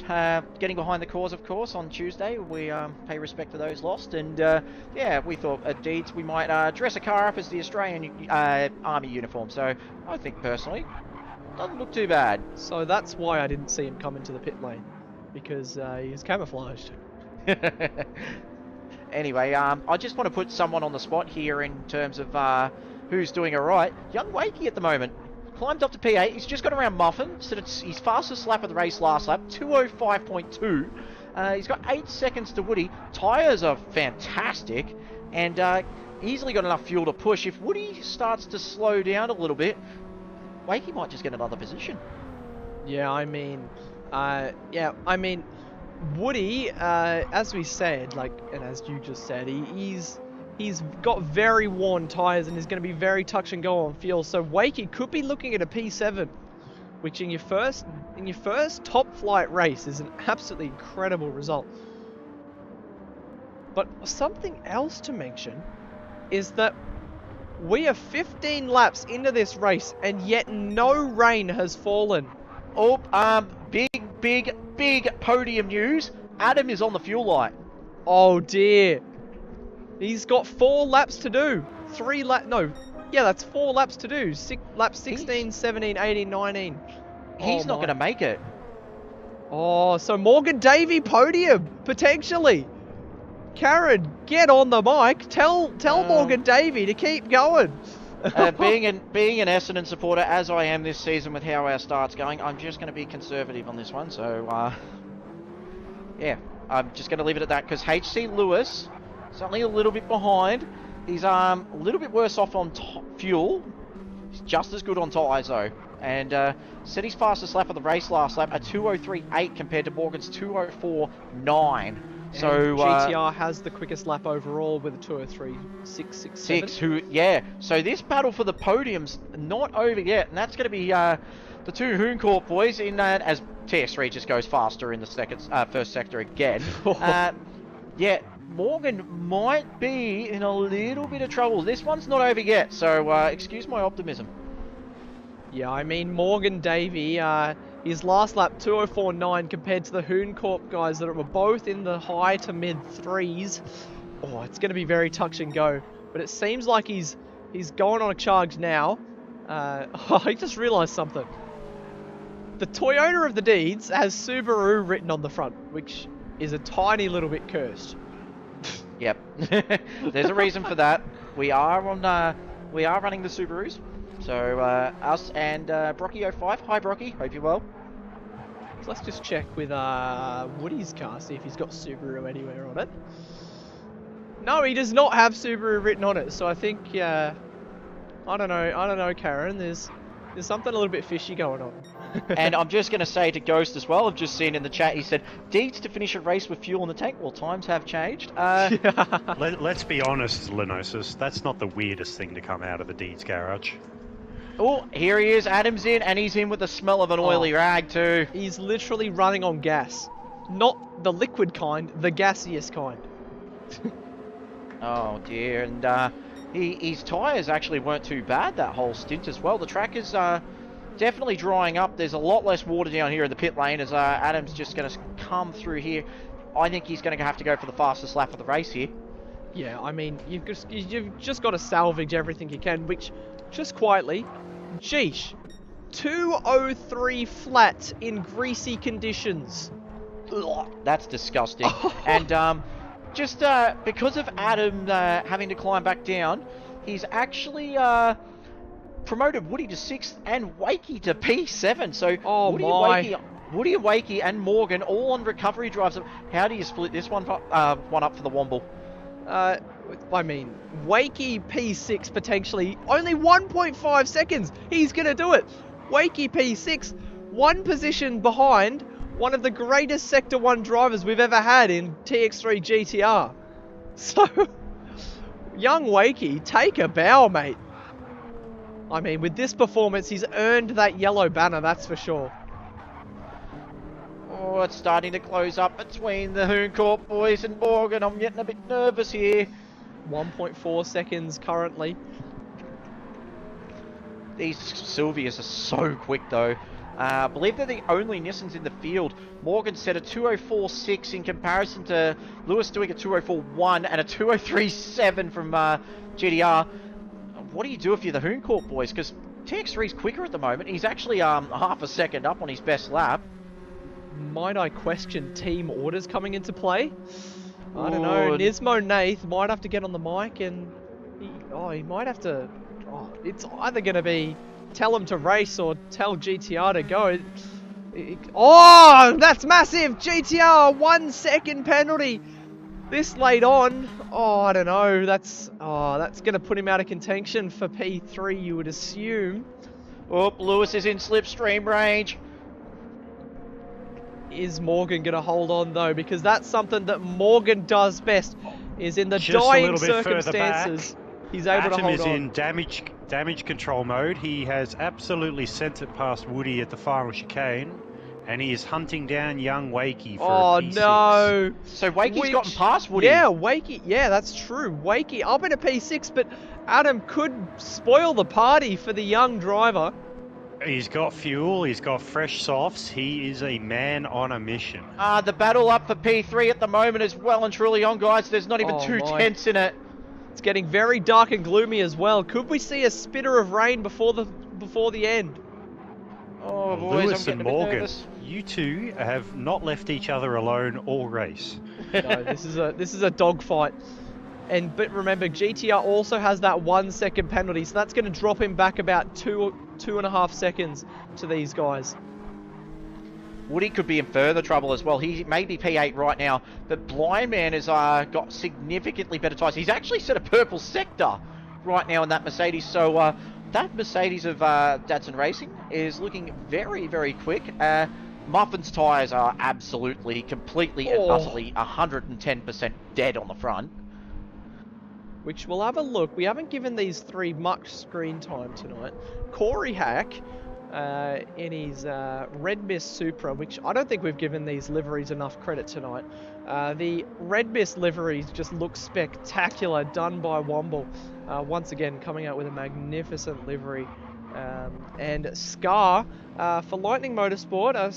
getting behind the cause, of course, on Tuesday. We pay respect to those lost, and yeah, we thought at Deeds we might dress a car up as the Australian Army uniform, so I think personally, doesn't look too bad. So that's why I didn't see him come into the pit lane, because he's camouflaged. Anyway, I just want to put someone on the spot here in terms of who's doing alright. Young Wakey at the moment. Climbed up to P8. He's just got around Muffin. So it's his fastest lap of the race last lap. 2:05.2. He's got 8 seconds to Woody. Tyres are fantastic. And easily got enough fuel to push. If Woody starts to slow down a little bit, Wakey might just get another position. Yeah, I mean, Woody, as we said, and as you just said, he's got very worn tyres and is going to be very touch and go on fuel. So Wakey could be looking at a P7, which in your first top flight race is an absolutely incredible result. But something else to mention is that we are 15 laps into this race and yet no rain has fallen. Oh, big podium news. Adam is on the fuel light. Oh dear. He's got 4 laps to do. 3 lap. No. Yeah, that's 4 laps to do. Laps 16, 17, 18, 19. He's not going to make it. Oh, so Morgan Davey podium, potentially. Karen, get on the mic. Tell Morgan Davey to keep going. Being an Essendon supporter, as I am this season with how our start's going, I'm just going to be conservative on this one. So, yeah, I'm just going to leave it at that because HC Lewis is only a little bit behind. He's a little bit worse off on fuel. He's just as good on tyres though. And set his fastest lap of the race last lap at 2:03.8 compared to Morgan's 2:04.9. So GTR has the quickest lap overall with a 2:03.667. Who, yeah. So this battle for the podium's not over yet, and that's going to be the 2 Hooncourt boys in as TX3 just goes faster in the first sector again. Yeah, Morgan might be in a little bit of trouble. This one's not over yet, so excuse my optimism. Yeah, I mean Morgan Davey, his last lap 2:04.9 compared to the Hooncorp guys that were both in the high to mid 3s. Oh, it's going to be very touch and go. But it seems like he's going on a charge now. I just realised something. The Toyota of the Deeds has Subaru written on the front, which is a tiny little bit cursed. Yep, there's a reason for that. We are running the Subarus. So, us and Brocky05. Hi, Brocky. Hope you're well. So let's just check with Woody's car, see if he's got Subaru anywhere on it. No, he does not have Subaru written on it. So I think, I don't know, Karen. There's something a little bit fishy going on. And I'm just going to say to Ghost as well, I've just seen in the chat, he said, Deeds to finish a race with fuel in the tank. Well, times have changed. Let's be honest, Lenocis. That's not the weirdest thing to come out of the Deeds garage. Oh, here he is. Adam's in, and he's in with the smell of an oily rag too. He's literally running on gas. Not the liquid kind, the gaseous kind. Oh dear, and his tyres actually weren't too bad that whole stint as well. The track is definitely drying up. There's a lot less water down here in the pit lane as Adam's just going to come through here. I think he's going to have to go for the fastest lap of the race here. Yeah, I mean, you've just got to salvage everything you can, which, just quietly, sheesh, 2:03 flat in greasy conditions. Ugh, that's disgusting. And just because of Adam having to climb back down, he's actually promoted Woody to 6th and Wakey to P7. So Woody and Wakey and Morgan all on recovery drives. How do you split this one up for the Womble? I mean, Wakey P6 potentially, only 1.5 seconds. He's going to do it. Wakey P6, 1 position behind one of the greatest Sector 1 drivers we've ever had in TX3 GTR. So, young Wakey, take a bow, mate. I mean, with this performance, he's earned that yellow banner, that's for sure. Oh, it's starting to close up between the Hooncourt boys and Morgan. I'm getting a bit nervous here. 1.4 seconds currently. These Sylvias are so quick though. I believe they're the only Nissans in the field. Morgan set a 2:04.6 in comparison to Lewis doing a 2:04.1 and a 2:03.7 from GTR. What do you do if you're the Hooncourt boys? Because TX3's quicker at the moment. He's actually half a second up on his best lap. Might I question team orders coming into play? I don't know. Nismo Nath might have to get on the mic and he might have to. Oh, it's either going to be tell him to race or tell GTR to go. Oh, that's massive! GTR 1 second penalty this late on. Oh, I don't know. That's going to put him out of contention for P3, you would assume. Oh, Lewis is in slipstream range. Is Morgan going to hold on though? Because that's something that Morgan does best. Is in the Just dying circumstances, he's able to hold on. Atom is in damage control mode. He has absolutely sent it past Woody at the final chicane, and he is hunting down young Wakey for a P6. No! So Wakey's gotten past Woody. Yeah, Wakey. Yeah, that's true. Wakey up in a P6, but Adam could spoil the party for the young driver. He's got fuel, he's got fresh softs, he is a man on a mission. The battle up for P3 at the moment is well and truly on, guys. There's not even Oh, two my. tenths in it. It's getting very dark and gloomy as well. Could we see a spitter of rain before the end? Oh, boys, Lewis I'm and getting a bit Morgan, nervous. you two have not left each other alone all race. No, this is a dogfight. But remember, GTR also has that 1 second penalty, so that's going to drop him back about 2.5 seconds to these guys. Woody could be in further trouble as well. He may be P8 right now, but Blind Man has got significantly better tyres. He's actually set a purple sector right now in that Mercedes, so that Mercedes of Datsun Racing is looking very, very quick. Muffin's tyres are absolutely, completely and utterly 110% dead on the front. Which we'll have a look. We haven't given these three much screen time tonight. Corey Hack in his Red Mist Supra, which I don't think we've given these liveries enough credit tonight. The Red Mist liveries just look spectacular, done by Womble. Once again, coming out with a magnificent livery. And Scar for Lightning Motorsport,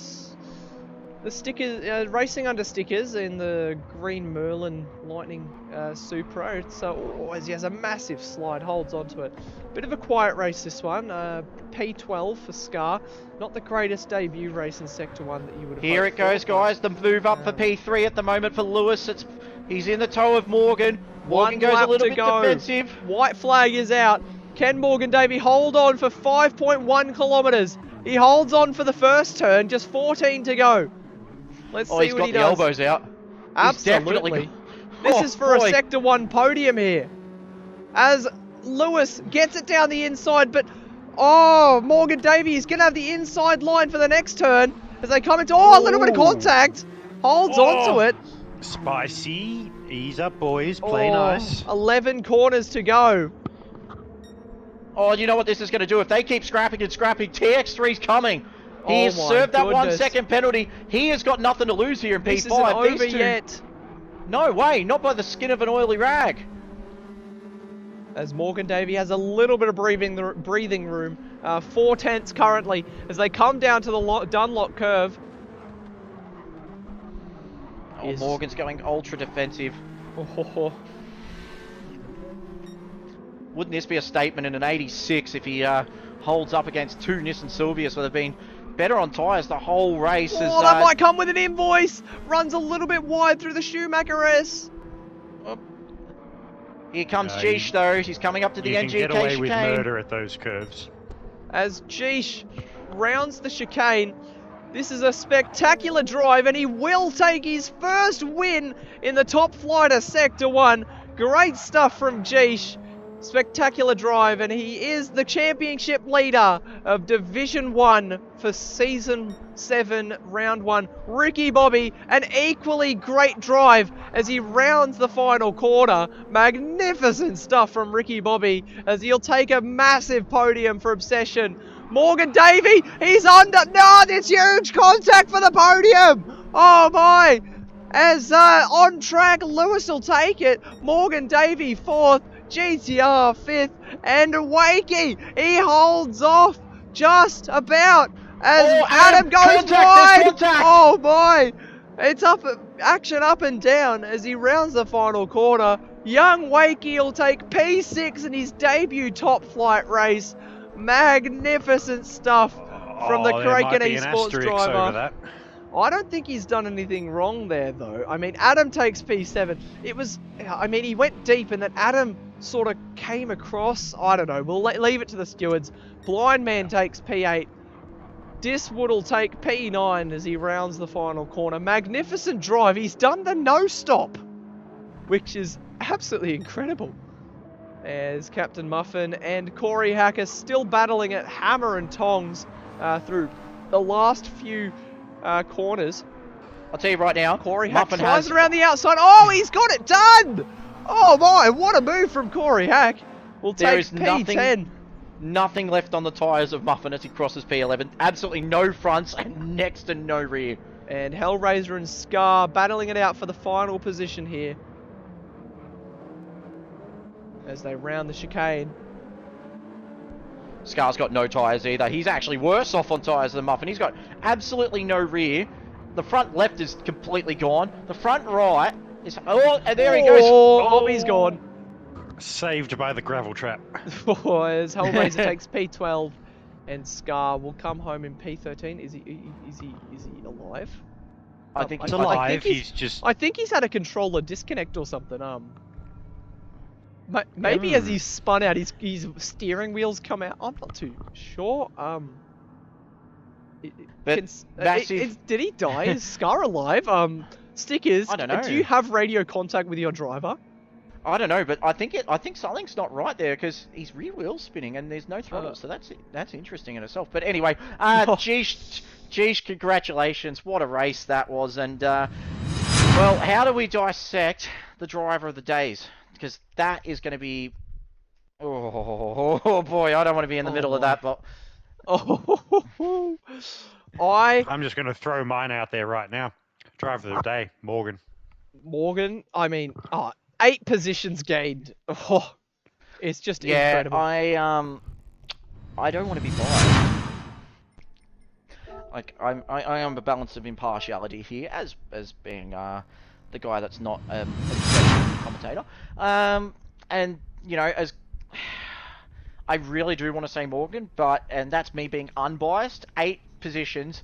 the stickers, racing under stickers in the green Merlin Lightning Supra. So he has a massive slide, holds onto it. Bit of a quiet race this one. P12 for Scar. Not the greatest debut race in Sector 1 that you would have Here it goes, guys. The move up for P3 at the moment for Lewis. He's in the toe of Morgan. Morgan goes a little bit defensive. White flag is out. Can Morgan Davey hold on for 5.1 kilometres? He holds on for the first turn, just 14 to go. Let's see what he does. He's got the elbows out. Absolutely. This is for a Sector 1 podium here. As Lewis gets it down the inside, but Morgan Davey is going to have the inside line for the next turn as they come into a little bit of contact. Holds onto it. Spicy. Ease up, boys. Play nice. 11 corners to go. Oh, you know what this is going to do? If they keep scrapping and scrapping, TX3's coming. He has served that 1 second penalty. He has got nothing to lose here in P5. This isn't over yet. No way, not by the skin of an oily rag. As Morgan Davey has a little bit of breathing room. 4 tenths currently as they come down to the Dunlop curve. Morgan's going ultra defensive. Wouldn't this be a statement in an 86 if he holds up against two Nissan Silvias where they've been better on tyres the whole race? That might come with an invoice. Runs a little bit wide through the Schumacher S. Here comes Geesh though. He's coming up to the NGK chicane. You can get away with murder at those curves. As Geesh rounds the chicane, this is a spectacular drive and he will take his first win in the top flight of Sector 1. Great stuff from Geesh. Spectacular drive, and he is the championship leader of Division 1 for Season 7, Round 1. Ricky Bobby, an equally great drive as he rounds the final quarter. Magnificent stuff from Ricky Bobby as he'll take a massive podium for Obsession. Morgan Davey, he's under. No, there's huge contact for the podium. Oh my. As on track, Lewis will take it. Morgan Davey 4th. GTR 5th, and Wakey, he holds off just about as Adam goes wide. Oh boy, it's action up and down as he rounds the final quarter. Young Wakey will take P6 in his debut top flight race. Magnificent stuff from the Kraken Esports driver. I don't think he's done anything wrong there though. I mean, Adam takes P7. He went deep and then Adam sort of came across. I don't know. We'll leave it to the stewards. Blind Man takes P8. Diswood will take P9 as he rounds the final corner. Magnificent drive. He's done the no-stop, which is absolutely incredible. As Captain Muffin and Corey Hacker still battling at hammer and tongs through the last few corners. I'll tell you right now, Corey Hack flies around the outside. Oh, he's got it done! Oh my, what a move from Corey Hack. We'll take P10. Nothing left on the tyres of Muffin as he crosses P11. Absolutely no fronts and next to no rear. And Hellraiser and Scar battling it out for the final position here. As they round the chicane. Scar's got no tyres either. He's actually worse off on tyres than Muffin. He's got absolutely no rear. The front left is completely gone. The front right is... Oh, and there he goes. Oh, he's gone. Saved by the gravel trap. Boys, Hellraiser takes P12, and Scar will come home in P13. Is he alive? I think He's he's alive. think He's just... I think he's had a controller disconnect or something. Maybe as he's spun out, his steering wheels come out. I'm not too sure. But massive... Did he die? Is Scar alive? Stickers. I don't know. Do you have radio contact with your driver? I don't know, but I think something's not right there because his rear wheel's spinning and there's no throttle, so that's interesting in itself. But anyway, geesh, congratulations! What a race that was, and well, how do we dissect the driver of the days? Because that is going to be, oh boy, I don't want to be in the middle of that, but I'm just going to throw mine out there right now. Driver of the day, Morgan. I mean, 8 positions gained. Oh, it's just incredible. I don't want to be biased. Like I am a balance of impartiality here, as being the guy that's not a commentator. And you know, as I really do want to say Morgan, and that's me being unbiased. 8 positions.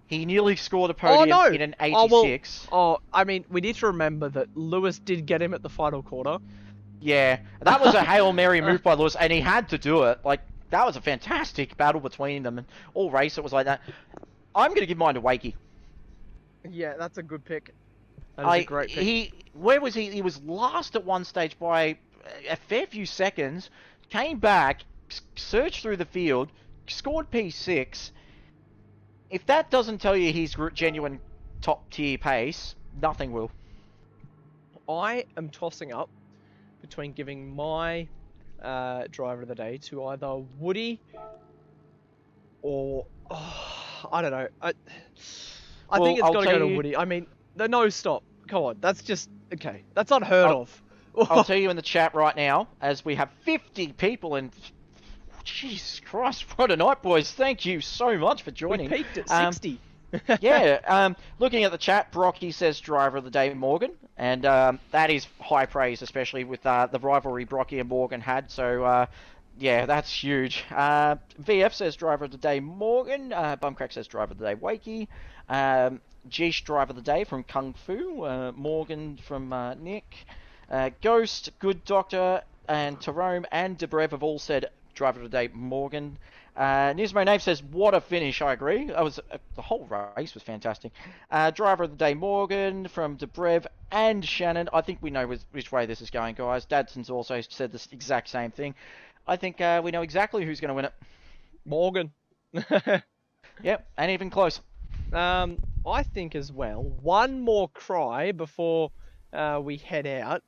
He nearly scored a podium in an 86. I mean, we need to remember that Lewis did get him at the final quarter. Yeah, that was a Hail Mary move by Lewis, and he had to do it. Like, that was a fantastic battle between them, and all race it was like that. I'm going to give mine to Wakey. Yeah, that's a good pick. That is a great pick. Where was he? He was last at one stage by a fair few seconds, came back, searched through the field, scored P6. If that doesn't tell you he's genuine top-tier pace, nothing will. I am tossing up between giving my driver of the day to either Woody or... I don't know. I think it's got to go to Woody. I mean, no, stop. Come on. That's just... Okay. That's unheard of. I'll tell you in the chat right now, as we have 50 people in... Jesus Christ, what a night, boys. Thank you so much for joining. We peaked at 60. Yeah, looking at the chat, Brocky says driver of the day, Morgan. And that is high praise, especially with the rivalry Brocky and Morgan had. So, yeah, that's huge. VF says driver of the day, Morgan. Bumcrack says driver of the day, Wakey. Geesh, driver of the day from Kung Fu. Morgan from Nick. Ghost, Good Doctor, and Terome and Debrev have all said driver of the day, Morgan. Nismo Nave says, what a finish. I agree. The whole race was fantastic. Driver of the day, Morgan, from Debrev and Shannon. I think we know which way this is going, guys. Dadson's also said this exact same thing. I think we know exactly who's going to win it. Morgan. Yep, and even close. I think as well, one more cry before we head out.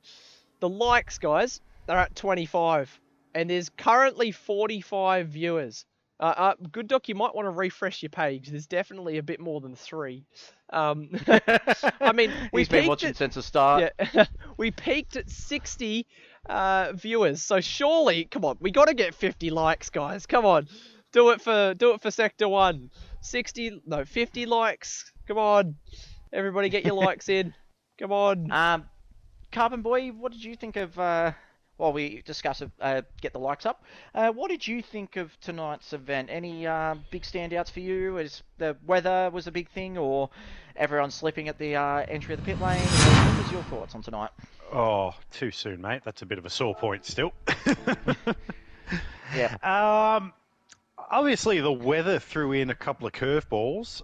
The likes, guys, they're at 25. And there's currently 45 viewers. Good Doc, you might want to refresh your page. There's definitely a bit more than 3. I mean, he's been watching since the start. Yeah, we peaked at 60 viewers. So surely, come on, we got to get 50 likes, guys. Come on, do it for Sector 1. 50 likes. Come on, everybody, get your likes in. Come on. Carbonboy, what did you think of? While we discuss get the likes up, what did you think of tonight's event? Any big standouts for you? Is the weather was a big thing, or everyone slipping at the entry of the pit lane? What was your thoughts on tonight? Oh, too soon, mate. That's a bit of a sore point still. Yeah. Obviously, the weather threw in a couple of curveballs.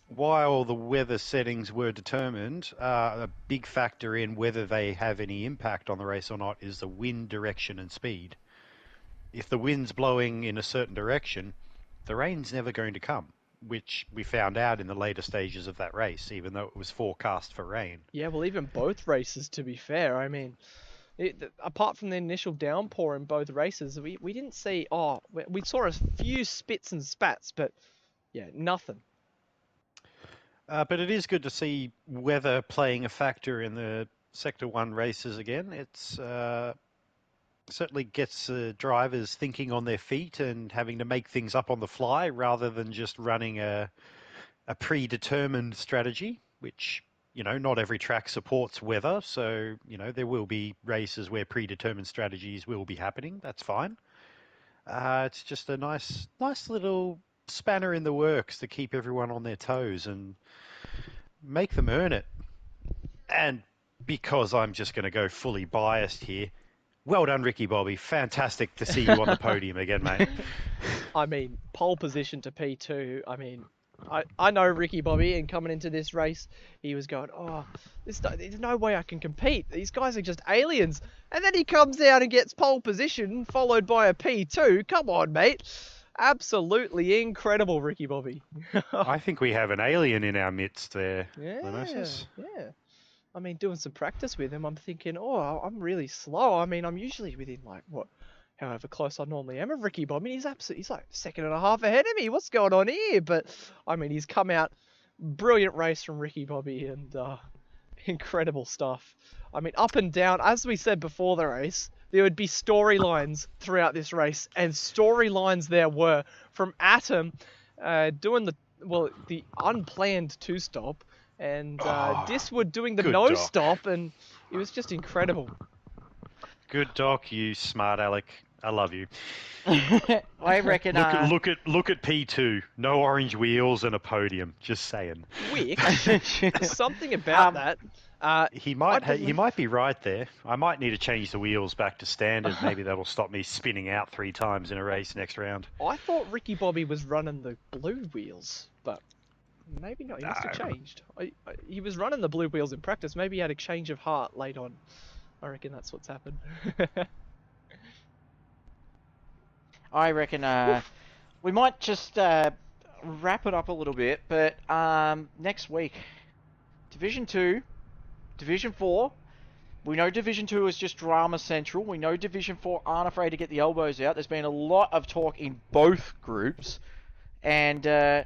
While the weather settings were determined, a big factor in whether they have any impact on the race or not is the wind direction and speed. If the wind's blowing in a certain direction, the rain's never going to come, which we found out in the later stages of that race, even though it was forecast for rain. Yeah, well, even both races, to be fair. I mean, apart from the initial downpour in both races, we didn't see... we saw a few spits and spats, but yeah, nothing. But it is good to see weather playing a factor in the Sector 1 races again. It's certainly gets drivers thinking on their feet and having to make things up on the fly rather than just running a predetermined strategy, which, not every track supports weather. So, there will be races where predetermined strategies will be happening. That's fine. It's just a nice little spanner in the works to keep everyone on their toes and make them earn it. And because I'm just going to go fully biased here, well done, Ricky Bobby. Fantastic to see you on the podium again, mate. I mean, pole position to P2. I mean, I know Ricky Bobby, and coming into this race, he was going, oh, there's no way I can compete. These guys are just aliens. And then he comes out and gets pole position, followed by a P2. Come on, mate. Absolutely incredible, Ricky Bobby. I think we have an alien in our midst there, Yeah, Lenocis. yeah. I mean, doing some practice with him, I'm thinking, oh, I'm really slow. I mean, I'm usually within however close I normally am of Ricky Bobby. He's like a second and a half ahead of me. What's going on here? But I mean, he's come out, brilliant race from Ricky Bobby, and incredible stuff. I mean, up and down, as we said before the race, there would be storylines throughout this race, and storylines there were from Atom doing the unplanned two-stop, and Diswood doing the good no-stop, and it was just incredible. Good doc, you smart Alec. I love you. I reckon. Look at P2. No orange wheels and a podium. Just saying. Wick, something about that. He might be right there. I might need to change the wheels back to standard. Maybe that'll stop me spinning out 3 times in a race next round. I thought Ricky Bobby was running the blue wheels, but maybe not. He must have changed. He was running the blue wheels in practice. Maybe he had a change of heart late on. I reckon that's what's happened. I reckon we might just wrap it up a little bit, but next week, Division 2, Division 4. We know Division 2 is just drama central. We know Division 4 aren't afraid to get the elbows out. There's been a lot of talk in both groups. And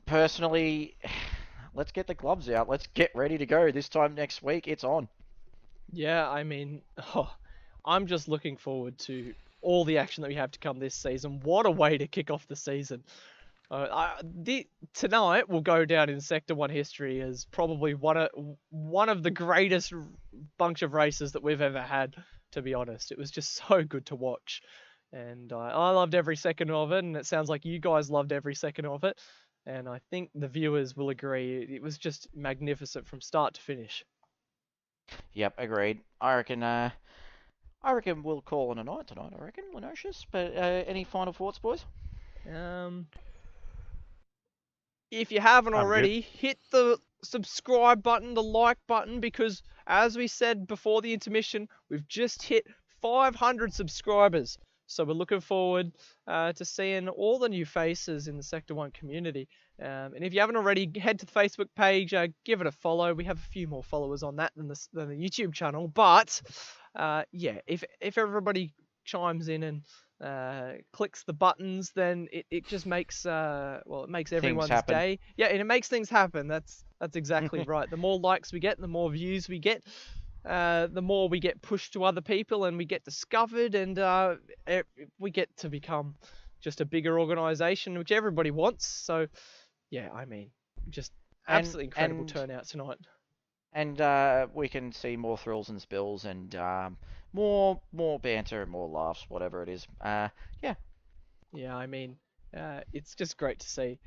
personally, let's get the gloves out. Let's get ready to go. This time next week, it's on. Yeah, I mean, I'm just looking forward to all the action that we have to come this season. What a way to kick off the season. Tonight will go down in Sector 1 history as probably one of the greatest bunch of races that we've ever had, to be honest. It was just so good to watch. And I loved every second of it, and it sounds like you guys loved every second of it. And I think the viewers will agree. It was just magnificent from start to finish. Yep, agreed. I reckon we'll call it a night tonight. I reckon, Lenocis. But any final thoughts, boys? If you haven't already, hit the subscribe button, the like button, because as we said before the intermission, we've just hit 500 subscribers. So we're looking forward to seeing all the new faces in the Sector 1 community. And if you haven't already, head to the Facebook page, give it a follow. We have a few more followers on that than the YouTube channel. But yeah, if everybody chimes in and clicks the buttons, then it just makes it makes everyone's day. Yeah, and it makes things happen. That's exactly right. The more likes we get, the more views we get. The more we get pushed to other people and we get discovered, and we get to become just a bigger organization, which everybody wants. So yeah, I mean, just absolutely incredible turnout tonight. And we can see more thrills and spills and more banter and more laughs, whatever it is. Yeah. Yeah, I mean, it's just great to see.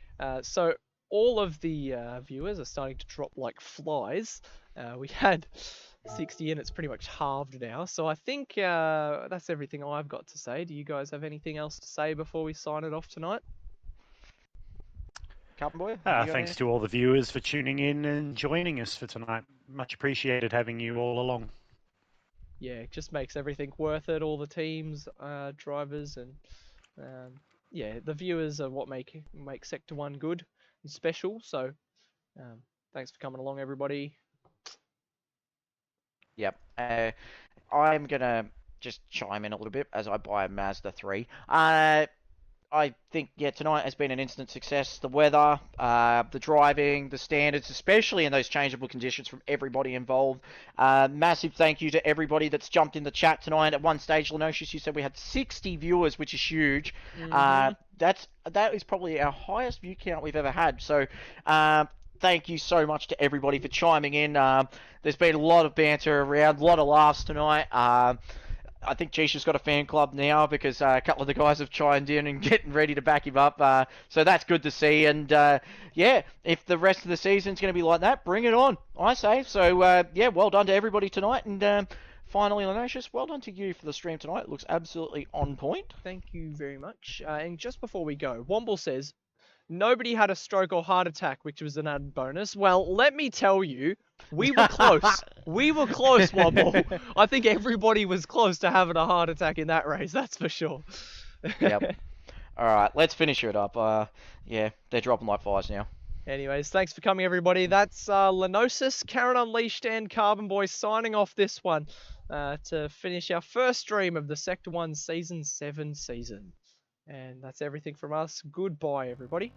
So all of the viewers are starting to drop like flies. We had 60 and it's pretty much halved now. So I think that's everything I've got to say. Do you guys have anything else to say before we sign it off tonight? Carbonboy? Thanks to all the viewers for tuning in and joining us for tonight. Much appreciated having you all along. Yeah, it just makes everything worth it. All the teams, drivers, and yeah, the viewers are what make Sector 1 good and special. So thanks for coming along, everybody. Yep. I'm gonna just chime in a little bit as I buy a Mazda 3. I I think, yeah, tonight has been an instant success. The weather, the driving, the standards, especially in those changeable conditions from everybody involved. Massive thank you to everybody that's jumped in the chat tonight. At one stage, Lenocis, you said we had 60 viewers, which is huge. That is probably our highest view count we've ever had. So, thank you so much to everybody for chiming in. There's been a lot of banter around, a lot of laughs tonight. I think Jisha's got a fan club now because a couple of the guys have chimed in and getting ready to back him up. So that's good to see. And yeah, if the rest of the season's going to be like that, bring it on, I say. So yeah, well done to everybody tonight. And finally, Lenocis, well done to you for the stream tonight. It looks absolutely on point. Thank you very much. And just before we go, Womble says, nobody had a stroke or heart attack, which was an added bonus. Well, let me tell you, we were close. We were close, Womble. I think everybody was close to having a heart attack in that race, that's for sure. Yep. All right, let's finish it up. Yeah, they're dropping like flies now. Anyways, thanks for coming, everybody. That's Lenocis, KarenUnleashed, and Carbonboy signing off this one to finish our first stream of the Sector 1 Season 7 season. And that's everything from us. Goodbye, everybody.